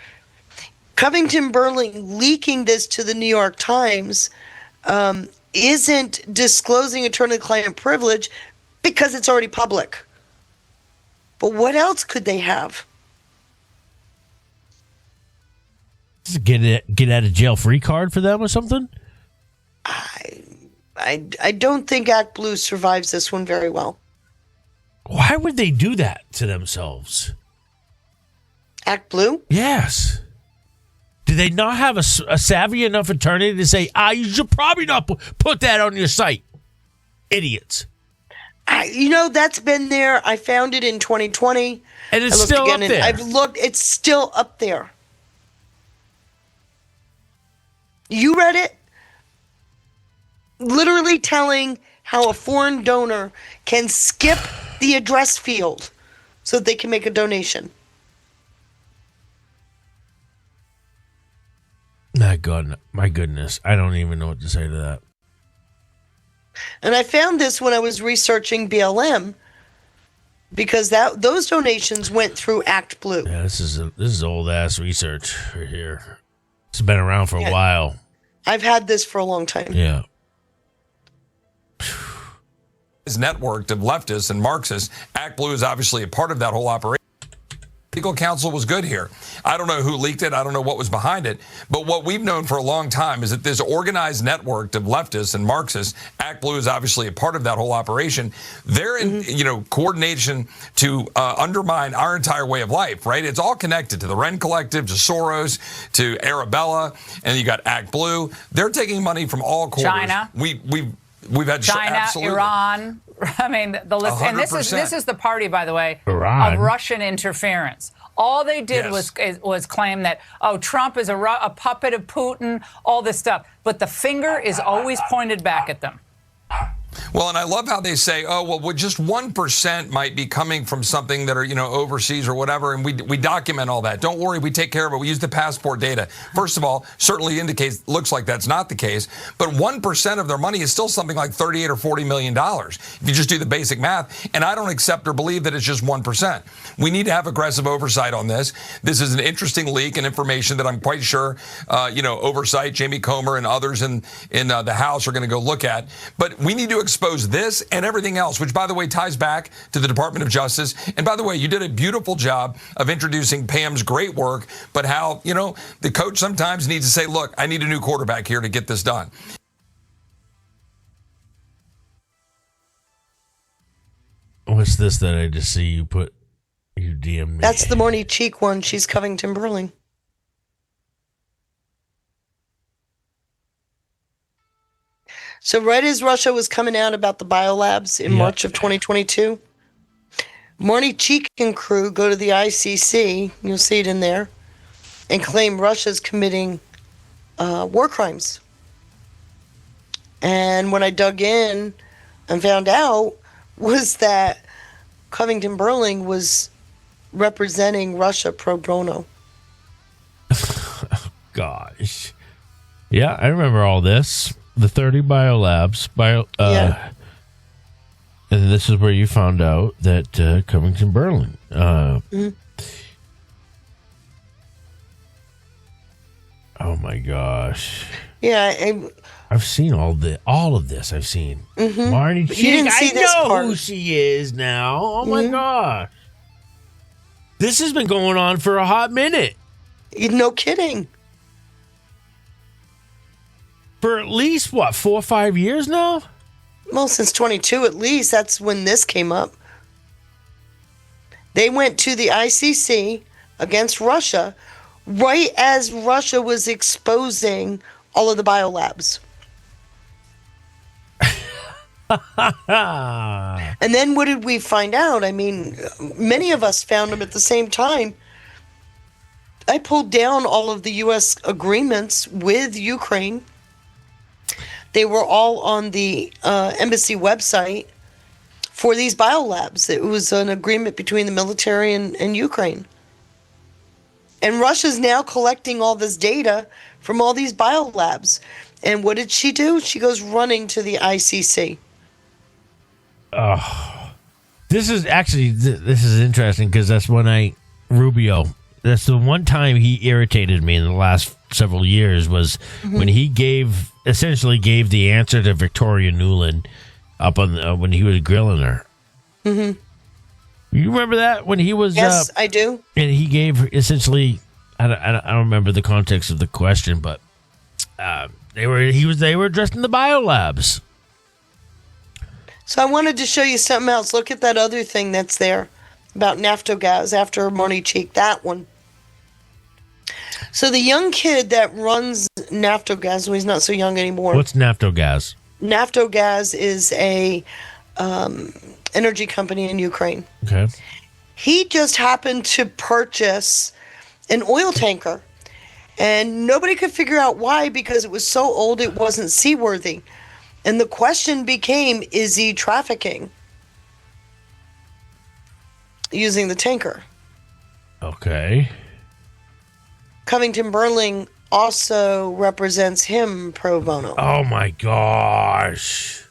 Covington Burling leaking this to the New York Times isn't disclosing attorney-client privilege because it's already public. But what else could they have? Get out of jail free card for them or something? I don't think Act Blue survives this one very well. Why would they do that to themselves? Act Blue? Yes. Do they not have a savvy enough attorney to say, you should probably not put that on your site? Idiots. That's been there. I found it in 2020. And it's still up there. I've looked. It's still up there. You read it? Literally telling how a foreign donor can skip the address field so that they can make a donation. My goodness. I don't even know what to say to that. And I found this when I was researching BLM because those donations went through Act Blue. Yeah, this is old ass research right here. It's been around for a while. I've had this for a long time. Yeah. Is networked of leftists and Marxists. Act Blue is obviously a part of that whole operation. Legal counsel was good here. I don't know who leaked it. I don't know what was behind it. But what we've known for a long time is that this organized network of leftists and Marxists, Act Blue is obviously a part of that whole operation. They're in, coordination to undermine our entire way of life, right? It's all connected to the Ren Collective, to Soros, to Arabella, and you got Act Blue. They're taking money from all quarters. China. We've had China, absolutely. Iran. I mean, the list. 100%. And this is the party, by the way, Iran. of Russian interference. All they did was claim that, Trump is a puppet of Putin, all this stuff. But the finger is always pointed back at them. Well, and I love how they say, just 1% might be coming from something that are, overseas or whatever, and we document all that. Don't worry, we take care of it. We use the passport data. First of all, certainly looks like that's not the case, but 1% of their money is still something like $38 or $40 million, if you just do the basic math, and I don't accept or believe that it's just 1%. We need to have aggressive oversight on this. This is an interesting leak and information that I'm quite sure, oversight, Jamie Comer and others in the House are going to go look at, but we need to expose this and everything else, which, by the way, ties back to the Department of Justice. And by the way, you did a beautiful job of introducing Pam's great work, but how, the coach sometimes needs to say, look, I need a new quarterback here to get this done. What's this that I just see you DM me? That's the Morning Cheek one. She's Covington Burling. So right as Russia was coming out about the biolabs in March of 2022, Morning Cheek and crew go to the ICC, you'll see it in there, and claim Russia's committing war crimes. And when I dug in and found out was that Covington Burling was representing Russia pro bono. Gosh. Yeah, I remember all this. The 30 biolabs, and this is where you found out that Covington Burling. Oh my gosh! Yeah, I've seen all of this. I've seen Marnie But you Cheek. didn't see I this know part. who she is now. Oh my gosh! This has been going on for a hot minute. No kidding. For at least, 4 or 5 years now? Well, since 22 at least. That's when this came up. They went to the ICC against Russia right as Russia was exposing all of the biolabs. And then what did we find out? I mean, many of us found them at the same time. I pulled down all of the U.S. agreements with Ukraine. They were all on the embassy website for these biolabs. It was an agreement between the military and Ukraine. And Russia's now collecting all this data from all these biolabs. And what did she do? She goes running to the ICC. Oh, this is interesting because that's when Rubio, that's the one time he irritated me in the last several years was when he essentially gave the answer to Victoria Nuland up on when he was grilling her. You remember that when he was? Yes, I do. And he gave essentially I don't remember the context of the question, but they were dressed in the biolabs. So I wanted to show you something else. Look at that other thing that's there about Naftogaz after Marnie Cheek. That one. So the young kid that runs Naftogaz, well, he's not so young anymore. What's Naftogaz? Naftogaz is a energy company in Ukraine. Okay. He just happened to purchase an oil tanker, and nobody could figure out why, because it was so old it wasn't seaworthy. And the question became, is he trafficking using the tanker? Okay. Covington Burling also represents him pro bono. Oh my gosh.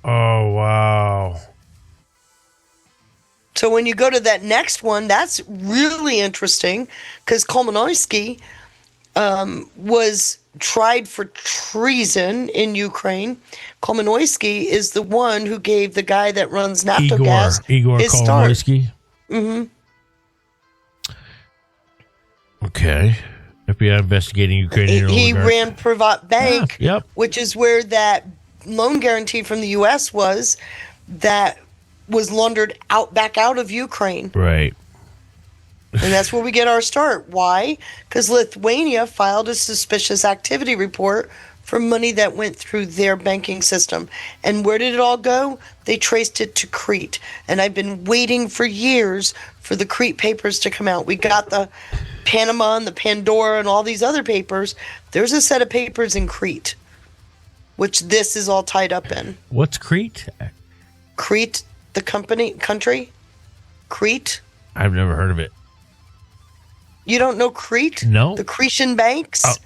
Oh wow. So when you go to that next one, that's really interesting, because Kolmonoisky was tried for treason in Ukraine. Kolmonoisky is the one who gave the guy that runs Naftogaz Igor his start. Kolmonoisky. Mm-hmm. Okay. FBI investigating Ukrainian He oligarch. ran Privat Bank, Yep. which is where that loan guarantee from the U.S. was, that was laundered back out of Ukraine. Right. And that's where we get our start. Why? Because Lithuania filed a suspicious activity report for money that went through their banking system. And where did it all go? They traced it to Crete. And I've been waiting for years for the Crete papers to come out. We got the Panama and the Pandora and all these other papers. There's a set of papers in Crete, which this is all tied up in. What's Crete? Crete, the country? Crete? I've never heard of it. You don't know Crete? No. The Cretan banks?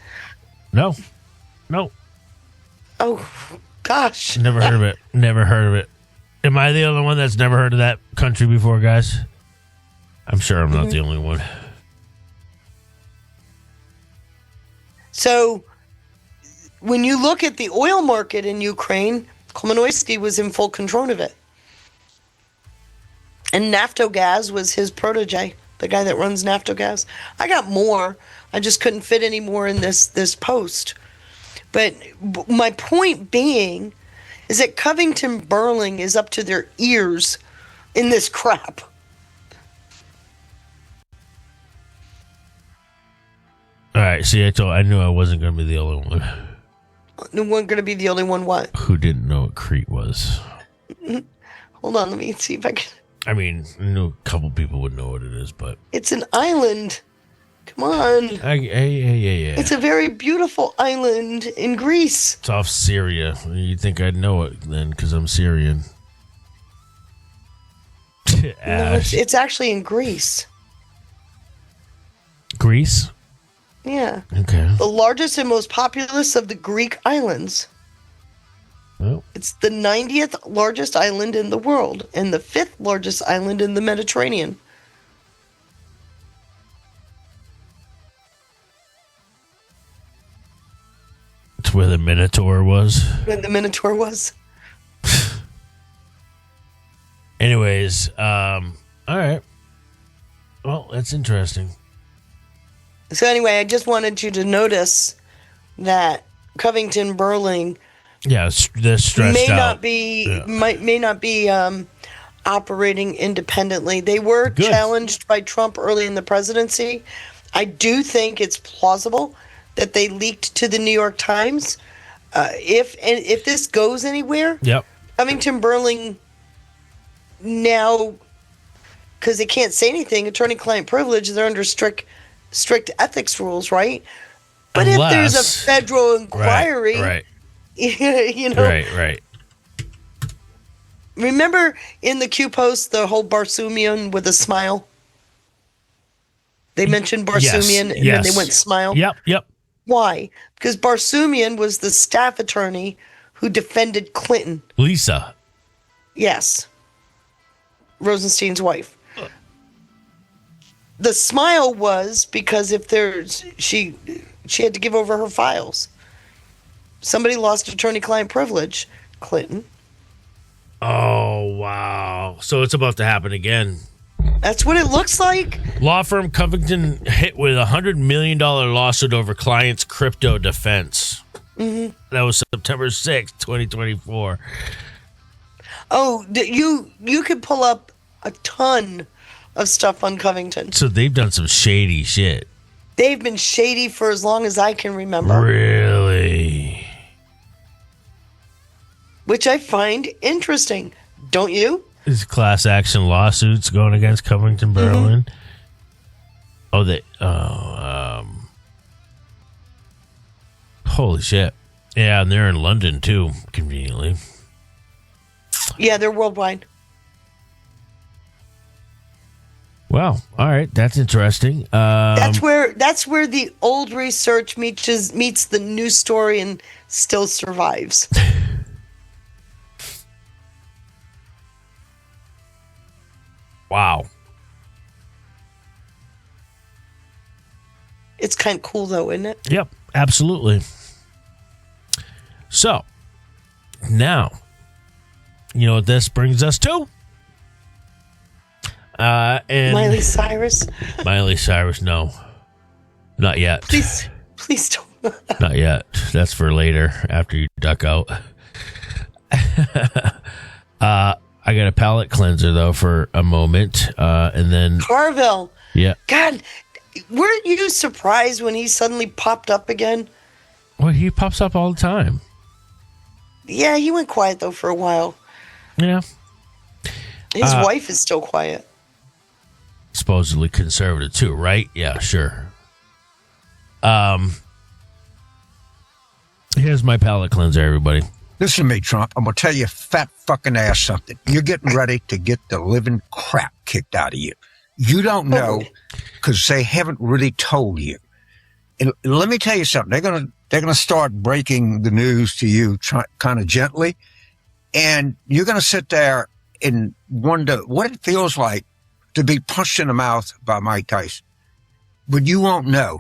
No. No. Oh, gosh. Never heard of it. Never heard of it. Am I the only one that's never heard of that country before, guys? I'm sure I'm not the only one. So, when you look at the oil market in Ukraine, Kolmonoisky was in full control of it. And Naftogaz was his protege, the guy that runs Naftogaz. I got more. I just couldn't fit any more in this post. But my point being is that Covington Burling is up to their ears in this crap. All right. See, I knew I wasn't going to be the only one. You weren't going to be the only one, what? Who didn't know what Crete was? Hold on, let me see if I can. I mean, I knew a couple people would know what it is, but It's an island. Come on. yeah. It's a very beautiful island in Greece. It's off Syria. You'd think I'd know it then, because I'm Syrian. No, it's actually in Greece. Greece? Yeah. Okay. The largest and most populous of the Greek islands. Well, It's the 90th largest island in the world and the 5th largest island in the Mediterranean. it's where the Minotaur was. When the Minotaur was. Anyways, all right. Well, that's interesting. So anyway, I just wanted you to notice that Covington Burling Yeah, they're stressed may out. not be may not be operating independently. They were Good. challenged by Trump early in the presidency. I do think it's plausible that they leaked to the New York Times. If this goes anywhere, Yep. Covington Burling now, because they can't say anything, attorney-client privilege, they're under strict ethics rules, right? But if there's a federal inquiry, Right. you know, Right. remember in the Q post the whole Barsoomian with a smile? They mentioned Barsoomian and then they went smile. Yep. Why? Because Barsoomian was the staff attorney who defended Clinton. Lisa. Yes. Rosenstein's wife. The smile was because if there's she had to give over her files. Somebody lost attorney-client privilege. Clinton. Oh, wow. Wow. So it's about to happen again. That's what it looks like. Law firm Covington hit with a $100 million lawsuit over client's crypto defense. Mm-hmm. That was September 6th, 2024. Oh, you could pull up a ton of stuff on Covington. So they've done some shady shit. They've been shady for as long as I can remember. Really? Which I find interesting. Don't you? These class action lawsuits going against Covington Berlin. Holy shit. Yeah, and they're in London too, conveniently. Yeah, they're worldwide. Wow. All right, that's interesting. That's where the old research meets the new story and still survives. Wow. It's kind of cool, though, isn't it? Yep, absolutely. So, now, you know what this brings us to? And Miley Cyrus? Miley Cyrus, no. Not yet. Please don't. Not yet. That's for later, after you duck out. I got a palate cleanser, though, for a moment. And then... Carville. Yeah. God, weren't you surprised when he suddenly popped up again? Well, he pops up all the time. Yeah, he went quiet, though, for a while. Yeah. His wife is still quiet. Supposedly conservative, too, right? Yeah, sure. Here's my palate cleanser, everybody. Listen to me, Trump. I'm going to tell you fat fucking ass something. You're getting ready to get the living crap kicked out of you. You don't know because they haven't really told you. And let me tell you something. They're gonna start breaking the news to you kind of gently. And you're going to sit there and wonder what it feels like to be punched in the mouth by Mike Tyson. But you won't know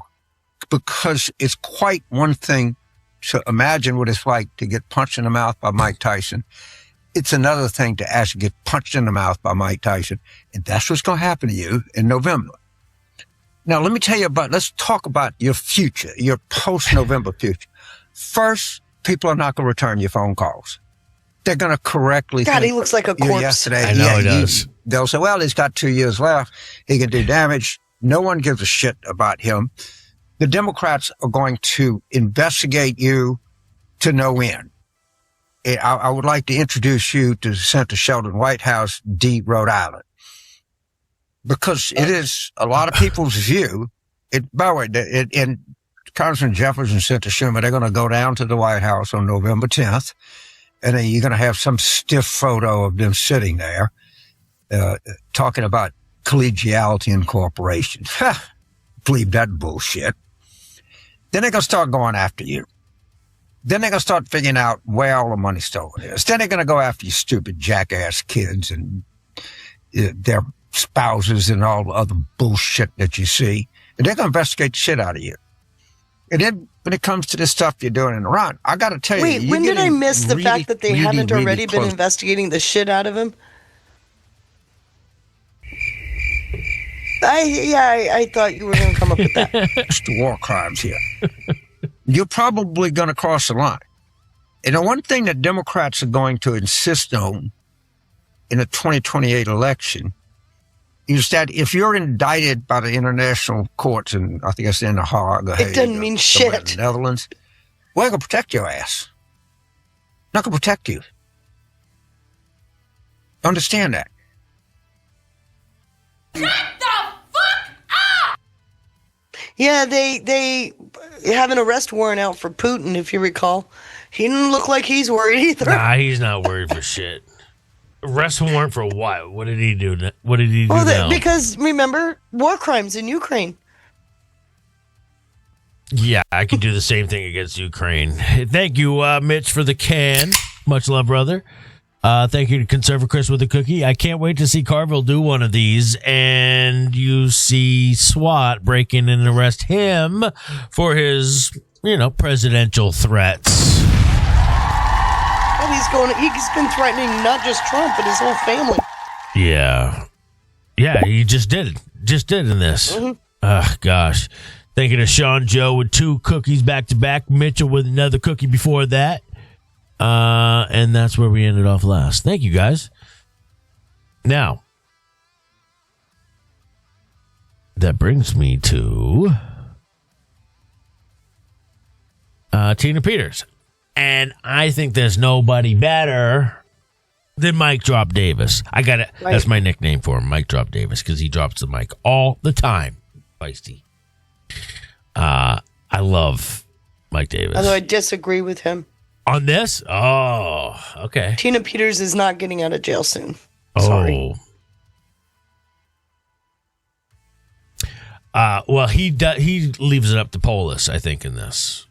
because it's quite one thing to imagine what it's like to get punched in the mouth by Mike Tyson. It's another thing to actually get punched in the mouth by Mike Tyson. And that's what's going to happen to you in November. Now, let's talk about your future, your post-November future. First, people are not going to return your phone calls. They're going to correctly God, he looks like a corpse. Yesterday. I know he does. They'll say, well, he's got 2 years left. He can do damage. No one gives a shit about him. The Democrats are going to investigate you to no end. I would like to introduce you to Senator Sheldon Whitehouse, D. Rhode Island. Because it is a lot of people's view. By the way, and Congressman Jeffords and Senator Schumer, they're going to go down to the White House on November 10th. And then you're going to have some stiff photo of them sitting there, talking about collegiality and cooperation. Believe that bullshit. Then they're going to start going after you. Then they're going to start figuring out where all the money stolen is. Then they're going to go after you stupid jackass kids and their spouses and all the other bullshit that you see. And they're going to investigate the shit out of you. And then when it comes to this stuff you're doing in Iran, I got to tell you. Wait, when did I miss the fact that they haven't already been close. investigating the shit out of him? I thought you were going to come up with that. It's the war crimes here. You're probably going to cross the line. And the one thing that Democrats are going to insist on in the 2028 election is that if you're indicted by the international courts, and I think it's in the Hague, It doesn't mean shit. the Netherlands, we're going to protect your ass. Not going to protect you. Understand that. Yeah, they have an arrest warrant out for Putin, if you recall. He didn't look like he's worried either. Nah, he's not worried for shit. Arrest warrant for what? What did he do? What did he do now? Because, remember, war crimes in Ukraine. Yeah, I could do the same thing against Ukraine. Thank you, Mitch, for the can. Much love, brother. Thank you to Conservative Chris with the cookie. I can't wait to see Carville do one of these, and you see SWAT break in and arrest him for his, presidential threats. And he's been threatening not just Trump, but his whole family. Yeah. Yeah, he just did it. Just did in this. Gosh. Thinking of Sean Joe with 2 cookies back to back. Mitchell with another cookie before that. And that's where we ended off last. Thank you, guys. Now, that brings me to Tina Peters. And I think there's nobody better than Mike Drop Davis. I got it. Right. That's my nickname for him, Mike Drop Davis, because he drops the mic all the time. Feisty. I love Mike Davis. Although I disagree with him. On this? Oh, okay. Tina Peters is not getting out of jail soon. Sorry. Well, he leaves it up to Polis, I think, in this.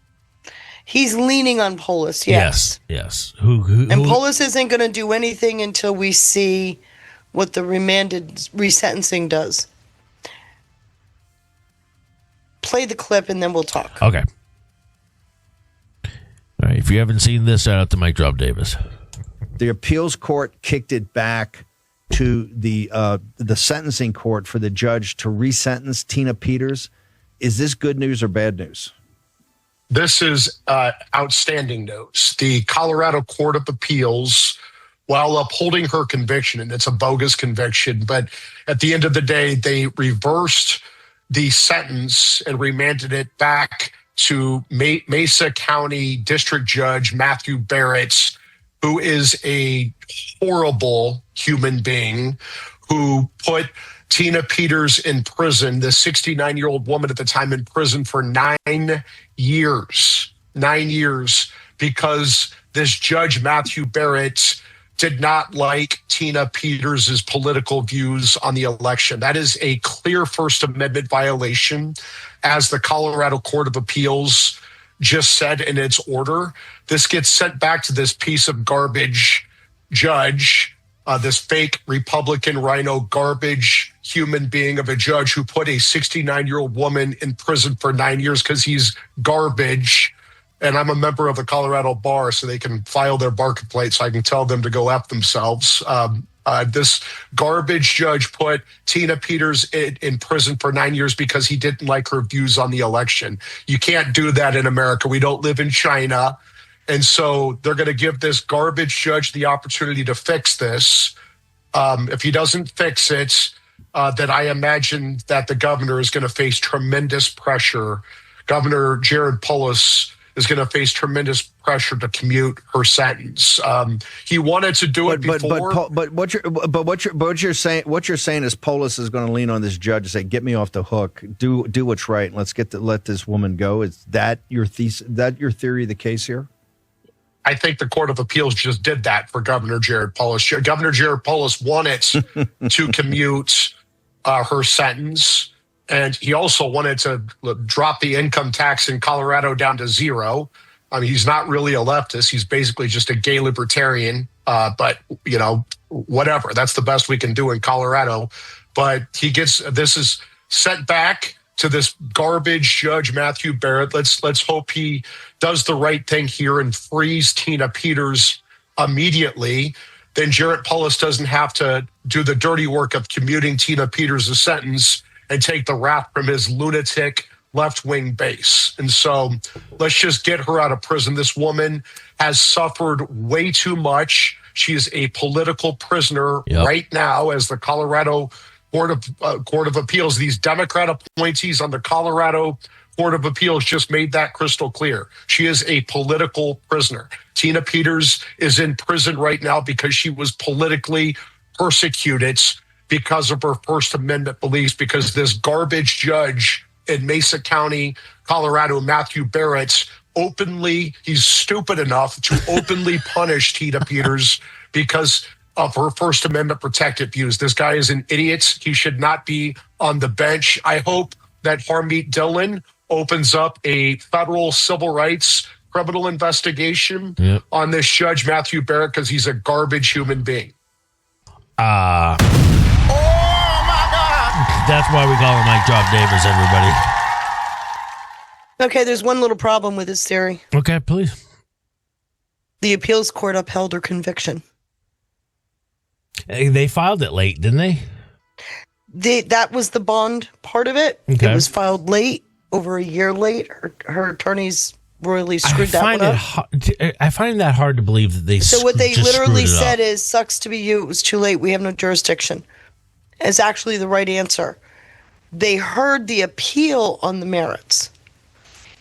He's leaning on Polis, yes. Yes. And Polis isn't going to do anything until we see what the remanded resentencing does. Play the clip and then we'll talk. Okay. All right. If you haven't seen this, shout out to Mike Drop Davis. The appeals court kicked it back to the sentencing court for the judge to resentence Tina Peters. Is this good news or bad news? This is outstanding news. The Colorado Court of Appeals, while upholding her conviction, and it's a bogus conviction, but at the end of the day, they reversed the sentence and remanded it back to Mesa County District Judge Matthew Barrett, who is a horrible human being who put Tina Peters in prison, the 69-year-old woman at the time, in prison for 9 years. 9 years, because this judge, Matthew Barrett, did not like Tina Peters' political views on the election. That is a clear First Amendment violation, as the Colorado Court of Appeals just said in its order. This gets sent back to this piece of garbage judge, this fake Republican rhino garbage human being of a judge who put a 69-year-old woman in prison for 9 years because he's garbage. And I'm a member of the Colorado Bar, so they can file their bar complaint so I can tell them to go F themselves. This garbage judge put Tina Peters in prison for 9 years because he didn't like her views on the election. You can't do that in America. We don't live in China. And so they're going to give this garbage judge the opportunity to fix this. If he doesn't fix it, then I imagine that the governor is going to face tremendous pressure. Governor Jared Polis is going to face tremendous pressure to commute her sentence. He wanted to do it before. But what you're saying is Polis is going to lean on this judge and say, "Get me off the hook. Do what's right. And let this woman go." Is that your thesis? That your theory of the case here? I think the Court of Appeals just did that for Governor Jared Polis. Governor Jared Polis wanted to commute her sentence, and he also wanted to drop the income tax in Colorado down to 0. I mean, he's not really a leftist. He's basically just a gay libertarian, but, whatever. That's the best we can do in Colorado. But this is sent back to this garbage judge, Matthew Barrett. Let's hope he does the right thing here and frees Tina Peters immediately. Then Jared Polis doesn't have to do the dirty work of commuting Tina Peters' sentence and take the rap from his lunatic left-wing base. And so let's just get her out of prison. This woman has suffered way too much. She is a political prisoner right now, as the Colorado Court of Appeals, these Democrat appointees on the Colorado Court of Appeals just made that crystal clear. She is a political prisoner. Tina Peters is in prison right now because she was politically persecuted because of her First Amendment beliefs, because this garbage judge in Mesa County, Colorado, Matthew Barrett, he's stupid enough to openly punish Tina Peters because of her First Amendment protected views. This guy is an idiot. He should not be on the bench. I hope that Harmeet Dillon opens up a federal civil rights criminal investigation on this judge, Matthew Barrett, because he's a garbage human being. Oh, my God. That's why we call him Mike Drop Davis, everybody. Okay, there's one little problem with his theory. Okay, please. The appeals court upheld her conviction. They filed it late, didn't they? That was the bond part of it. Okay. It was filed late, over a year late. Her attorneys royally screwed that one up. I find that hard to believe that they. So what they just literally screwed it said up. is, "Sucks to be you. It was too late. We have no jurisdiction." Is actually the right answer. They heard the appeal on the merits.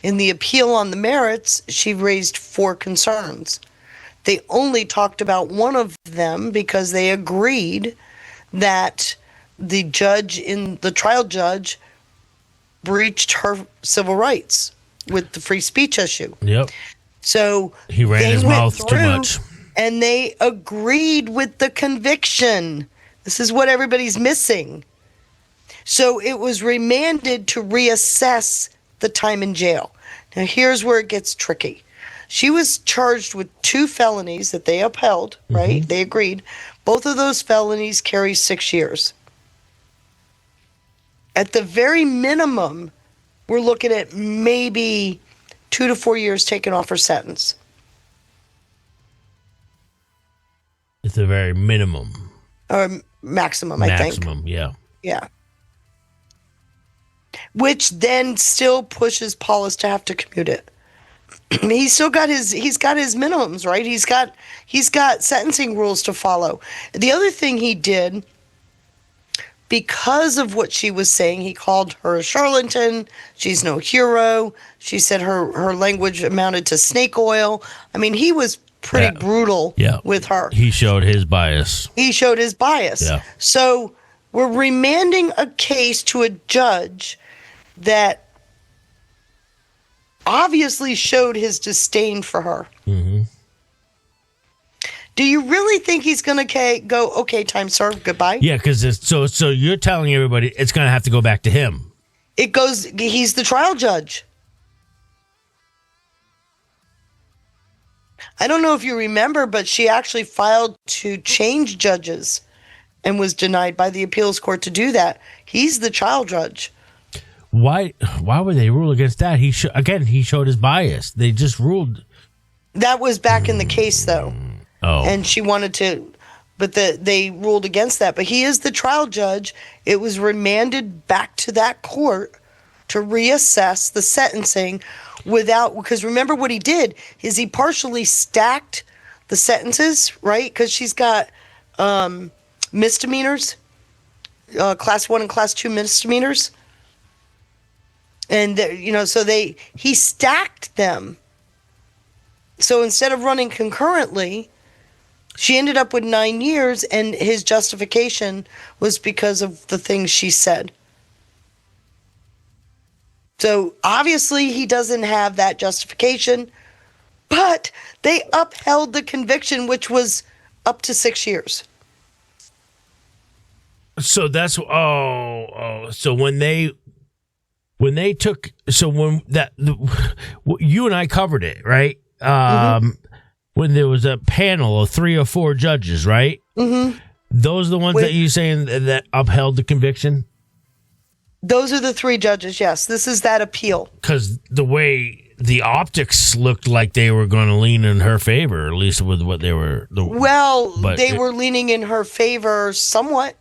In the appeal on the merits, she raised 4 concerns. They only talked about one of them because they agreed that the trial judge breached her civil rights with the free speech issue. Yep. So He ran they his went mouth too through much. And they agreed with the conviction. This is what everybody's missing. So it was remanded to reassess the time in jail. Now here's where it gets tricky. She was charged with 2 felonies that they upheld, right? They agreed. Both of those felonies carry 6 years. At the very minimum, we're looking at maybe 2 to 4 years taken off her sentence. It's the very minimum. Or maximum, I think. Maximum, yeah. Yeah. Which then still pushes Paulus to have to commute it. He's still got his minimums, right? He's got sentencing rules to follow. The other thing he did, because of what she was saying, he called her a charlatan. She's no hero. She said her language amounted to snake oil. I mean, he was pretty brutal with her. He showed his bias. Yeah. So we're remanding a case to a judge that obviously showed his disdain for her. Mm-hmm. Do you really think he's going to go, okay, time served, goodbye? Yeah, because so you're telling everybody it's going to have to go back to him. He's the trial judge. I don't know if you remember, but she actually filed to change judges and was denied by the appeals court to do that. He's the trial judge. Why would they rule against that? He showed his bias. They just ruled. That was back in the case, though. Oh. And she wanted to, but they ruled against that. But he is the trial judge. It was remanded back to that court to reassess the sentencing because remember what he did is he partially stacked the sentences, right? Because she's got misdemeanors, class 1 and class 2 misdemeanors. And, he stacked them. So instead of running concurrently, she ended up with 9 years, and his justification was because of the things she said. So obviously he doesn't have that justification, but they upheld the conviction, which was up to 6 years. So that's so when you and I covered it, right? When there was a panel of 3 or 4 judges, right? Mm-hmm. Those are the ones that you saying that upheld the conviction? Those are the 3 judges, yes. This is that appeal. Because the way the optics looked like they were going to lean in her favor, at least with what they were. They were leaning in her favor somewhat.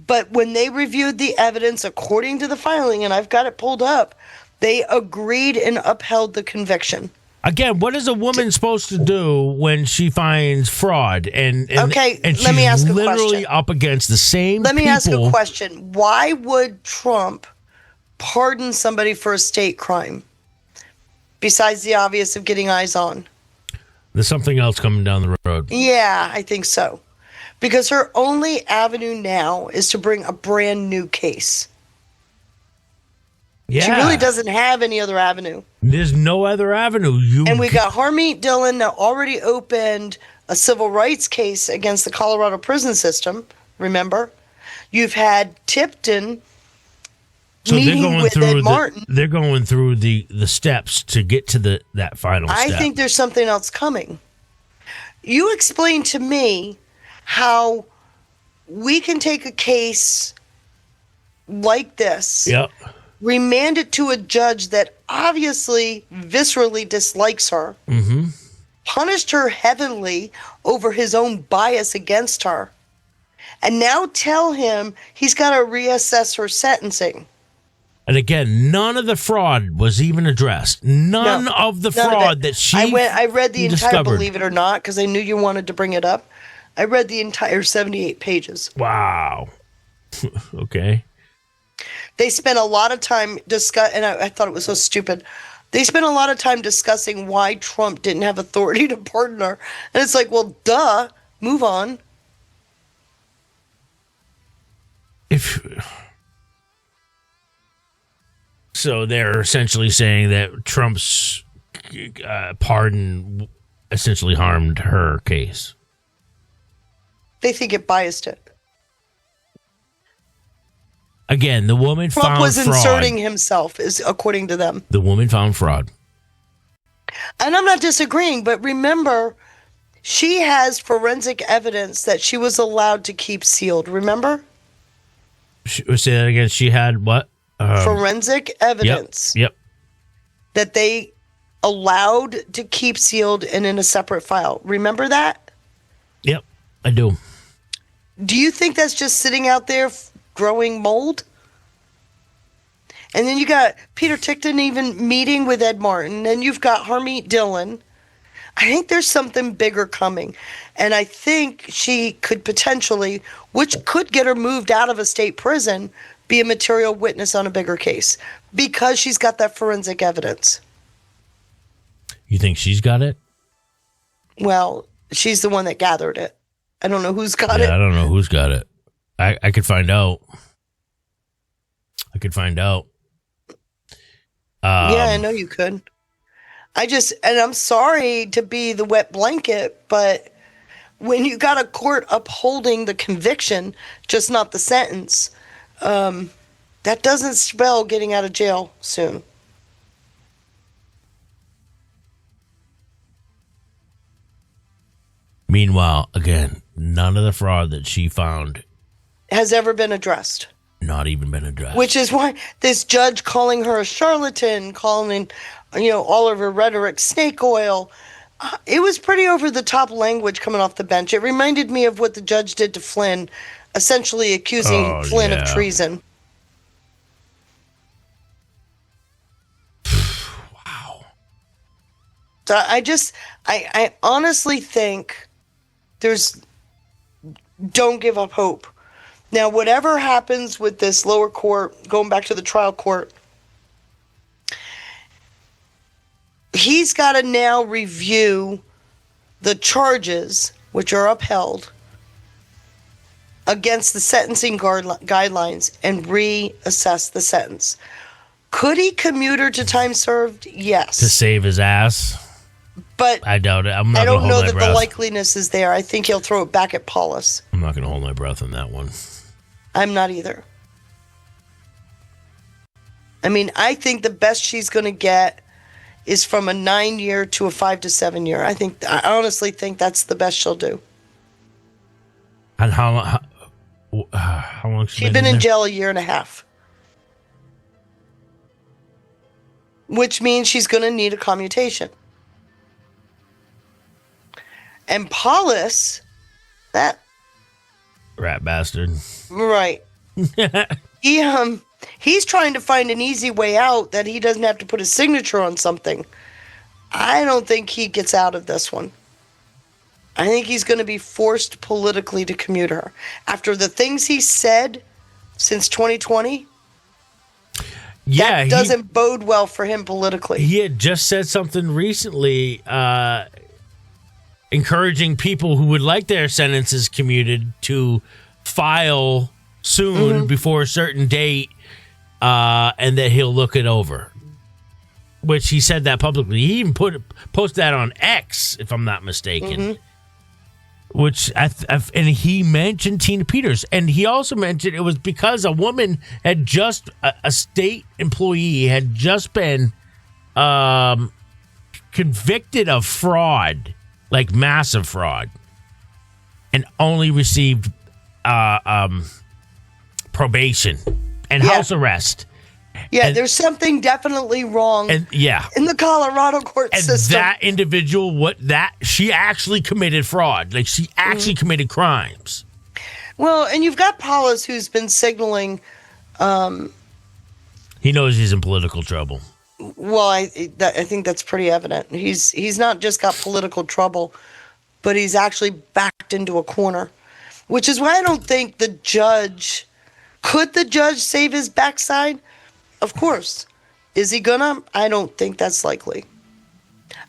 But when they reviewed the evidence according to the filing, and I've got it pulled up, they agreed and upheld the conviction. Again, what is a woman supposed to do when she finds fraud and let me ask a literally question. up against the same Let me people? ask a question. Why would Trump pardon somebody for a state crime besides the obvious of getting eyes on? There's something else coming down the road. Yeah, I think so. Because her only avenue now is to bring a brand new case. Yeah. She really doesn't have any other avenue. There's no other avenue. And we got Harmeet Dillon that already opened a civil rights case against the Colorado prison system, remember? You've had Tipton meeting with Ed Martin. They're going through the steps to get to that final step. I think there's something else coming. You explain to me how we can take a case like this, remand it to a judge that obviously viscerally dislikes her, punished her heavily over his own bias against her, And now tell him he's got to reassess her sentencing. And again, none of the fraud was even addressed. None of the fraud that she I read the entire, discovered. believe it or not, because I knew you wanted to bring it up. I read the entire 78 pages. Wow. Okay. They spent a lot of time and I thought it was so stupid. They spent a lot of time discussing why Trump didn't have authority to pardon her. And it's like, well, duh, move on. So they're essentially saying that Trump's pardon essentially harmed her case. They think it biased it. Again, the woman Trump found was fraud. inserting himself, is according to them. The woman found fraud. And I'm not disagreeing, but remember, she has forensic evidence that she was allowed to keep sealed. Remember? Say that again. She had what? Forensic evidence Yep. that they allowed to keep sealed and in a separate file. Remember that? Yep, I do. Do you think that's just sitting out there growing mold? And then you got Peter Tickton even meeting with Ed Martin, and you've got Harmeet Dillon. I think there's something bigger coming. And I think she could potentially, which could get her moved out of a state prison, be a material witness on a bigger case because she's got that forensic evidence. You think she's got it? Well, she's the one that gathered it. I don't know who's got it. I don't know who's got it. I could find out. Yeah, I know you could. And I'm sorry to be the wet blanket, but when you got a court upholding the conviction, just not the sentence, that doesn't spell getting out of jail soon. Meanwhile, again, none of the fraud that she found Has ever been addressed. not even been addressed. Which is why this judge calling her a charlatan, calling, all of her rhetoric snake oil. It was pretty over the top language coming off the bench. It reminded me of what the judge did to Flynn, essentially accusing Flynn of treason. Wow. So I honestly think don't give up hope. Now, whatever happens with this lower court, going back to the trial court, he's got to now review the charges, which are upheld, against the sentencing guidelines and reassess the sentence. Could he commute her to time served? Yes. To save his ass? But I doubt it. I don't know that the likeliness is there. I think he'll throw it back at Paulus. I'm not going to hold my breath on that one. I'm not either. I mean, I think the best she's going to get is from a 9-year to a 5 to 7 year. I honestly think that's the best she'll do. And how long she's been in jail 1.5 years. Which means she's going to need a commutation. And Paulus, that rat bastard. Right. He's trying to find an easy way out that he doesn't have to put his signature on something. I don't think he gets out of this one. I think he's going to be forced politically to commute her. After the things he said since 2020, that doesn't bode well for him politically. He had just said something recently encouraging people who would like their sentences commuted to file soon before a certain date, and that he'll look it over. Which he said that publicly. He even posted that on X, if I'm not mistaken. Which and he mentioned Tina Peters, and he also mentioned it was because a woman had just a state employee had just been convicted of fraud, like massive fraud, and only received probation and house arrest. Yeah, there's something definitely wrong in the Colorado court system. That individual, she actually committed fraud. Like, she actually committed crimes. Well, and you've got Paulus, who's been signaling. He knows he's in political trouble. Well, I think that's pretty evident. He's not just got political trouble, but he's actually backed into a corner, which is why I don't think the judge. Could the judge save his backside? Of course. Is he gonna? I don't think that's likely.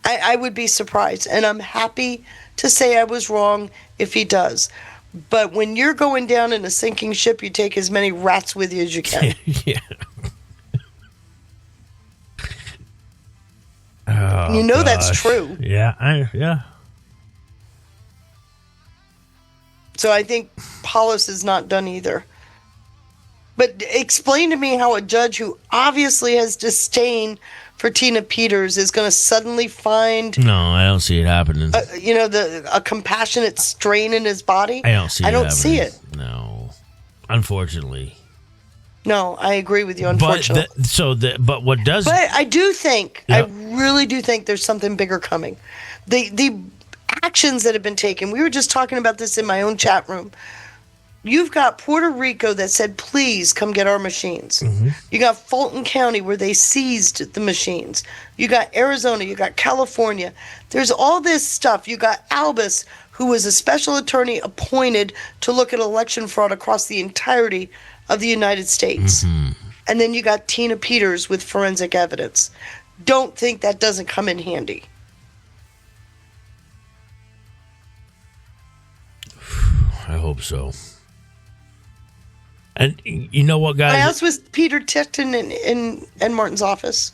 I would be surprised, and I'm happy to say I was wrong if he does. But when you're going down in a sinking ship, you take as many rats with you as you can. Yeah. You know that's true. Yeah, yeah. So I think Paulus is not done either. But explain to me how a judge who obviously has disdain for Tina Peters is going to suddenly find, No, I don't see it happening. a compassionate strain in his body. I don't see it. I don't see it. No, unfortunately. No, I agree with you. Unfortunately, But what does? But I do think, Yep. I really do think there's something bigger coming. The actions that have been taken. We were just talking about this in my own chat room. You've got Puerto Rico that said, please come get our machines. Mm-hmm. You got Fulton County where they seized the machines. You got Arizona. You got California. There's all this stuff. You got Albus, who was a special attorney appointed to look at election fraud across the entirety of the United States. Mm-hmm. And then you got Tina Peters with forensic evidence. Don't think that doesn't come in handy. I hope so. And you know what, guys? I was with Peter Ticton in Martin's office.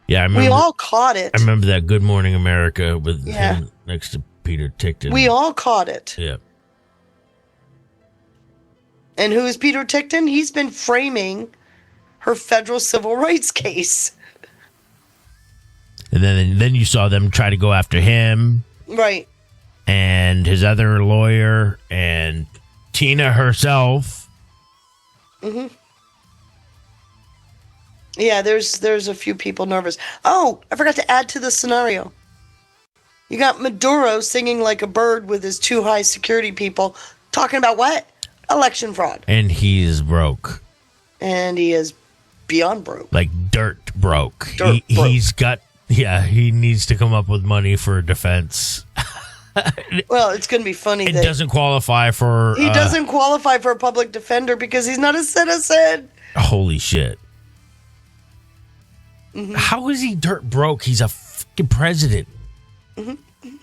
Yeah, I remember. We all caught it. I remember that Good Morning America with Yeah. him next to Peter Ticton. We all caught it. Yeah. And who is Peter Ticton? He's been framing her federal civil rights case. And then you saw them try to go after him Right. and his other lawyer and Tina herself. Mm-hmm. Yeah, there's a few people nervous. Oh, I forgot to add to the scenario. You got Maduro singing like a bird with his two high security people talking about what? Election fraud. And he is broke. And he is beyond broke. Like dirt broke. Broke. He's got, he needs to come up with money for defense. Well, it's going to be funny It that doesn't qualify for... he doesn't qualify for a public defender because he's not a citizen. Holy shit. Mm-hmm. How is he dirt broke? He's a fucking president. Mm-hmm.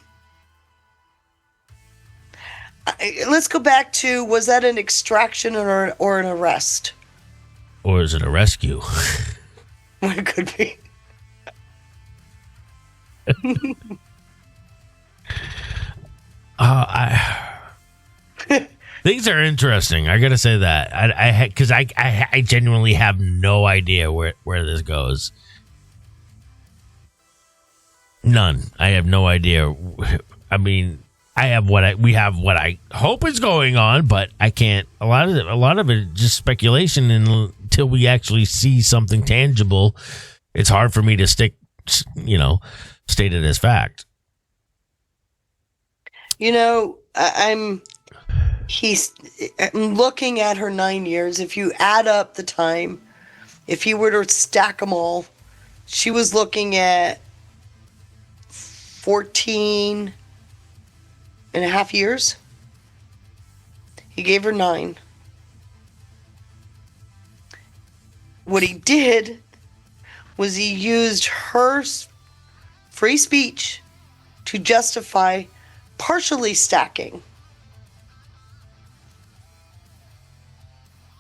Let's go back to, was that an extraction or an arrest? Or is it a rescue? It could be. Things are interesting. I gotta say that because I genuinely have no idea where this goes. None. I have no idea. I mean, we have what I hope is going on, but I can't. A lot of it is just speculation, and until we actually see something tangible, it's hard for me to state it as fact. I'm looking at her 9 years. If you add up the time, if you were to stack them all, she was looking at 14 and a half years. He gave her 9. What he did was he used her free speech to justify partially stacking.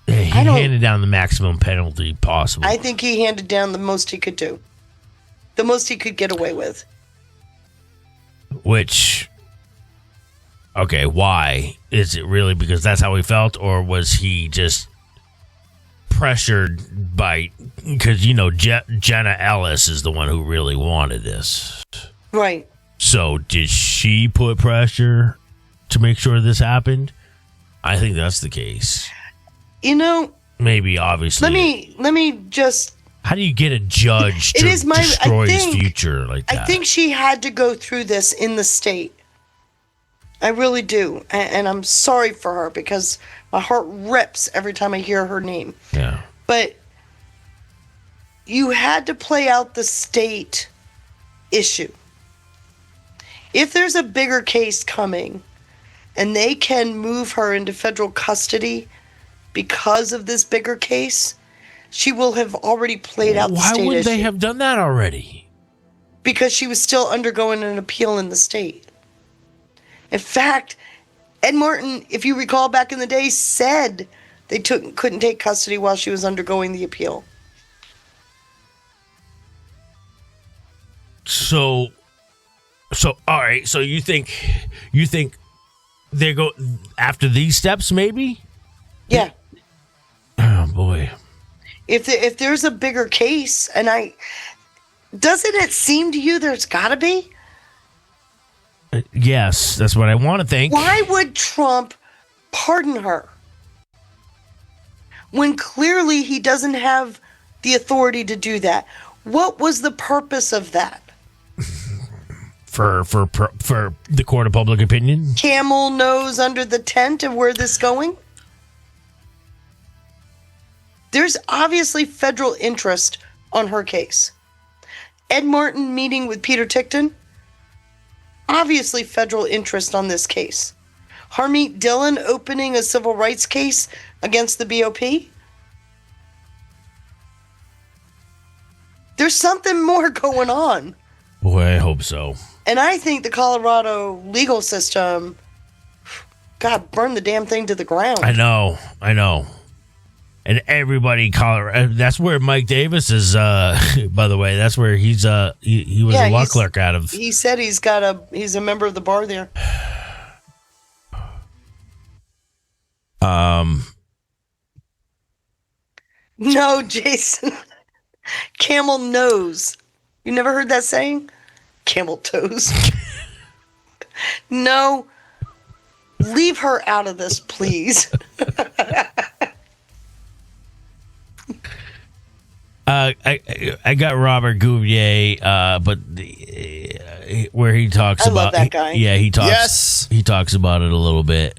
He handed down the maximum penalty possible. I think he handed down the most he could do. The most he could get away with. Which, okay, why? Is it really because that's how he felt, or was he just pressured by, because, Jenna Ellis is the one who really wanted this. Right. So did she put pressure to make sure this happened? I think that's the case. Maybe, obviously. Let me just... How do you get a judge to destroy his future like that? I think she had to go through this in the state. I really do. And I'm sorry for her because my heart rips every time I hear her name. Yeah. But you had to play out the state issue. If there's a bigger case coming and they can move her into federal custody because of this bigger case, she will have already played out the state issue. Why would they have done that already? Because she was still undergoing an appeal in the state. In fact, Ed Martin, if you recall back in the day, said they couldn't take custody while she was undergoing the appeal. So all right. So you think they go after these steps, maybe? Yeah. Oh boy. If there's a bigger case, and doesn't it seem to you there's got to be? Yes, that's what I want to think. Why would Trump pardon her when clearly he doesn't have the authority to do that? What was the purpose of that? For the court of public opinion? Camel nose under the tent of where this going? There's obviously federal interest on her case. Ed Martin meeting with Peter Tickton, obviously federal interest on this case. Harmeet Dillon opening a civil rights case against the BOP. There's something more going on. Boy, I hope so. And I think the Colorado legal system, God, burn the damn thing to the ground. I know. And everybody Colorado. That's where Mike Davis is. By the way, that's where he was a law clerk out of. He said he's a member of the bar there. No, Jason. Camel nose. You never heard that saying? Camel toes. No. Leave her out of this, please. I got Robert Gouvier, but where he talks about love that guy. he talks. Yes. He talks about it a little bit.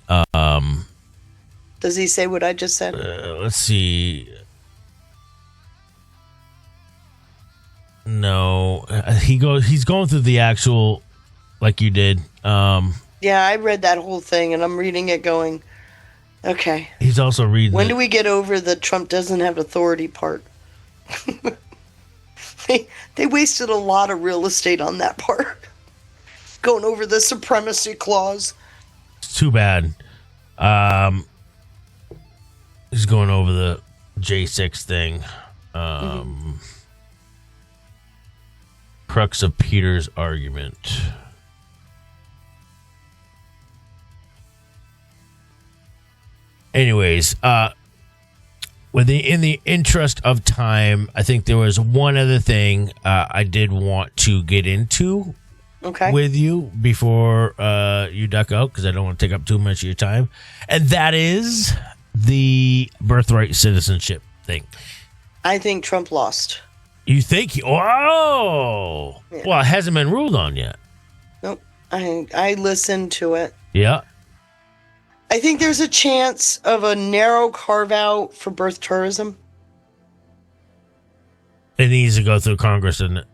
Does he say what I just said? Let's see. No, he's going through the actual, like you did. Yeah, I read that whole thing, and I'm reading it going, okay. He's also reading. When do we get over the Trump doesn't have authority part? They wasted a lot of real estate on that part. Going over the supremacy clause. It's too bad. He's going over the J6 thing. Crux of Peter's argument. Anyways, in the interest of time, I think there was one other thing I did want to get into with you before you duck out, because I don't want to take up too much of your time, and that is the birthright citizenship thing. I think Trump lost. You think? Oh! Yeah. Well, it hasn't been ruled on yet. Nope. I listened to it. Yeah. I think there's a chance of a narrow carve-out for birth tourism. It needs to go through Congress, isn't it?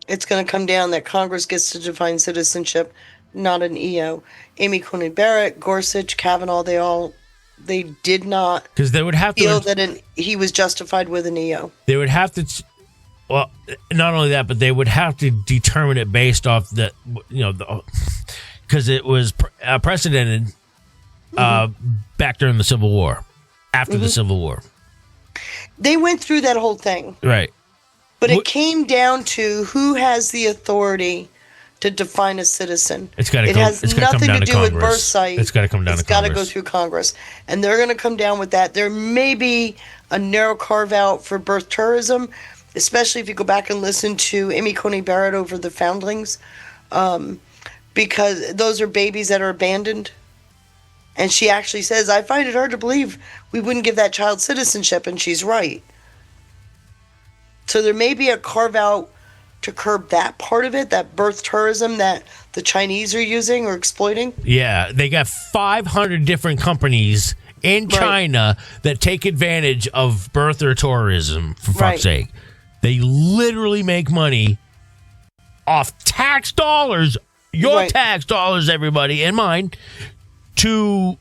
It's going to come down that Congress gets to define citizenship, not an EO. Amy Coney Barrett, Gorsuch, Kavanaugh, they did not because they would have to feel that he was justified with an EO. They would have to, well, not only that, but they would have to determine it based off the, because it was precedented back during the Civil War, after the Civil War. They went through that whole thing. Right. But it came down to who has the authority to define a citizen. It has nothing to do with birth site. It's got to come down to Congress. It's got to go through Congress. And they're going to come down with that. There may be a narrow carve-out for birth tourism, especially if you go back and listen to Amy Coney Barrett over the foundlings, because those are babies that are abandoned. And she actually says, I find it hard to believe we wouldn't give that child citizenship, and she's right. So there may be a carve-out to curb that part of it, that birth tourism, that the Chinese are using or exploiting. Yeah, they got 500 different companies in China that take advantage of birther tourism, for fuck's sake. They literally make money off tax dollars, your tax dollars, everybody, and mine, to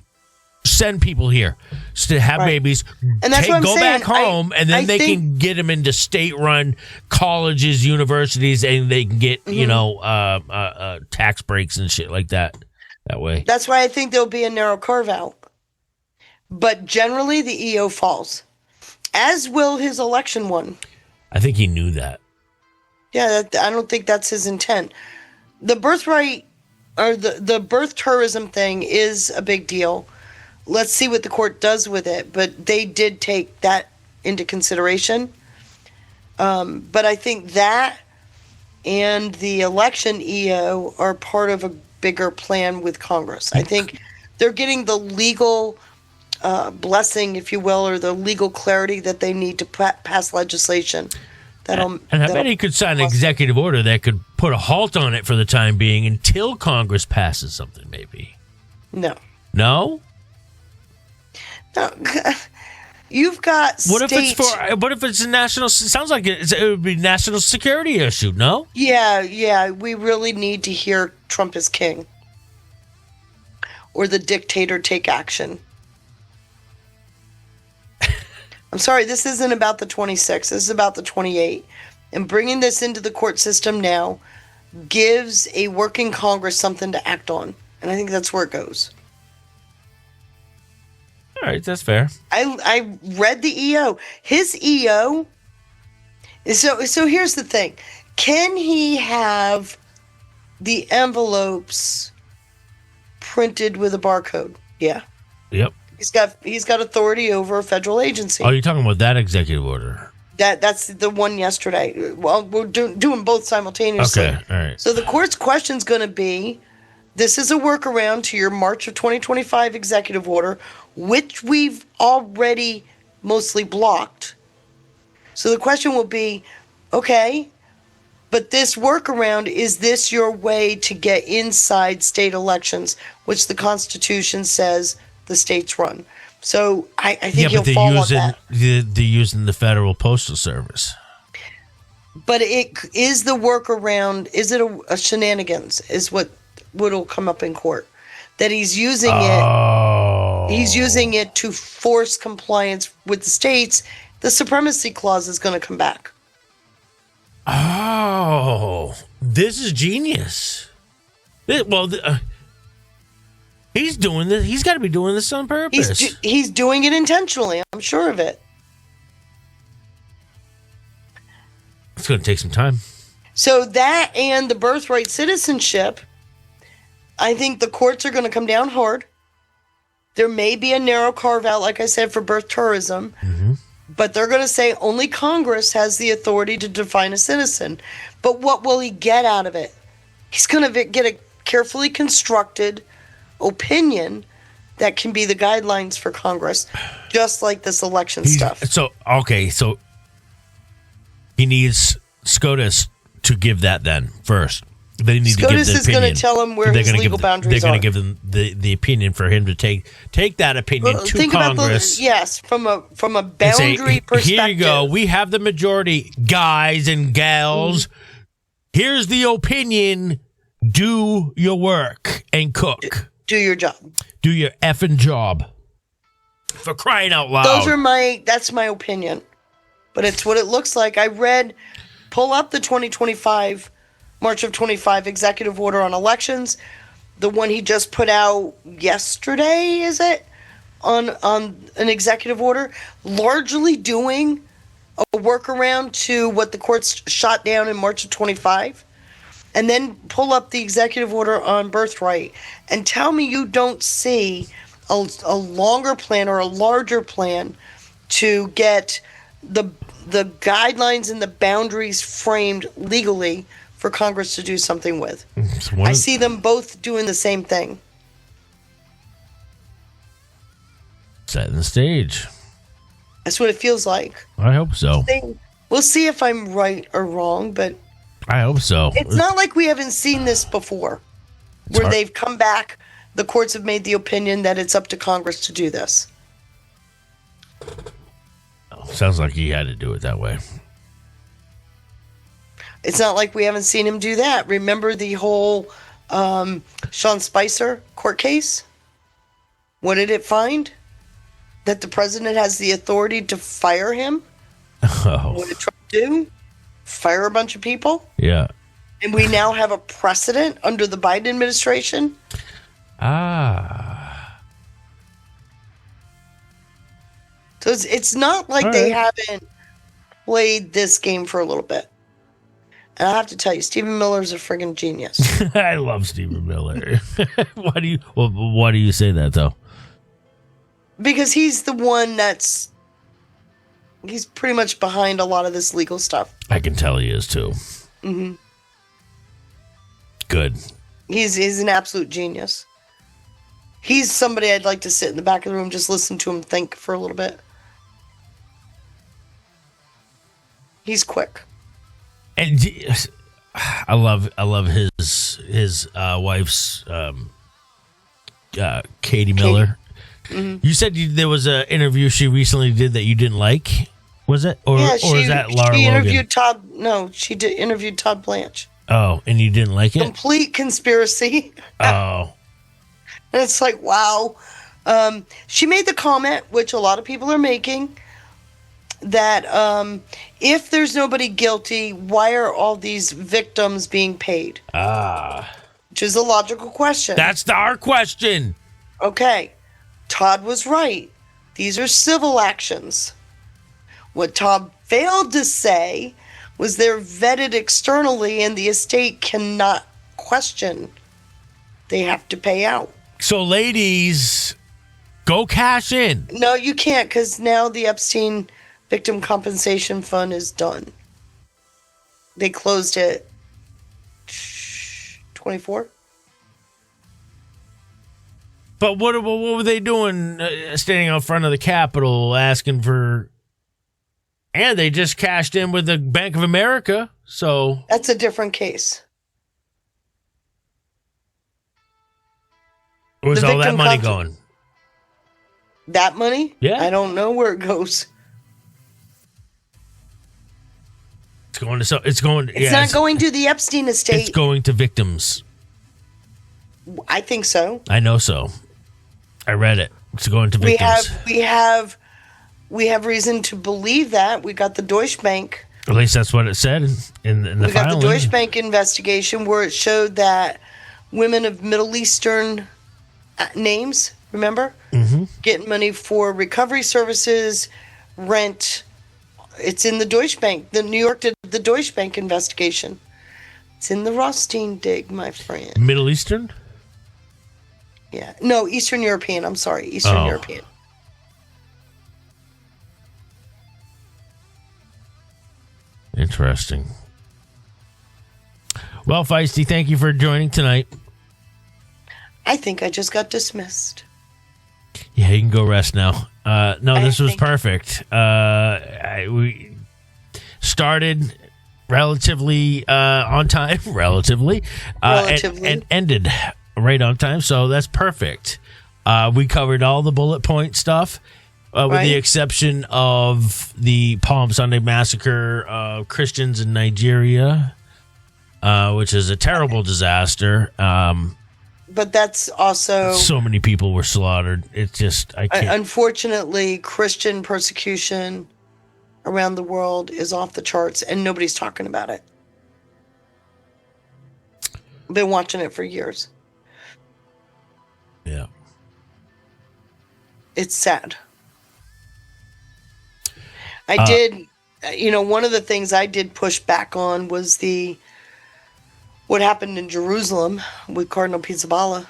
send people here to have babies, And that's what I'm go saying. back home, and then they can get them into state-run colleges, universities, and they can get, tax breaks and shit like that way. That's why I think there'll be a narrow carve-out. But generally, the EO falls, as will his election one. I think he knew that. Yeah, I don't think that's his intent. The birthright or the birth tourism thing is a big deal. Let's see what the court does with it. But they did take that into consideration. But I think that and the election EO are part of a bigger plan with Congress. I think they're getting the legal blessing, if you will, or the legal clarity that they need to pass legislation. And I bet he could sign an executive order that could put a halt on it for the time being until Congress passes something, maybe. No. No? No. You've got What if it's a national? Sounds like it would be a national security issue. No. Yeah. We really need to hear Trump is king, or the dictator take action. I'm sorry, this isn't about the 26. This is about the 28. And bringing this into the court system now gives a working Congress something to act on, and I think that's where it goes. All right, that's fair. I read the EO. His EO. So here's the thing: can he have the envelopes printed with a barcode? Yeah. Yep. He's got authority over a federal agency. Oh, you're talking about that executive order? That's the one yesterday. Well, we're doing both simultaneously. Okay, all right. So the court's question's going to be: this is a workaround to your March of 2025 executive order, which we've already mostly blocked. So the question will be, okay, but this workaround, is this your way to get inside state elections, which the Constitution says the states run? So I think he'll fall on that. They're using the Federal Postal Service. But it is the workaround. Is it a shenanigans? Is what'll come up in court, that he's using it. He's using it to force compliance with the states. The supremacy clause is going to come back. Oh, this is genius. He's doing this. He's got to be doing this on purpose. He's doing it intentionally. I'm sure of it. It's going to take some time. So that and the birthright citizenship, I think the courts are going to come down hard. There may be a narrow carve out, like I said, for birth tourism, but they're going to say only Congress has the authority to define a citizen. But what will he get out of it? He's going to get a carefully constructed opinion that can be the guidelines for Congress, just like this election stuff. So he needs SCOTUS to give that then first. They need SCOTUS to give the is going to tell him where his legal boundaries They're are. going to give them the opinion for him to take that opinion to Think Congress. from a boundary perspective. Here you go. We have the majority, guys and gals. Here's the opinion. Do your work and cook. Do your job. Do your effing job. For crying out loud. That's my opinion. But it's what it looks like. Pull up the 2025, March of 25 executive order on elections. The one he just put out yesterday, is it? On an executive order. Largely doing a workaround to what the courts shot down in March of 25. And then pull up the executive order on birthright and tell me you don't see a longer plan or a larger plan to get the guidelines and the boundaries framed legally for Congress to do something with. I see them both doing the same thing. Setting the stage. That's what it feels like. I hope so. We'll see if I'm right or wrong, but I hope so. it's not like we haven't seen this before. where hard. they've come back. The courts have made the opinion that it's up to Congress to do this. Sounds like he had to do it that way. It's not like we haven't seen him do that. Remember the whole Sean Spicer court case? What did it find? That the president has the authority to fire him? Oh. What did Trump do? Fire a bunch of people? Yeah. And we now have a precedent under the Biden administration? So it's not like they haven't played this game for a little bit. And I have to tell you, Stephen Miller's a friggin' genius. I love Stephen Miller. Why do you say that though? Because he's the one he's pretty much behind a lot of this legal stuff. I can tell he is too. Mm-hmm. Good. He's an absolute genius. He's somebody I'd like to sit in the back of the room, just listen to him think for a little bit. He's quick. And I love his wife's Katie Miller. Mm-hmm. You said there was an interview she recently did that you didn't like. Was it? Or is that Laura she Logan? interviewed Todd. No, she interviewed Todd Blanche. Oh, and you didn't like it? Complete conspiracy. Oh. And it's like, wow. She made the comment, which a lot of people are making, that if there's nobody guilty, why are all these victims being paid? Which is a logical question. That's our question. Okay. Todd was right. These are civil actions. What Todd failed to say was they're vetted externally and the estate cannot question. They have to pay out. So, ladies, go cash in. No, you can't, because now the Epstein Victim Compensation Fund is done. They closed it 24. But what were they doing standing out front of the Capitol asking for... And they just cashed in with the Bank of America, so... That's a different case. Where's The all that victim money comp- going? That money? Yeah. I don't know where it goes. It's going to... It's going... It's not going to the Epstein estate. It's going to victims. I think so. I know so. I read it. It's going to victims. We have reason to believe that. We got the Deutsche Bank. At least that's what it said in the We got filing. the Deutsche Bank investigation where it showed that women of Middle Eastern names, remember? Mm-hmm. Getting money for recovery services, rent. It's in the Deutsche Bank. The New York did the Deutsche Bank investigation. It's in the Rothstein dig, my friend. Middle Eastern? Yeah. No, Eastern European. I'm sorry. Eastern European. Interesting. Well, Feisty, thank you for joining tonight. I think I just got dismissed. Yeah, you can go rest now. This was perfect. We started relatively on time, and ended right on time. So that's perfect. We covered all the bullet point stuff, with the exception of the Palm Sunday massacre of Christians in Nigeria, which is a terrible disaster. But that's also... So many people were slaughtered. It's just, I can't... Unfortunately, Christian persecution around the world is off the charts, and nobody's talking about it. Been watching it for years. Yeah. It's sad. I did, one of the things I did push back on was what happened in Jerusalem with Cardinal Pizzaballa.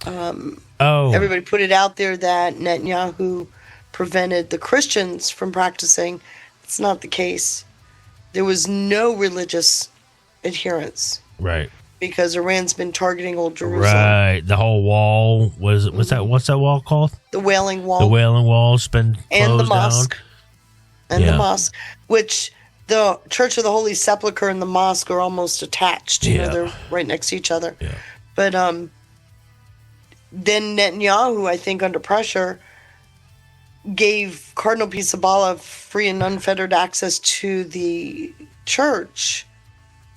Everybody put it out there that Netanyahu prevented the Christians from practicing. It's not the case. There was no religious adherence. Right. Because Iran's been targeting old Jerusalem. Right. The whole wall what's that wall called? The Wailing Wall. The Wailing Wall's been closed and the mosque. down. And the mosque, which the Church of the Holy Sepulchre and the mosque are almost attached. You know, Yeah. they're right next to each other. Yeah. But then Netanyahu, I think, under pressure, gave Cardinal Pizzaballa free and unfettered access to the church.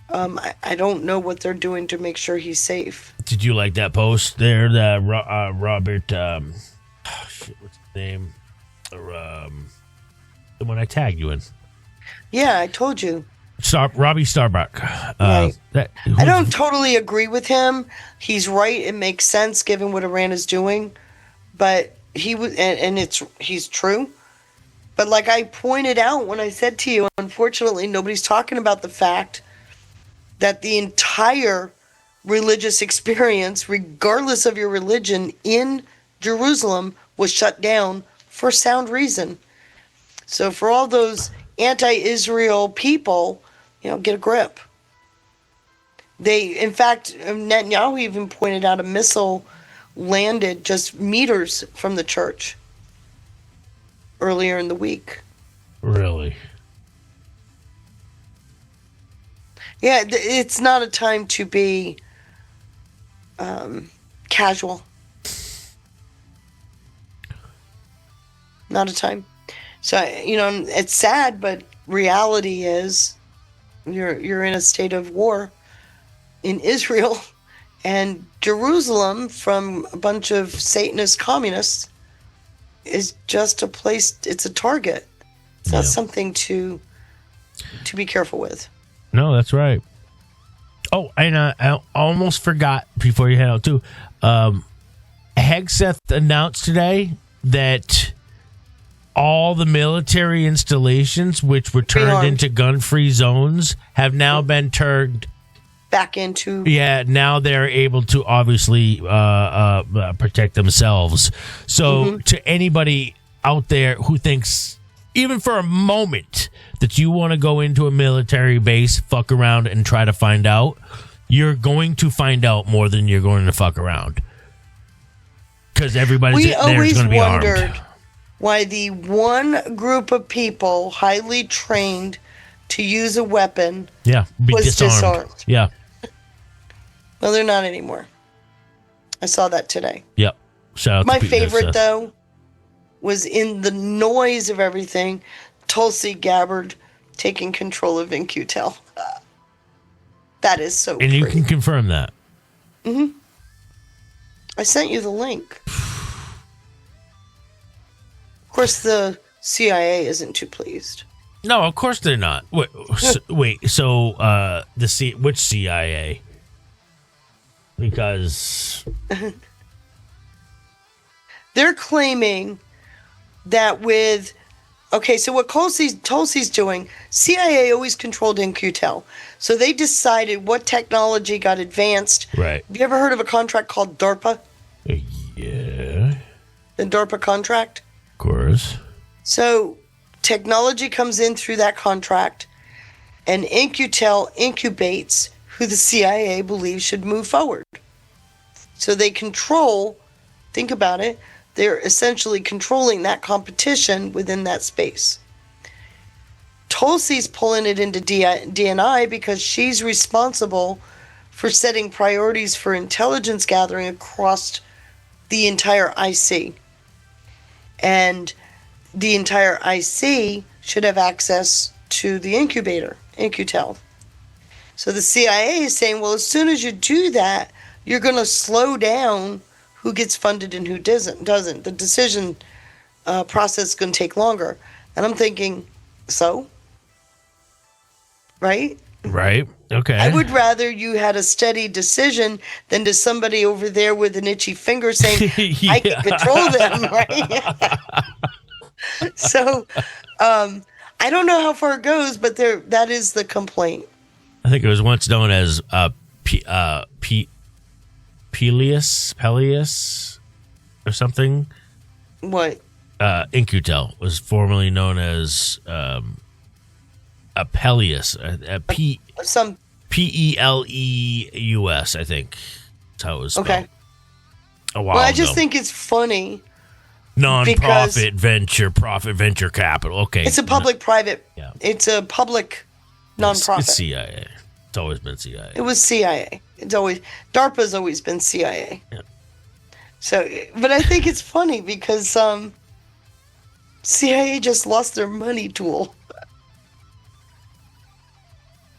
I don't know what they're doing to make sure he's safe. Did you like that post there that Robert, what's his name? The one I tagged you in. Yeah, I told you. Robbie Starbuck. Right. I don't totally agree with him. He's right. It makes sense given what Iran is doing. But he was, and he's true. But like I pointed out when I said to you, unfortunately, nobody's talking about the fact that the entire religious experience, regardless of your religion, in Jerusalem was shut down for sound reason. So for all those anti-Israel people, get a grip. In fact, Netanyahu even pointed out a missile landed just meters from the church earlier in the week. Really? Yeah, it's not a time to be casual. Not a time. So, it's sad, but reality is you're in a state of war in Israel, and Jerusalem, from a bunch of Satanist communists, is just a place, it's a target. It's not something to be careful with. No, that's right. Oh, and I almost forgot before you head out too. Hegseth announced today that all the military installations which were turned into gun-free zones have now been turned back into. Yeah, now they're able to obviously protect themselves. So to anybody out there who thinks, even for a moment, that you want to go into a military base, fuck around, and try to find out, you're going to find out more than you're going to fuck around. Because everybody there is going to be armed. We always wondered why the one group of people highly trained to use a weapon was disarmed. Yeah. Well, they're not anymore. I saw that today. Yep. Shout out My to Pete favorite, Hegseth. though, was in the noise of everything, Tulsi Gabbard taking control of In-Q-Tel. That is so And you can confirm that. Mm-hmm. I sent you the link. Of course, the CIA isn't too pleased. No, of course they're not. Wait, so which CIA? Because they're claiming that so what Tulsi's doing, CIA always controlled In-Q-Tel. So they decided what technology got advanced. Right. Have you ever heard of a contract called DARPA? Yeah. The DARPA contract? Of course. So technology comes in through that contract, and In-Q-Tel incubates who the CIA believes should move forward. So they control, think about it, they're essentially controlling that competition within that space. Tulsi's pulling it into DNI because she's responsible for setting priorities for intelligence gathering across the entire IC. And the entire IC should have access to the incubator, In-Q-Tel. So the CIA is saying, well, as soon as you do that, you're going to slow down who gets funded and who doesn't. The decision process is going to take longer. And I'm thinking, so? Right? Right. Okay. I would rather you had a steady decision than to somebody over there with an itchy finger saying, I can control them, right? So, I don't know how far it goes, but that is the complaint. I think it was once known as Peleus or something. What? In-Q-Tel was formerly known as Peleus. Some Peleus, I think. That's how it was spelled. Okay. A while Well, I just ago. think it's funny Non-profit venture, profit venture capital. Okay. It's a public-private. Yeah. It's a public nonprofit. It's CIA. It's always been CIA. It was CIA. It's always DARPA's always been CIA. Yeah. So, but I think it's funny because CIA just lost their money tool.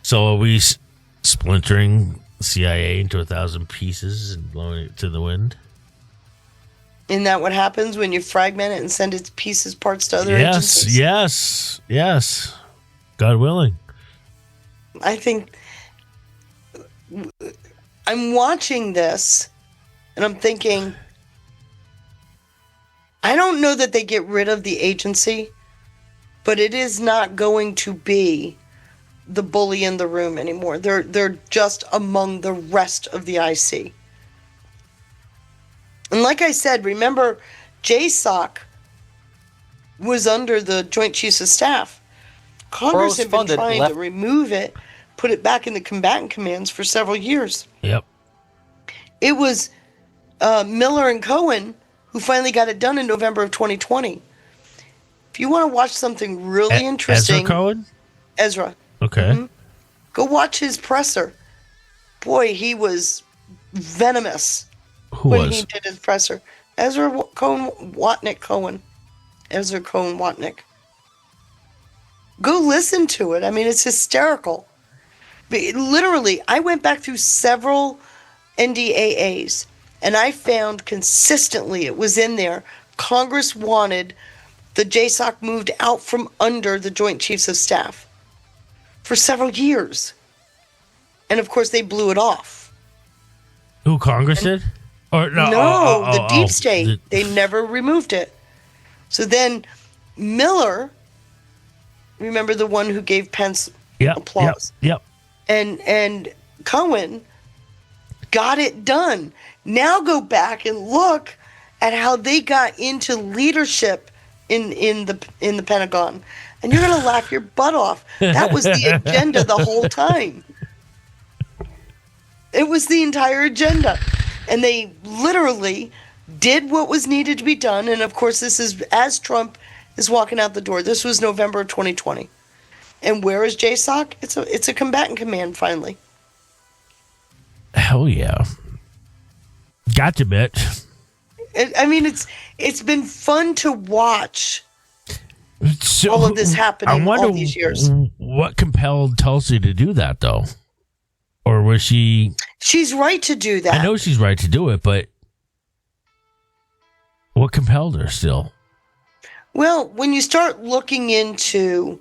So are we splintering CIA into 1,000 pieces and blowing it to the wind? Isn't that what happens when you fragment it and send its pieces, parts to other agencies? Yes. God willing. I think I'm watching this and I'm thinking, I don't know that they get rid of the agency, but it is not going to be the bully in the room anymore. They're just among the rest of the IC. And like I said, remember, JSOC was under the Joint Chiefs of Staff. Congress had been trying to remove it, put it back in the combatant commands for several years. Yep. It was Miller and Cohen who finally got it done in November of 2020. If you want to watch something really interesting... Ezra Cohen? Ezra. Okay. Go watch his presser. Boy, he was venomous. Who when was? he did his presser. Ezra Cohen Watnick. Ezra Cohen Watnick. Go listen to it. I mean, it's hysterical. But literally, I went back through several NDAAs, and I found consistently it was in there. Congress wanted the JSOC moved out from under the Joint Chiefs of Staff for several years. And of course, they blew it off. Who, Congress did? Or no, the deep state. They never removed it. So then Miller, remember the one who gave Pence applause? Yep. And Cohen got it done. Now go back and look at how they got into leadership in the Pentagon. And you're going to laugh your butt off. That was the agenda the whole time. It was the entire agenda. And they literally did what was needed to be done. And of course, this is as Trump is walking out the door. This was November of 2020. And where is JSOC? It's a combatant command finally. Hell yeah. Gotcha, bitch. It's been fun to watch all of this happening all these years. What compelled Tulsi to do that, though? Or was she... She's right to do that. I know she's right to do it, but what compelled her still? Well, when you start looking into...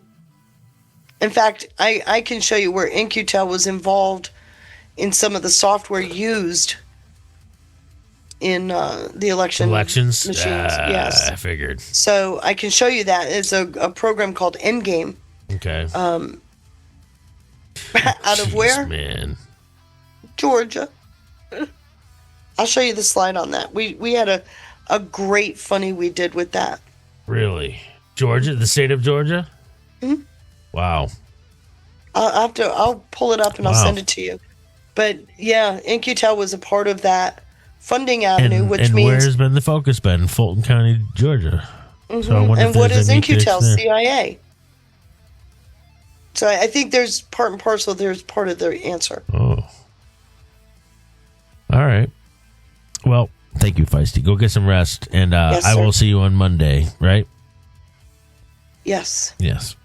In fact, I can show you where In-Q-Tel was involved in some of the software used in the elections machines. Yes, I figured. So I can show you that. It's a program called Endgame. Okay. Out of where? Man. Georgia. I'll show you the slide on that. We had a great funny we did with that. Really? Georgia? The state of Georgia? Mm-hmm. Wow. I'll pull it up and I'll send it to you. But yeah, In-Q-Tel was a part of that funding avenue, which means... And where's been the focus been? Fulton County, Georgia. Mm-hmm. So I wonder and what is In-Q-Tel? there. CIA. So I think there's part and parcel. There's part of their answer. Oh. All right. Well, thank you, Feisty. Go get some rest, and Yes, I sir. will see you on Monday, right? Yes. Yes.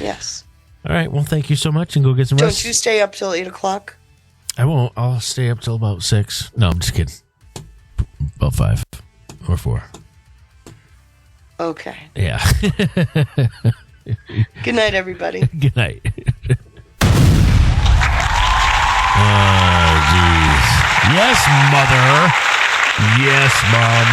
Yes. All right. Well, thank you so much, and go get some rest. Don't you stay up till 8 o'clock? I won't. I'll stay up till about 6. No, I'm just kidding. About 5 or 4. Okay. Yeah. Good night, everybody. Good night. Oh, jeez. Yes, mother. Yes, mom.